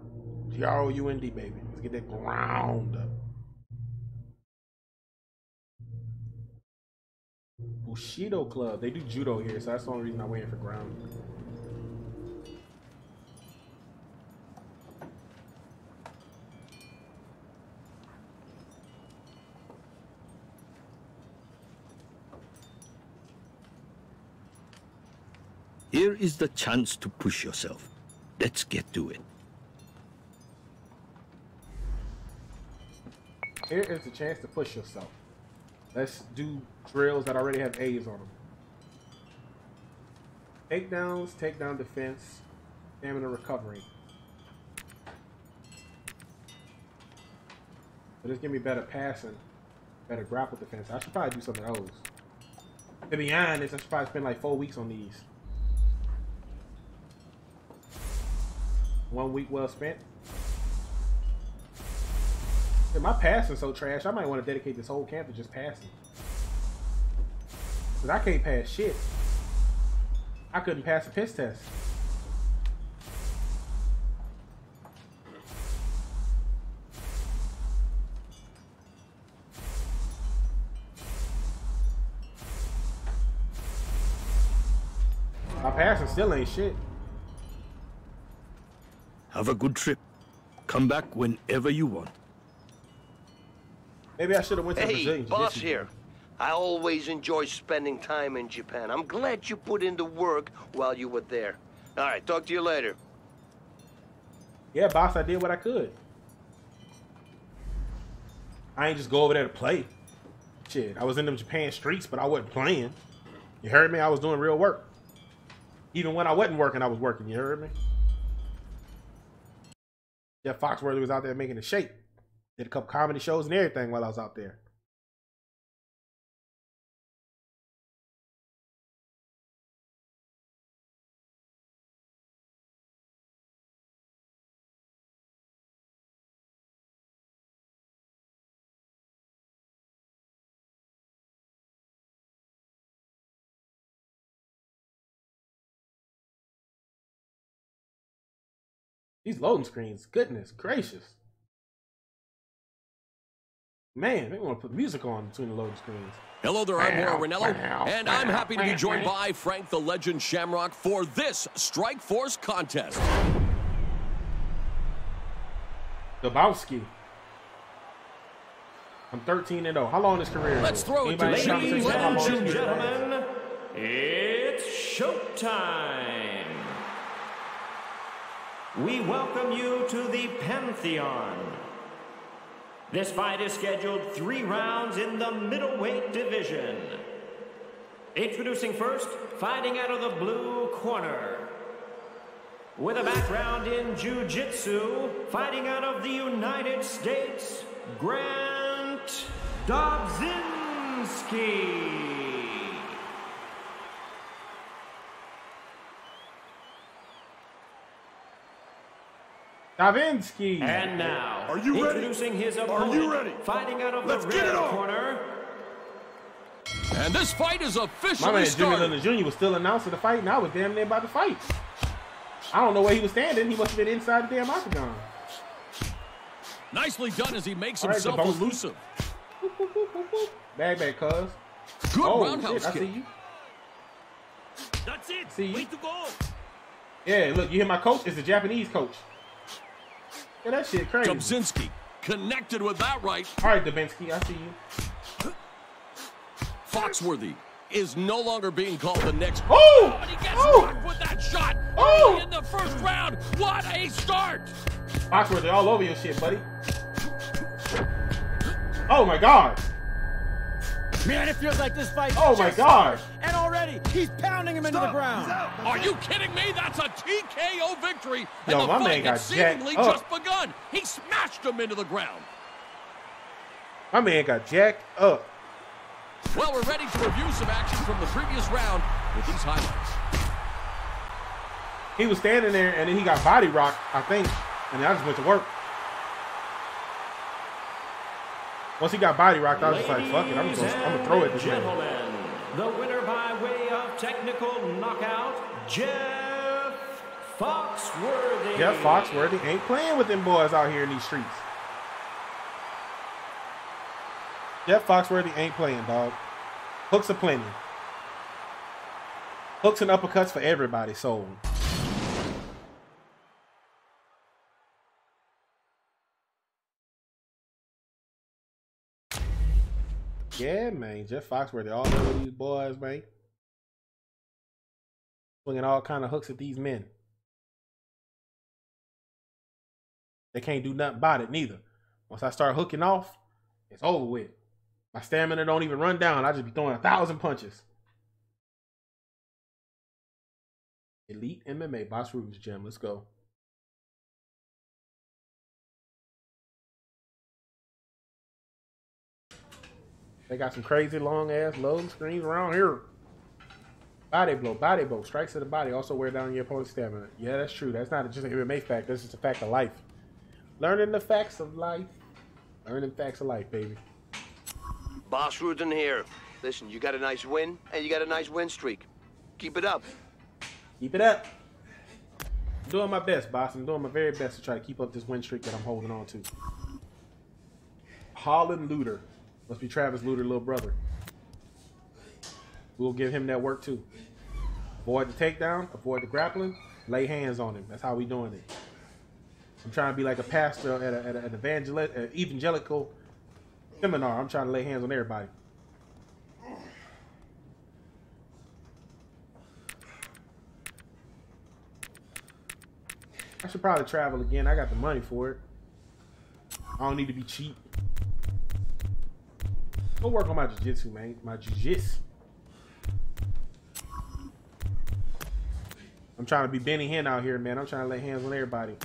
G-R-O-U-N-D, baby. Let's get that ground up. Bushido Club. They do judo here, so that's the only reason I'm waiting for ground. Here is the chance to push yourself. Let's get to it. Here is the chance to push yourself. Let's do drills that already have A's on them. Takedowns, takedown defense, stamina recovery. But just give me better passing, better grapple defense. I should probably do some of those. To be honest, I should probably spend like 4 weeks on these. 1 week well spent. Yeah, my passing's so trash, I might want to dedicate this whole camp to just passing. Because I can't pass shit. I couldn't pass a piss test. My passing still ain't shit. Have a good trip. Come back whenever you want. Maybe I should have went to Hey, Brazilian boss Jiu-Jitsu. here. I always enjoy spending time in Japan. I'm glad you put in the work while you were there. All right, talk to you later. Yeah, boss, I did what I could. I ain't just go over there to play. Shit, I was in them Japan streets, but I wasn't playing. You heard me? I was doing real work. Even when I wasn't working, I was working. You heard me? Jeff Foxworthy was out there making a shape. Did a couple comedy shows and everything while I was out there. These loading screens, goodness gracious. Man, they want to put music on between the loading screens. Hello there, I'm Mauro Ranello, and I'm happy to be joined by Frank the Legend Shamrock for this Strikeforce contest. Dabowski. I'm 13-0. How long is his career? Let's throw it to Ladies and Junior. gentlemen, it's showtime. We welcome you to the Pantheon. This fight is scheduled 3 rounds in the middleweight division. Introducing first, fighting out of the blue corner. With a background in jiu-jitsu, fighting out of the United States, Grant Dobzinski. Davinsky. And now, Are you ready? introducing his Are opponent, you ready? fighting out of Let's the get it red on. corner. And this fight is My officially man Jimmy started. Lennon Jr. was still announcing the fight, and I was damn near about to fight. I don't know where he was standing. He must have been inside the damn octagon. Nicely done as he makes All right, himself Dabowski. elusive. Bag, cuz. Good Oh, roundhouse shit, I kick. see you. That's it. See you. Way to go. Yeah, look, you hear my coach? It's the Japanese coach. Yeah, that shit crazy. Dobzinski connected with that right. All right, Davinsky, I see you. Foxworthy is no longer being called the next. Oh! And he gets Oh! rocked with that shot. Oh! Early in the first round. What a start! Foxworthy all over your shit, buddy. Oh my god. Man, it feels like this fight. Oh my god. And already, he's pounding him into the ground. Are you kidding me? That's a TKO victory. And Yo, the my man fight had got jacked seemingly up. just begun. He smashed him into the ground. My man got jacked up. Well, we're ready to review some action from the previous round with these highlights. He was standing there and then he got body rocked, I think. And then I just went to work. Once he got body rocked, I was just like, fuck it. I'm gonna throw it this way. Gentlemen, the winner by way of technical knockout, Jeff Foxworthy. Jeff Foxworthy ain't playing with them boys out here in these streets. Jeff Foxworthy ain't playing, dog. Hooks are plenty. Hooks and uppercuts for everybody, so. Yeah, man. Jeff Foxworthy all over these boys, man. Swinging all kind of hooks at these men. They can't do nothing about it, neither. Once I start hooking off, it's over with. My stamina don't even run down. I just be throwing 1,000 punches. Elite MMA, Boss Ruben's Gym. Let's go. They got some crazy long ass loading screens around here. Body blow, strikes to the body also wear down your opponent's stamina. Yeah, that's true. That's not just an MMA fact. That's just a fact of life. Learning the facts of life. Learning facts of life, baby. Boss Rudin here. Listen, you got a nice win, and you got a nice win streak. Keep it up. Keep it up. I'm doing my best, boss. I'm doing my very best to try to keep up this win streak that I'm holding on to. Holland Luter. Must be Travis Luter's little brother. We'll give him that work too. Avoid the takedown, avoid the grappling, lay hands on him. That's how we doing it. I'm trying to be like a pastor at an evangelical seminar. I'm trying to lay hands on everybody. I should probably travel again. I got the money for it. I don't need to be cheap. Go work on my jiu-jitsu, man. My jiu-jitsu. I'm trying to be Benny Hinn out here, man. I'm trying to lay hands on everybody.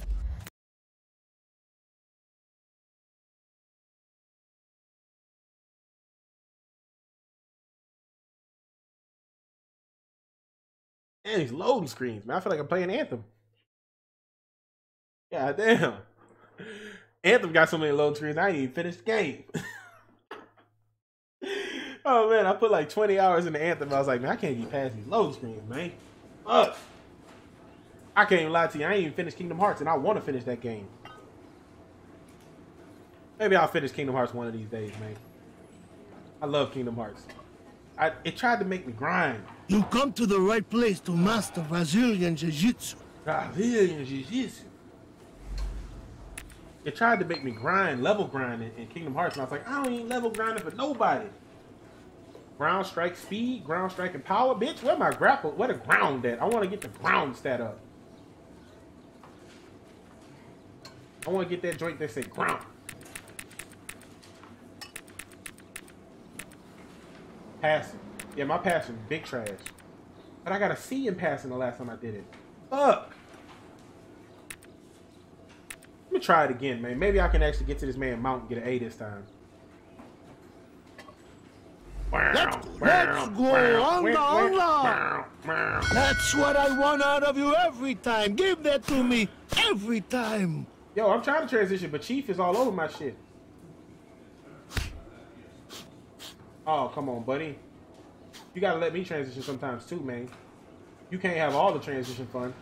Man, these loading screens, man. I feel like I'm playing Anthem. God damn. Anthem got so many loading screens, I ain't even finished the game. Oh, man, I put like 20 hours into Anthem. I was like, man, I can't get past these loading screens, man. Fuck. I can't even lie to you. I ain't even finished Kingdom Hearts, and I want to finish that game. Maybe I'll finish Kingdom Hearts one of these days, man. I love Kingdom Hearts. It tried to make me grind. You come to the right place to master Brazilian Jiu-Jitsu. Brazilian Jiu-Jitsu. It tried to make me grind, level grind in Kingdom Hearts, and I was like, I don't even level grinding for nobody. Ground strike speed, ground strike and power. Bitch, where my grapple? Where the ground at? I want to get the ground stat up. I want to get that joint that say ground. Passing. Yeah, my passing, big trash. But I got a C in passing the last time I did it. Fuck. Let me try it again, man. Maybe I can actually get to this man mount and get an A this time. Let's go on. That's what I want out of you every time. Give that to me every time. Yo, I'm trying to transition, but Chief is all over my shit. Oh, come on, buddy. You gotta let me transition sometimes too, man. You can't have all the transition fun.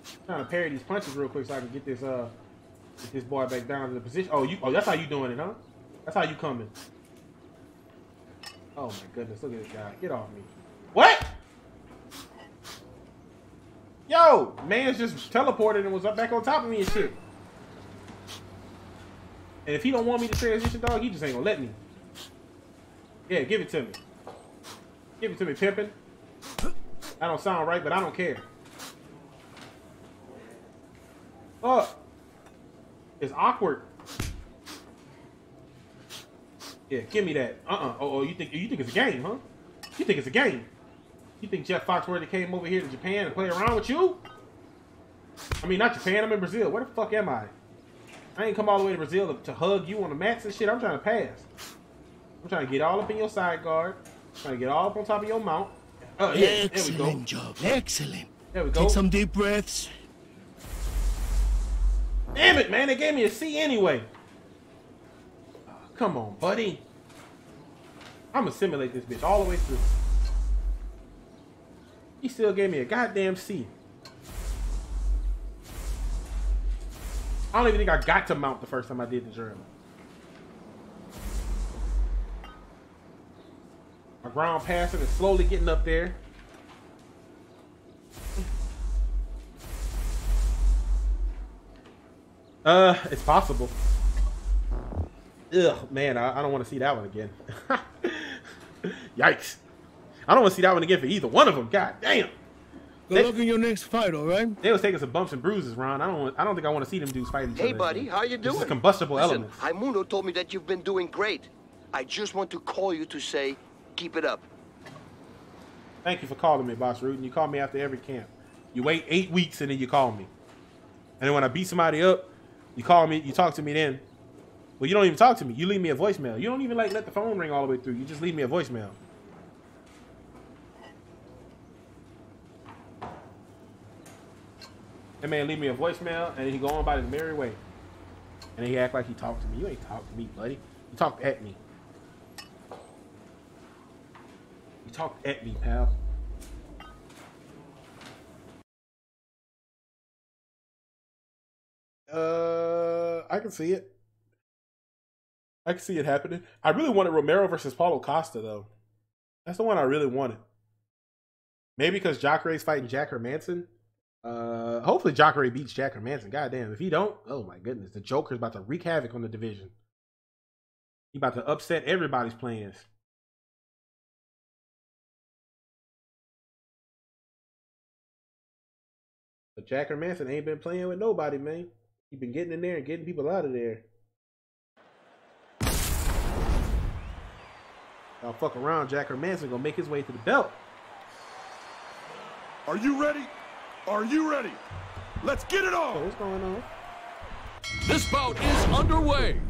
I'm trying to parry these punches real quick so I can get this boy back down to the position. Oh, that's how you doing it, huh? That's how you coming. Oh my goodness, look at this guy. Get off me. What? Yo, man's just teleported and was up back on top of me and shit. And if he don't want me to transition, dog, he just ain't gonna let me. Yeah, give it to me. Give it to me, pimpin'. That don't sound right, but I don't care. Oh, it's awkward. Yeah, give me that. Oh, you think it's a game, huh? You think it's a game? You think Jeff Foxworthy came over here to Japan and play around with you? I mean, not Japan. I'm in Brazil. Where the fuck am I? I ain't come all the way to Brazil to hug you on the mats and shit. I'm trying to pass. I'm trying to get all up in your side guard. I'm trying to get all up on top of your mount. Oh, yeah. There we go. Excellent job. Excellent. There we go. Take some deep breaths. Damn it, man. They gave me a C anyway. Oh, come on, buddy. I'm going to simulate this bitch all the way through. He still gave me a goddamn C. I don't even think I got to mount the first time I did the journal. My ground passing is slowly getting up there. It's possible. Ugh, man, I don't want to see that one again. Yikes. I don't want to see that one again for either one of them. God damn. Good luck in your next fight, all right? They was taking some bumps and bruises, Ron. I don't think I want to see them dudes fight each other. Hey, buddy, how you doing? This is combustible elements. Raimundo told me that you've been doing great. I just want to call you to say, keep it up. Thank you for calling me, Boss Rudin. You call me after every camp. You wait 8 weeks and then you call me. And then when I beat somebody up, you call me, you talk to me then. Well, you don't even talk to me. You leave me a voicemail. You don't even like let the phone ring all the way through. You just leave me a voicemail. That man leave me a voicemail and he go on by his merry way. And he act like he talked to me. You ain't talk to me, buddy. You talked at me. You talked at me, pal. I can see it. I can see it happening. I really wanted Romero versus Paulo Costa, though. That's the one I really wanted. Maybe because Jacare's fighting Jack Hermanson. Hopefully Jacare beats Jack Hermanson. Goddamn, if he don't, oh my goodness, the Joker's about to wreak havoc on the division. He about to upset everybody's plans. But Jack Hermanson ain't been playing with nobody, man. He been getting in there and getting people out of there. Y'all fuck around, Jack Hermanson gonna make his way to the belt. Are you ready? Are you ready? Let's get it on! So what's going on? This bout is underway.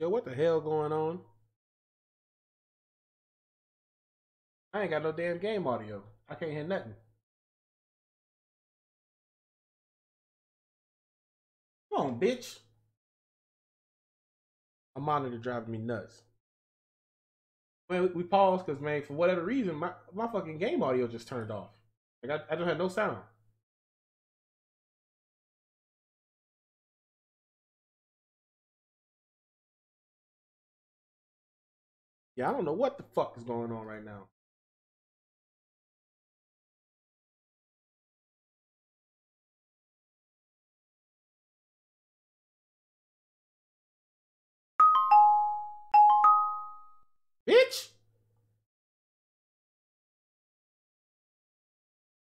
Yo, what the hell going on? I ain't got no damn game audio. I can't hear nothing. Come on, bitch. My monitor driving me nuts. Man, we paused because, man, for whatever reason, my fucking game audio just turned off. Like, I don't have no sound. Yeah, I don't know what the fuck is going on right now. Bitch!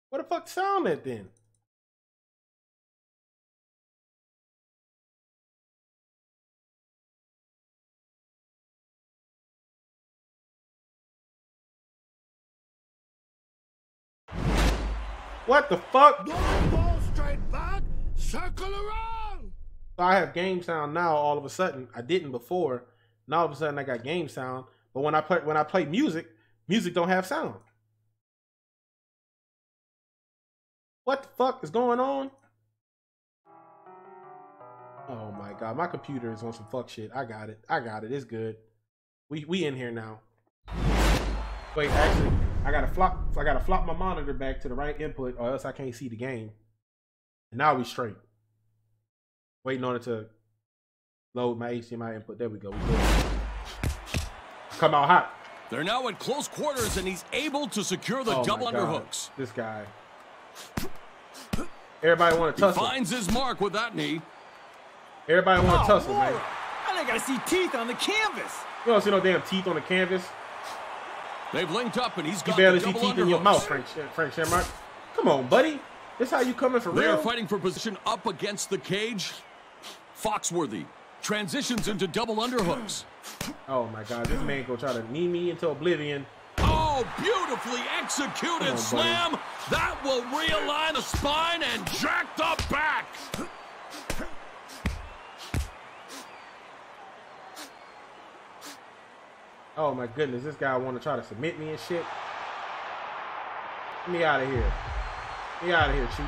What the fuck sound that then? What the fuck? Don't go straight back. Circle around. So I have game sound now. All of a sudden, I didn't before. Now all of a sudden, I got game sound. But when I play music, music don't have sound. What the fuck is going on? Oh my god, my computer is on some fuck shit. I got it. It's good. We in here now. Wait, actually, I gotta flop my monitor back to the right input, or else I can't see the game. And now we straight. Waiting on it to load my HDMI input. There we go. We good. Come out hot. They're now at close quarters, and he's able to secure the double underhooks. This guy. Everybody want to tussle. He finds his mark with that knee. Everybody want to tussle, man. I think I see teeth on the canvas. You don't see no damn teeth on the canvas. They've linked up, and he's got you barely the see double teeth in your mouth, Frank Shamrock. Come on, buddy. This how you coming for real? They're fighting for position up against the cage. Foxworthy transitions into double underhooks. Oh my god, this man gonna try to knee me into oblivion. Oh, beautifully executed slam. That will realign the spine and jack the back. Oh my goodness, this guy want to try to submit me and shit. Get me out of here. Get me out of here, Chief.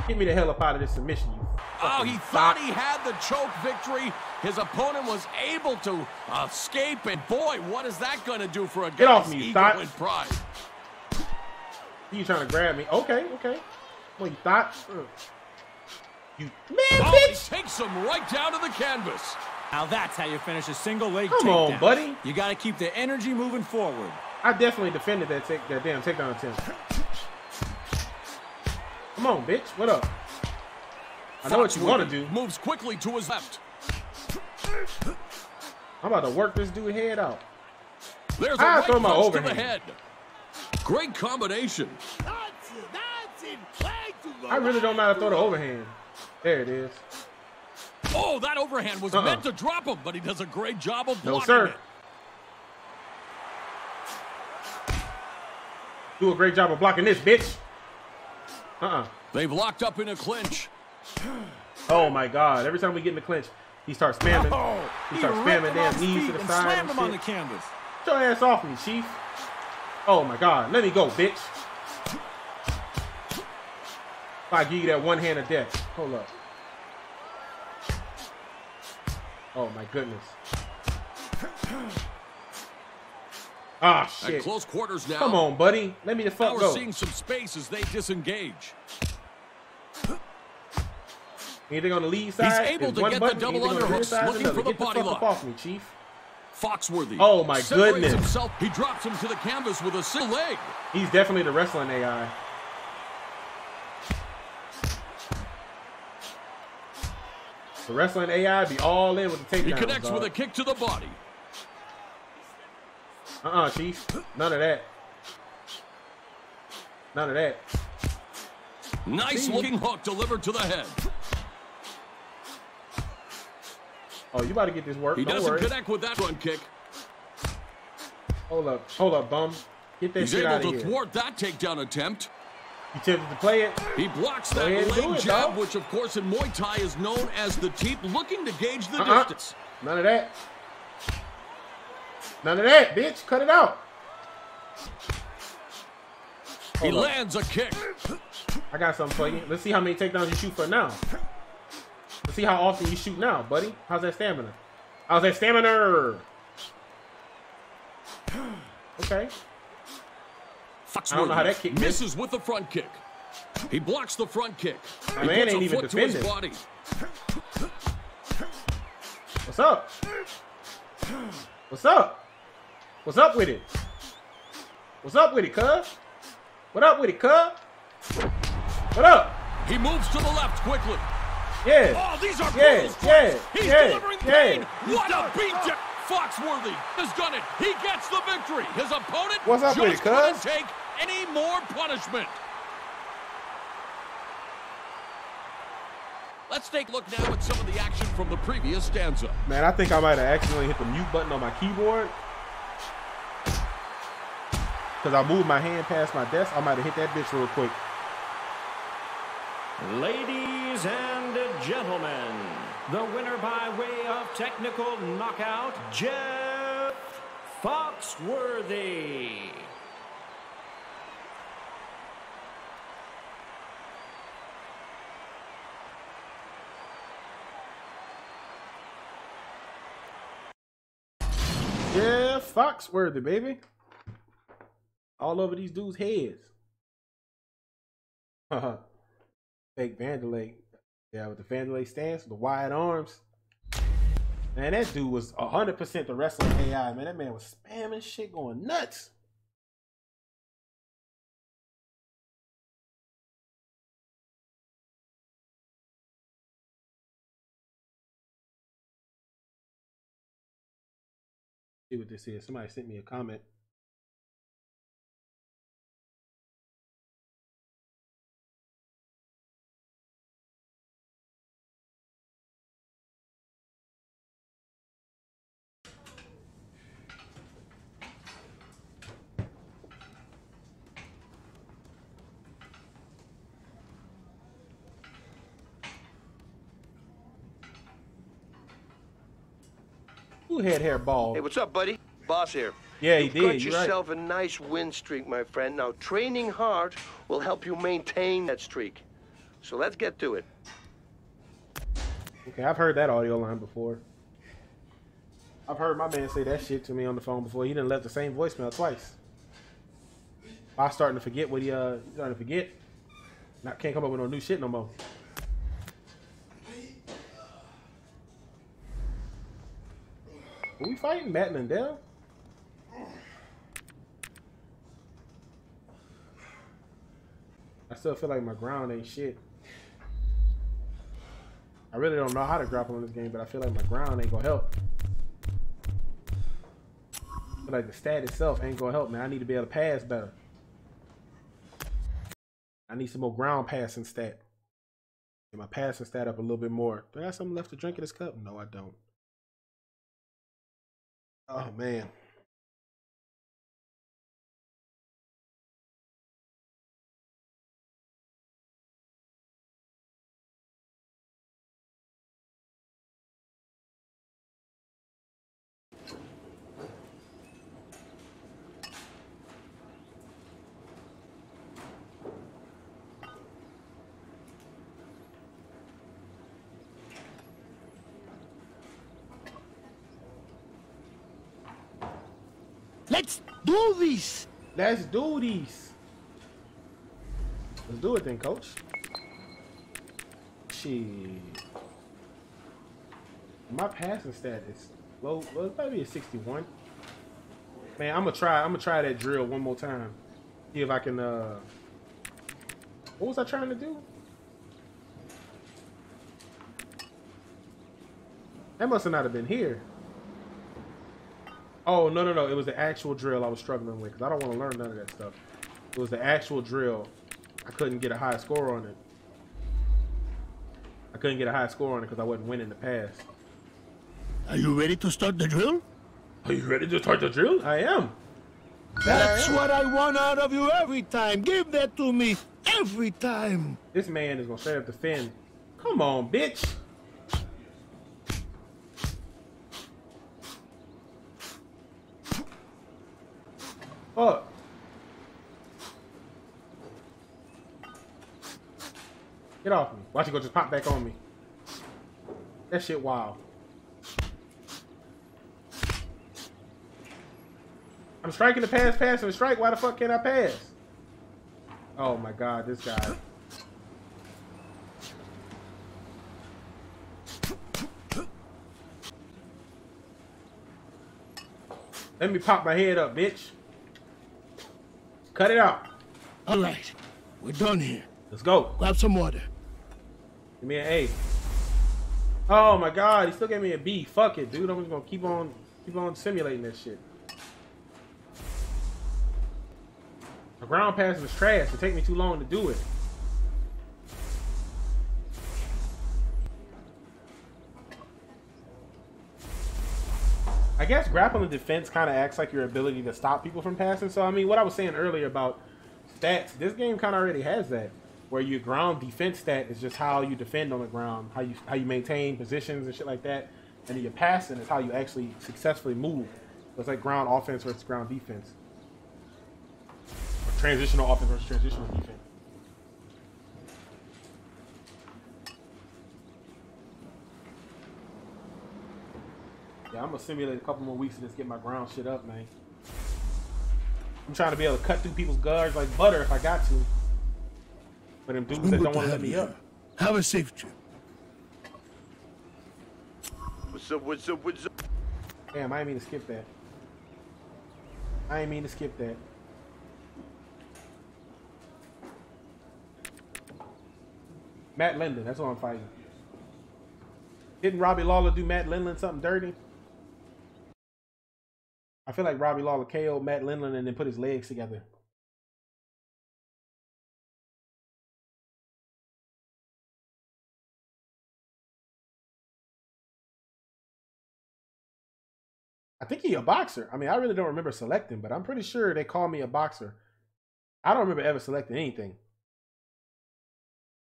Get me the hell up out of this submission, you. Oh, he thought he had the choke victory. His opponent was able to escape, and boy, what is that going to do for a guy's ego and pride? He's trying to grab me. Okay. What you thought? You man, bitch! He takes him right down to the canvas. Now that's how you finish a single leg Come takedown. on, buddy. You got to keep the energy moving forward. I definitely defended that damn takedown attempt. Come on, bitch. What up? I know what you want to do. Moves quickly to his left. I'm about to work this dude head out. There's a right punch to the head. Great combination. I really don't know how to throw the overhand. There it is. Oh, that overhand was meant to drop him, but he does a great job of blocking sir. it. Do a great job of blocking this, bitch. They've locked up in a clinch. Oh my God! Every time we get in the clinch, he starts spamming. He starts spamming damn knees to the side. Slammed him on the canvas. Get your ass off me, Chief. Oh my God! Let me go, bitch. If I give you that one hand of death, hold up. Oh my goodness. Ah, shit. At close quarters now. Come on, buddy. Let me the fuck now go. We're seeing some space as they disengage. Anything on the lead side? He's able to get the double underhooks, looking for the body lock. Off me, Chief. Foxworthy. Oh my goodness. Himself. He drops him to the canvas with a single leg. He's definitely the wrestling AI. The wrestling AI be all in with the takedowns. He connects with a kick to the body. Chief. None of that. None of that. Nice looking hook delivered to the head. Oh, you about to get this work. He Don't doesn't worry. connect with that front kick. Hold up, bum. Get that shit out of here. He's able to thwart that takedown attempt. He tempted to play it. He blocks that leg jab, which of course in Muay Thai is known as the teep, looking to gauge the distance. None of that. None of that, bitch. Cut it out. He lands a kick. I got something for you. Let's see how many takedowns you shoot for now. Let's see how often you shoot now, buddy. How's that stamina? How's that stamina? Okay. I don't know how that kick misses with the front kick. He blocks the front kick. My man ain't even defending. What's up? What's up? What's up with it? What's up with it, cuz? What up with it, cuz? What up? He moves to the left quickly. Yeah. Oh, these are He's delivering pain. What a beat! Foxworthy has done it. He gets the victory. His opponent just couldn't take any more punishment. Let's take a look now at some of the action from the previous stanza. Man, I think I might have accidentally hit the mute button on my keyboard. Because I moved my hand past my desk. I might have hit that bitch real quick. Ladies and gentlemen, the winner by way of technical knockout, Jeff Foxworthy. Yeah, Foxworthy, baby. All over these dudes' heads. Fake Vanderlei. Yeah, with the Vanderlei stance, the wide arms. Man, that dude was 100% the wrestling AI, man. That man was spamming shit, going nuts. See what this is. Somebody sent me a comment. Who had hair bald? Hey, what's up, buddy? Boss here. Yeah, he You've did. got You're yourself right. a nice win streak, my friend. Now, training hard will help you maintain that streak. So let's get to it. Okay, I've heard that audio line before. I've heard my man say that shit to me on the phone before. He done left the same voicemail twice. I'm starting to forget what he starting to forget. Can't come up with no new shit no more. Are we fighting Matt Lindell? I still feel like my ground ain't shit. I really don't know how to grapple in this game, but I feel like my ground ain't gonna help. I feel like the stat itself ain't gonna help, man. I need to be able to pass better. I need some more ground passing stat. Get my passing stat up a little bit more. Do I have something left to drink in this cup? No, I don't. Oh, man. Let's do this. Let's do this. Let's do it then, coach. Shit. My passing stat is low. Well, it's maybe a 61. Man, I'm gonna try that drill one more time. See if I can what was I trying to do? That must have not have been here. Oh, no. It was the actual drill I was struggling with, because I don't want to learn none of that stuff. It was the actual drill. I couldn't get a high score on it. I couldn't get a high score on it because I wasn't winning the pass. Are you ready to start the drill? Are you ready to start the drill? I am. That's what I want out of you every time. Give that to me every time. This man is going to straight up defend. Come on, bitch. Oh. Get off me. Watch it go just pop back on me. That shit wild. I'm striking the pass, passing the strike. Why the fuck can't I pass? Oh my god, this guy. Let me pop my head up, bitch. Cut it out. All right, we're done here. Let's go. Grab some water. Give me an A. Oh my god, he still gave me a B. Fuck it, dude. I'm just gonna keep on simulating that shit. My ground passing is trash. It take me too long to do it. I guess grappling defense kind of acts like your ability to stop people from passing. So, I mean, what I was saying earlier about stats, this game kind of already has that. Where your ground defense stat is just how you defend on the ground, how you maintain positions and shit like that. And then your passing is how you actually successfully move. So it's like ground offense versus ground defense. Or transitional offense versus transitional defense. Yeah, I'm gonna simulate a couple more weeks to just get my ground shit up, man. I'm trying to be able to cut through people's guards like butter if I got to. But them dudes that don't want to let me up. Have a safe trip. What's up, what's up, what's up? Damn, I didn't mean to skip that. I didn't mean to skip that. Matt Lindland, that's what I'm fighting. Didn't Robbie Lawler do Matt Lindland something dirty? I feel like Robbie Lawler KO'd Matt Lindland and then put his legs together. I think he's a boxer. I mean, I really don't remember selecting, but I'm pretty sure they call me a boxer. I don't remember ever selecting anything.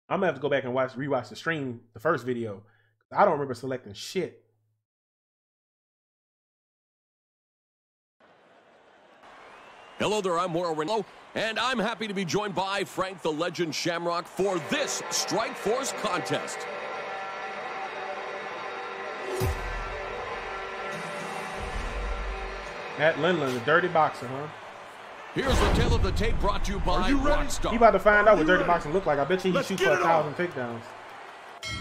I'm gonna have to go back and rewatch the stream, the first video. I don't remember selecting shit. Hello there, I'm Mauro Ranallo, and I'm happy to be joined by Frank the Legend Shamrock for this Strikeforce contest. Matt Lindland, the dirty boxer, huh? Here's the tale of the tape brought to you by Rockstar. He about to find out what dirty boxing look like. I bet you he shoots for 1,000 takedowns.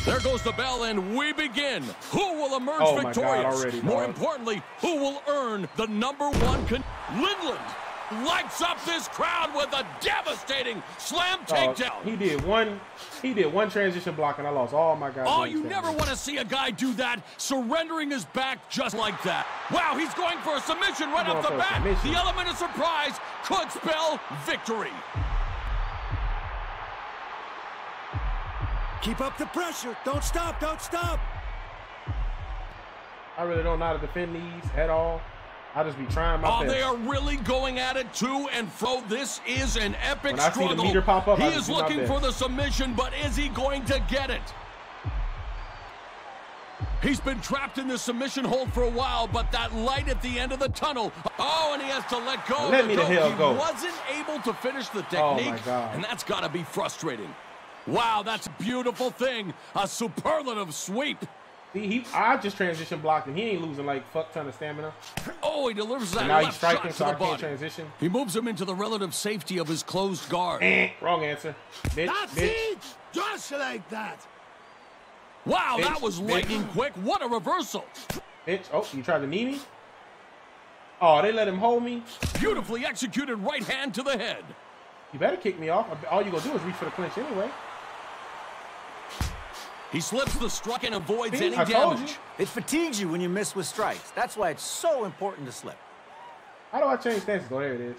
There goes the bell, and we begin. Who will emerge victorious? More importantly, who will earn the #1 Lindland lights up this crowd with a devastating slam takedown. He did one transition block, and I lost all my guys. Oh, you never want to see a guy do that, surrendering his back just like that. Wow, he's going for a submission right off the bat. The element of surprise could spell victory. Keep up the pressure. Don't stop. Don't stop. I really don't know how to defend these at all. I just be trying my best. They are really going at it to and fro. This is an epic struggle. I see the meter pop up, he is looking for the submission, but is he going to get it? He's been trapped in the submission hold for a while, but that light at the end of the tunnel. Oh, and he has to let go. Let me the hell go. He wasn't able to finish the technique, oh my God. And that's got to be frustrating. Wow, that's a beautiful thing. A superlative sweep. See, I just transition blocked, and he ain't losing like fuck ton of stamina. Oh, he delivers that now left shot to so the I body. can't transition. He moves him into the relative safety of his closed guard. Wrong answer. Bitch, That's it! Just like that. Wow, that was lightning quick. What a reversal. Bitch, oh, you tried to knee me? Oh, they let him hold me? Beautifully executed right hand to the head. You better kick me off. All you gonna do is reach for the clinch anyway. He slips the strike and avoids any damage. It fatigues you when you miss with strikes. That's why it's so important to slip. How do I change stances? Oh, there it is.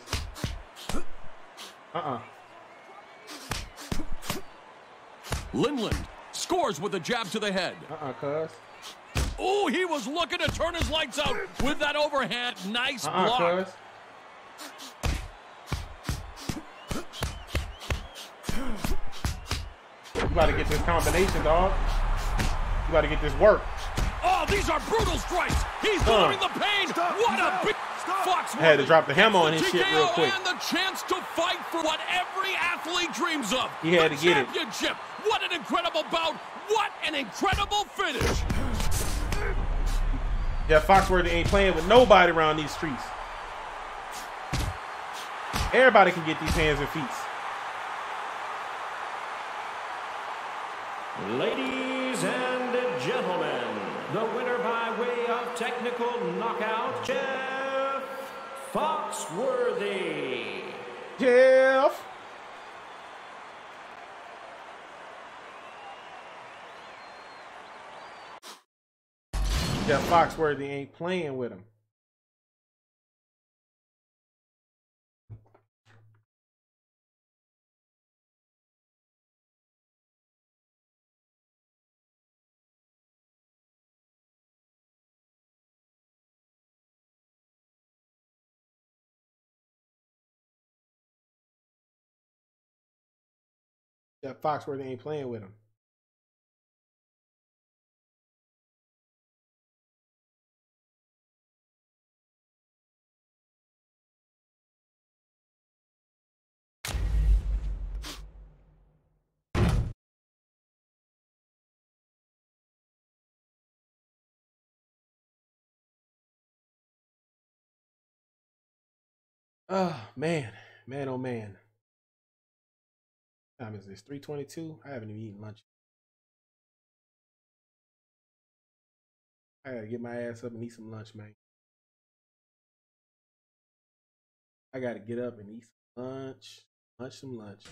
Lindland scores with a jab to the head. Cuz. Oh, he was looking to turn his lights out with that overhand. Nice block. Cuz. You gotta get this combination, dog. You gotta get this work. Oh, these are brutal strikes. He's delivering the pain. What a big Fox. I had to drop the hammer on his shit real quick. And the chance to fight for what every athlete dreams of. He had to get it. Championship. What an incredible bout. What an incredible finish. Yeah, Foxworthy ain't playing with nobody around these streets. Everybody can get these hands and feet. Ladies and gentlemen, the winner by way of technical knockout, Jeff Foxworthy. Jeff. Jeff Foxworthy ain't playing with him. That Foxworthy ain't playing with him. Oh, man. Man, oh, man. What time is this? 3:22? I haven't even eaten lunch. I gotta get my ass up and eat some lunch, man. I gotta get up and eat some lunch. Some lunch.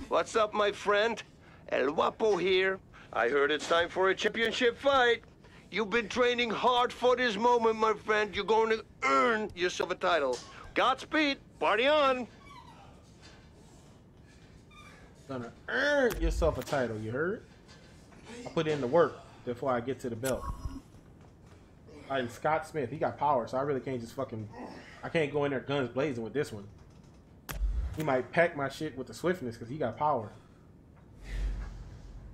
What's up, my friend? El Guapo here. I heard it's time for a championship fight. You've been training hard for this moment, my friend. You're going to earn yourself a title. Godspeed. Party on. Gonna earn yourself a title, you heard? I put in the work before I get to the belt. And Scott Smith, he got power, so I really can't just fucking... I can't go in there guns blazing with this one. He might pack my shit with the swiftness because he got power.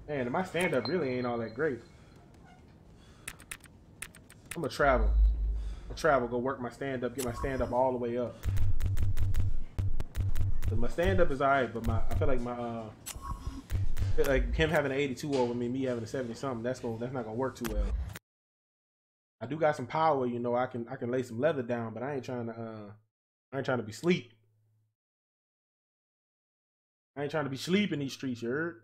Man, my stand-up really ain't all that great. I'm gonna travel. Go work my stand up, get my stand up all the way up. My stand up is alright, but I feel like like him having an 82 over me having a 70 something, that's not gonna work too well. I do got some power, you know. I can lay some leather down, but I ain't trying to be sleep. I ain't trying to be sleep in these streets, you heard?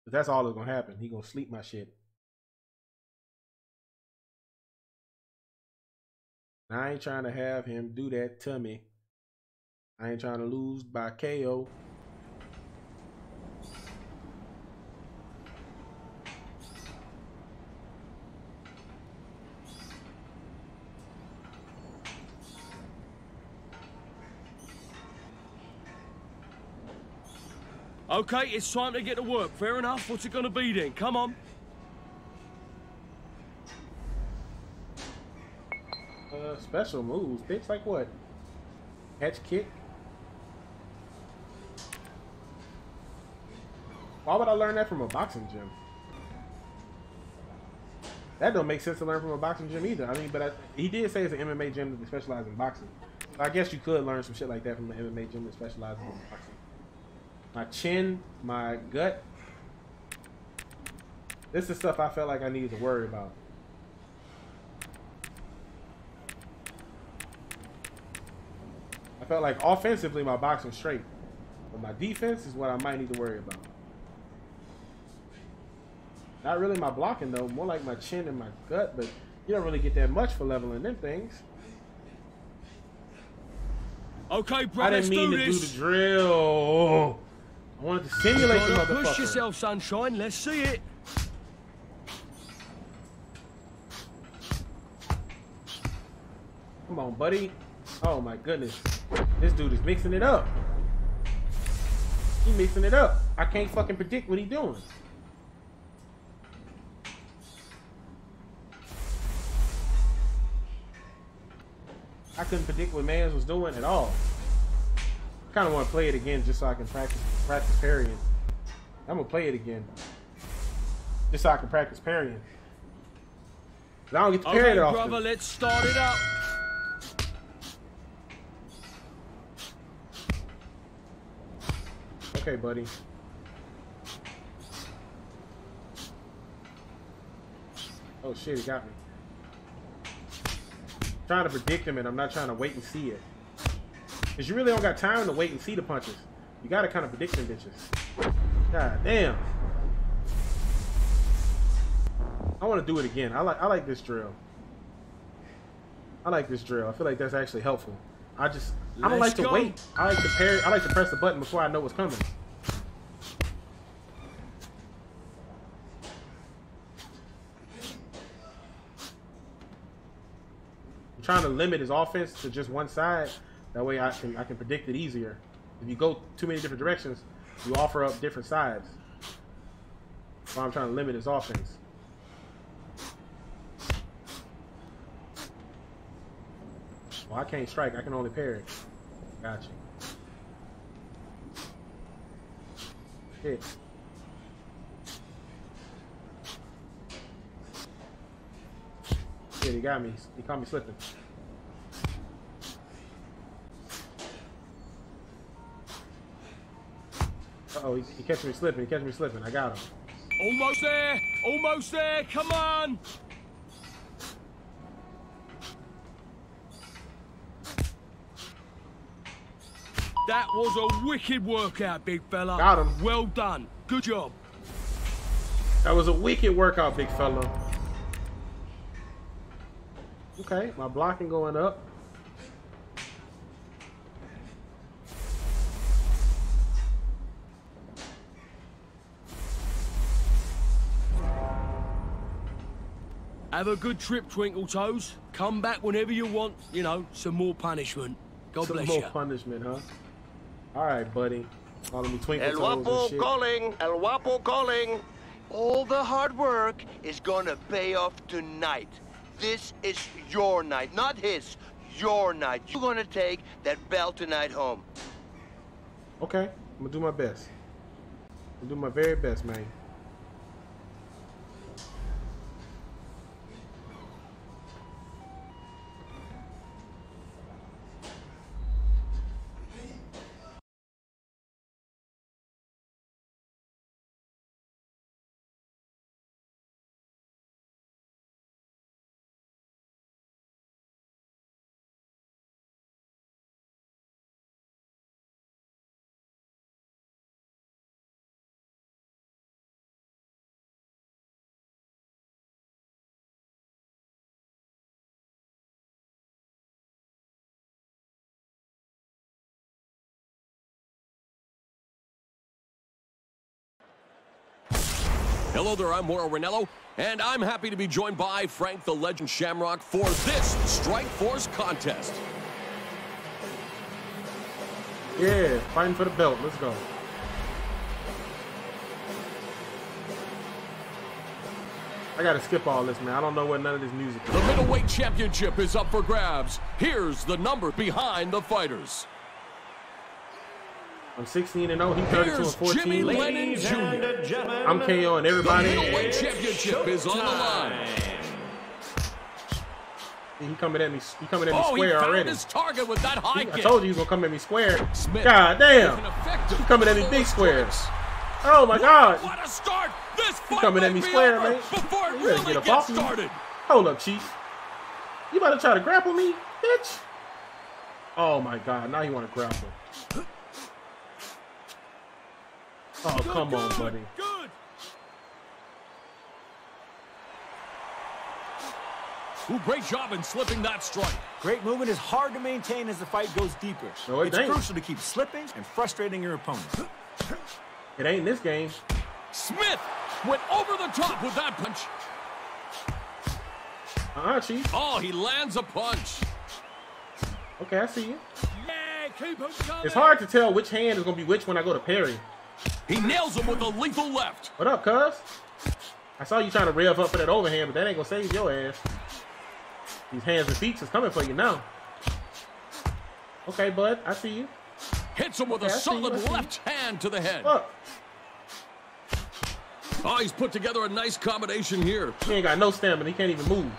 But that's all that's gonna happen. He gonna sleep my shit. I ain't trying to have him do that to me. I ain't trying to lose by KO. Okay, it's time to get to work. Fair enough. What's it gonna be then? Come on. Special moves. Bitch, like what? Catch kick? Why would I learn that from a boxing gym? That don't make sense to learn from a boxing gym either. I mean, but he did say it's an MMA gym that specializes in boxing. So I guess you could learn some shit like that from an MMA gym that specializes in boxing. My chin, my gut. This is stuff I felt like I needed to worry about. I felt like offensively my boxing's straight, but my defense is what I might need to worry about. Not really my blocking though, more like my chin and my gut, but you don't really get that much for leveling them things. Okay, bro, I didn't mean to do the drill. I wanted to simulate the motherfucker. Push yourself, sunshine. Let's see it. Come on, buddy. Oh my goodness. This dude is mixing it up. He mixing it up. I can't fucking predict what he's doing. I couldn't predict what Mans was doing at all. I kind of want to play it again just so I can practice parrying. I'm gonna play it again just so I can practice parrying. But I don't get to parry it often. Brother, let's start it up. Okay, buddy. Oh shit, he got me. I'm trying to predict him and I'm not trying to wait and see it. Because you really don't got time to wait and see the punches. You gotta kind of predict them bitches. God damn. I want to do it again. I like this drill. I like this drill. I feel like that's actually helpful. I don't like to wait. I like to parry. I like to press the button before I know what's coming. I'm trying to limit his offense to just one side. That way I can predict it easier. If you go too many different directions, you offer up different sides. So I'm trying to limit his offense. Well, I can't strike. I can only parry. Gotcha. Hit. Yeah, he got me. He caught me slipping. Uh-oh, he catch me slipping. He catch me slipping. I got him. Almost there. Almost there. Come on. That was a wicked workout, big fella. Got him. Well done. Good job. That was a wicked workout, big fella. Okay, my blocking going up. Have a good trip, Twinkle Toes. Come back whenever you want, you know, some more punishment. God bless you. Some more punishment, huh? All right, buddy. Calling me Twinkle El Toes Guapo and shit. calling. El Guapo calling. All the hard work is gonna pay off tonight. This is your night, not his. Your night. You're gonna take that belt tonight home. Okay, I'm gonna do my best. I'm gonna do my very best, man. Hello there, I'm Mauro Ranallo, and I'm happy to be joined by Frank the Legend Shamrock for this Strikeforce contest. Yeah, fighting for the belt. Let's go. I gotta skip all this, man. I don't know what none of this music is. The middleweight championship is up for grabs. Here's the number behind the fighters. I'm 16-0. He's 32-14. Jimmy Lennon Jr. I'm KOing everybody. The middleweight championship is on the line. He coming at me. He coming at me square he found already. his target with that high kick. I told you he was gonna come at me square. Smith God damn. He coming at me big squares. Oh my God. What a start! This fight coming at me square, man. Before it You better really get up gets off started. me. Hold up, Chief. You about to try to grapple me, bitch? Oh my God. Now you want to grapple. Oh, come on, buddy. Good. Ooh, great job in slipping that strike. Great movement is hard to maintain as the fight goes deeper. No, it's ain't. crucial to keep slipping and frustrating your opponent. It ain't in this game. Smith went over the top with that punch. Chief. Oh, he lands a punch. Okay, I see you. Yeah, keep him coming. It's hard to tell which hand is going to be which when I go to parry. He nails him with a lethal left. What up, cuz? I saw you trying to rev up for that overhand, but that ain't going to save your ass. These hands and feet is coming for you now. Okay, bud, I see you. Hits him with a solid left hand to the head. Look. Oh, he's put together a nice combination here. He ain't got no stamina. He can't even move.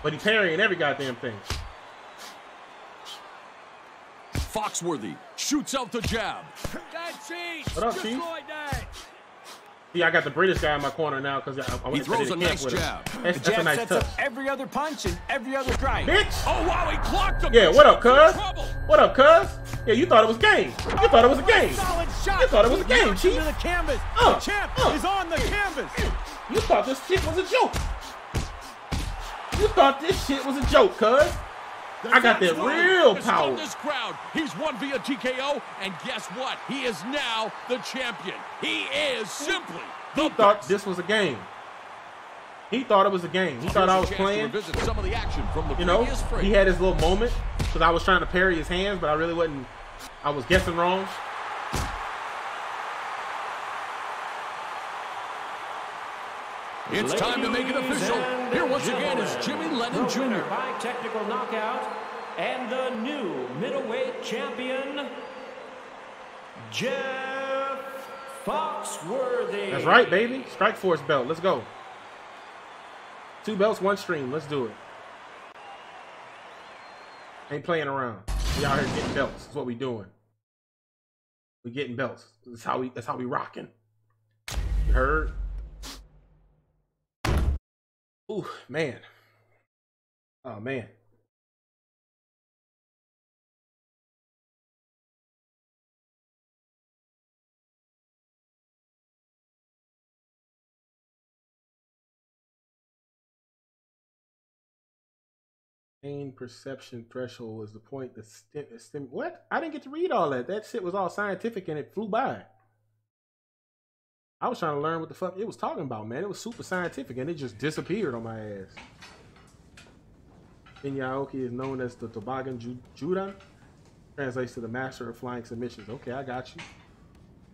But he's parrying every goddamn thing. Foxworthy shoots out the jab. That's it. What up, Just Chief? like that. See, I got the British guy in my corner now because He throws a nice jab. That's The jab a nice sets touch. up every other punch and every other drive. Bitch! Oh, wow, he clocked him. Yeah, what up, cuz? What up, cuz? Yeah, you thought it was game. You thought it was a game. Solid shot. You thought it was a game, Chief. To the canvas. The champ is on the canvas. You thought this shit was a joke. You thought this shit was a joke, cuz. I got that real power. This crowd. He's won via TKO, and guess what? He is now the champion. He is simply He thought this was a game. He thought it was a game. He thought I was playing. Revisit some of the action from the You know, previous frame. he had his little moment because I was trying to parry his hands, but I really wasn't. I was guessing wrong. It's time to make it official. Here once again is Jimmy Lennon Jr. By technical knockout and the new middleweight champion, Jeff Foxworthy. That's right, baby. Strikeforce belt. Let's go. 2 belts, 1 stream. Let's do it. Ain't playing around. We out here getting belts. That's what we doing. We getting belts. That's how we rocking. You heard? Ooh, man. Oh, man. Pain perception threshold is the point that what? I didn't get to read all that. That shit was all scientific and it flew by. I was trying to learn what the fuck it was talking about, man. It was super scientific and it just disappeared on my ass. Inyaoki is known as the Toboggan Judan. Translates to the master of flying submissions. Okay, I got you.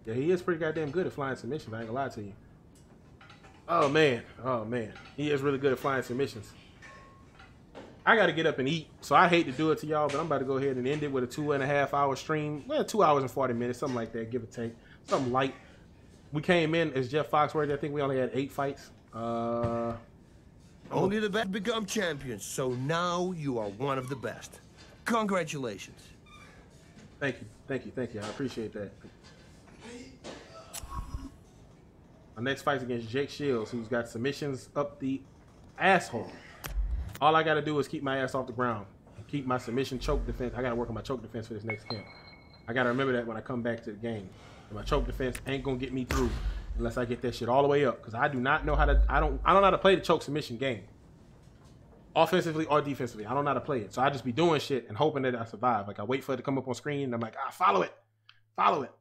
Yeah, he is pretty goddamn good at flying submissions. I ain't gonna lie to you. Oh, man. Oh, man. He is really good at flying submissions. I got to get up and eat, so I hate to do it to y'all, but I'm about to go ahead and end it with a 2.5 hour stream. Well, 2 hours and 40 minutes, something like that, give or take. Something light. We came in as Jeff Foxworthy. I think we only had 8 fights. Only the best become champions, so now you are one of the best. Congratulations. Thank you. Thank you. Thank you. I appreciate that. My next fight's against Jake Shields, who's got submissions up the asshole. All I got to do is keep my ass off the ground. Keep my submission choke defense. I got to work on my choke defense for this next camp. I got to remember that when I come back to the game. And my choke defense ain't going to get me through unless I get that shit all the way up. Because I do not know how to, I don't know how to play the choke submission game. Offensively or defensively. I don't know how to play it. So I just be doing shit and hoping that I survive. Like I wait for it to come up on screen and I'm like, follow it. Follow it.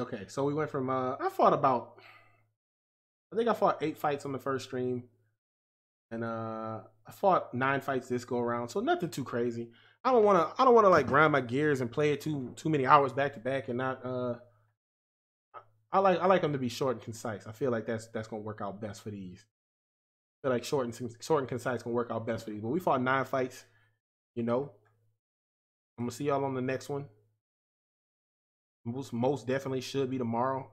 Okay, so we went from I think I fought 8 fights on the first stream, and I fought 9 fights this go around, so nothing too crazy. I don't want to like grind my gears and play it too many hours back to back, and not I like them to be short and concise. I feel like that's gonna work out best for these. I feel like short and concise gonna work out best for these. But we fought 9 fights, you know. I'm gonna see y'all on the next one. Most definitely should be tomorrow.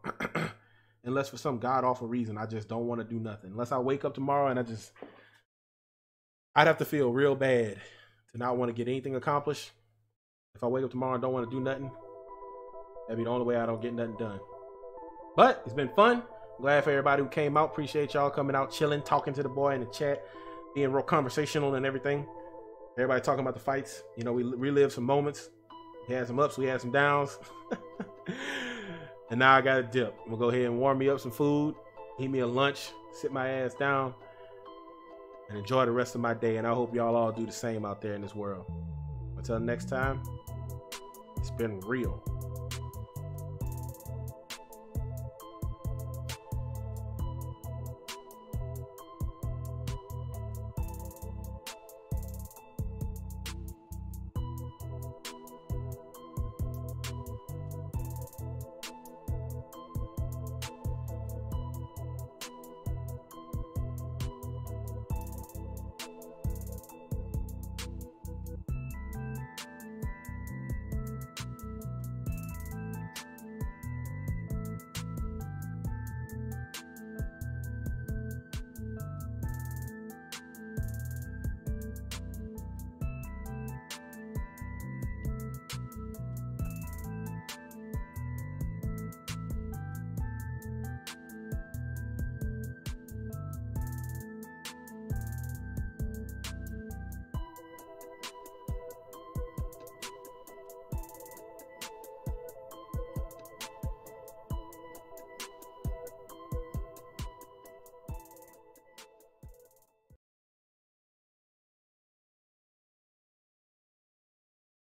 Unless for some god awful reason I just don't want to do nothing. Unless I wake up tomorrow and I'd have to feel real bad to not want to get anything accomplished. If I wake up tomorrow and don't want to do nothing, that'd be the only way I don't get nothing done. But it's been fun. I'm glad for everybody who came out. Appreciate y'all coming out, chilling, talking to the boy in the chat, being real conversational and everything. Everybody talking about the fights. You know, we relived some moments. We had some ups, we had some downs. And now I got to dip. I'm going to go ahead and warm me up some food, eat me a lunch, sit my ass down, and enjoy the rest of my day. And I hope y'all all do the same out there in this world. Until next time, it's been real.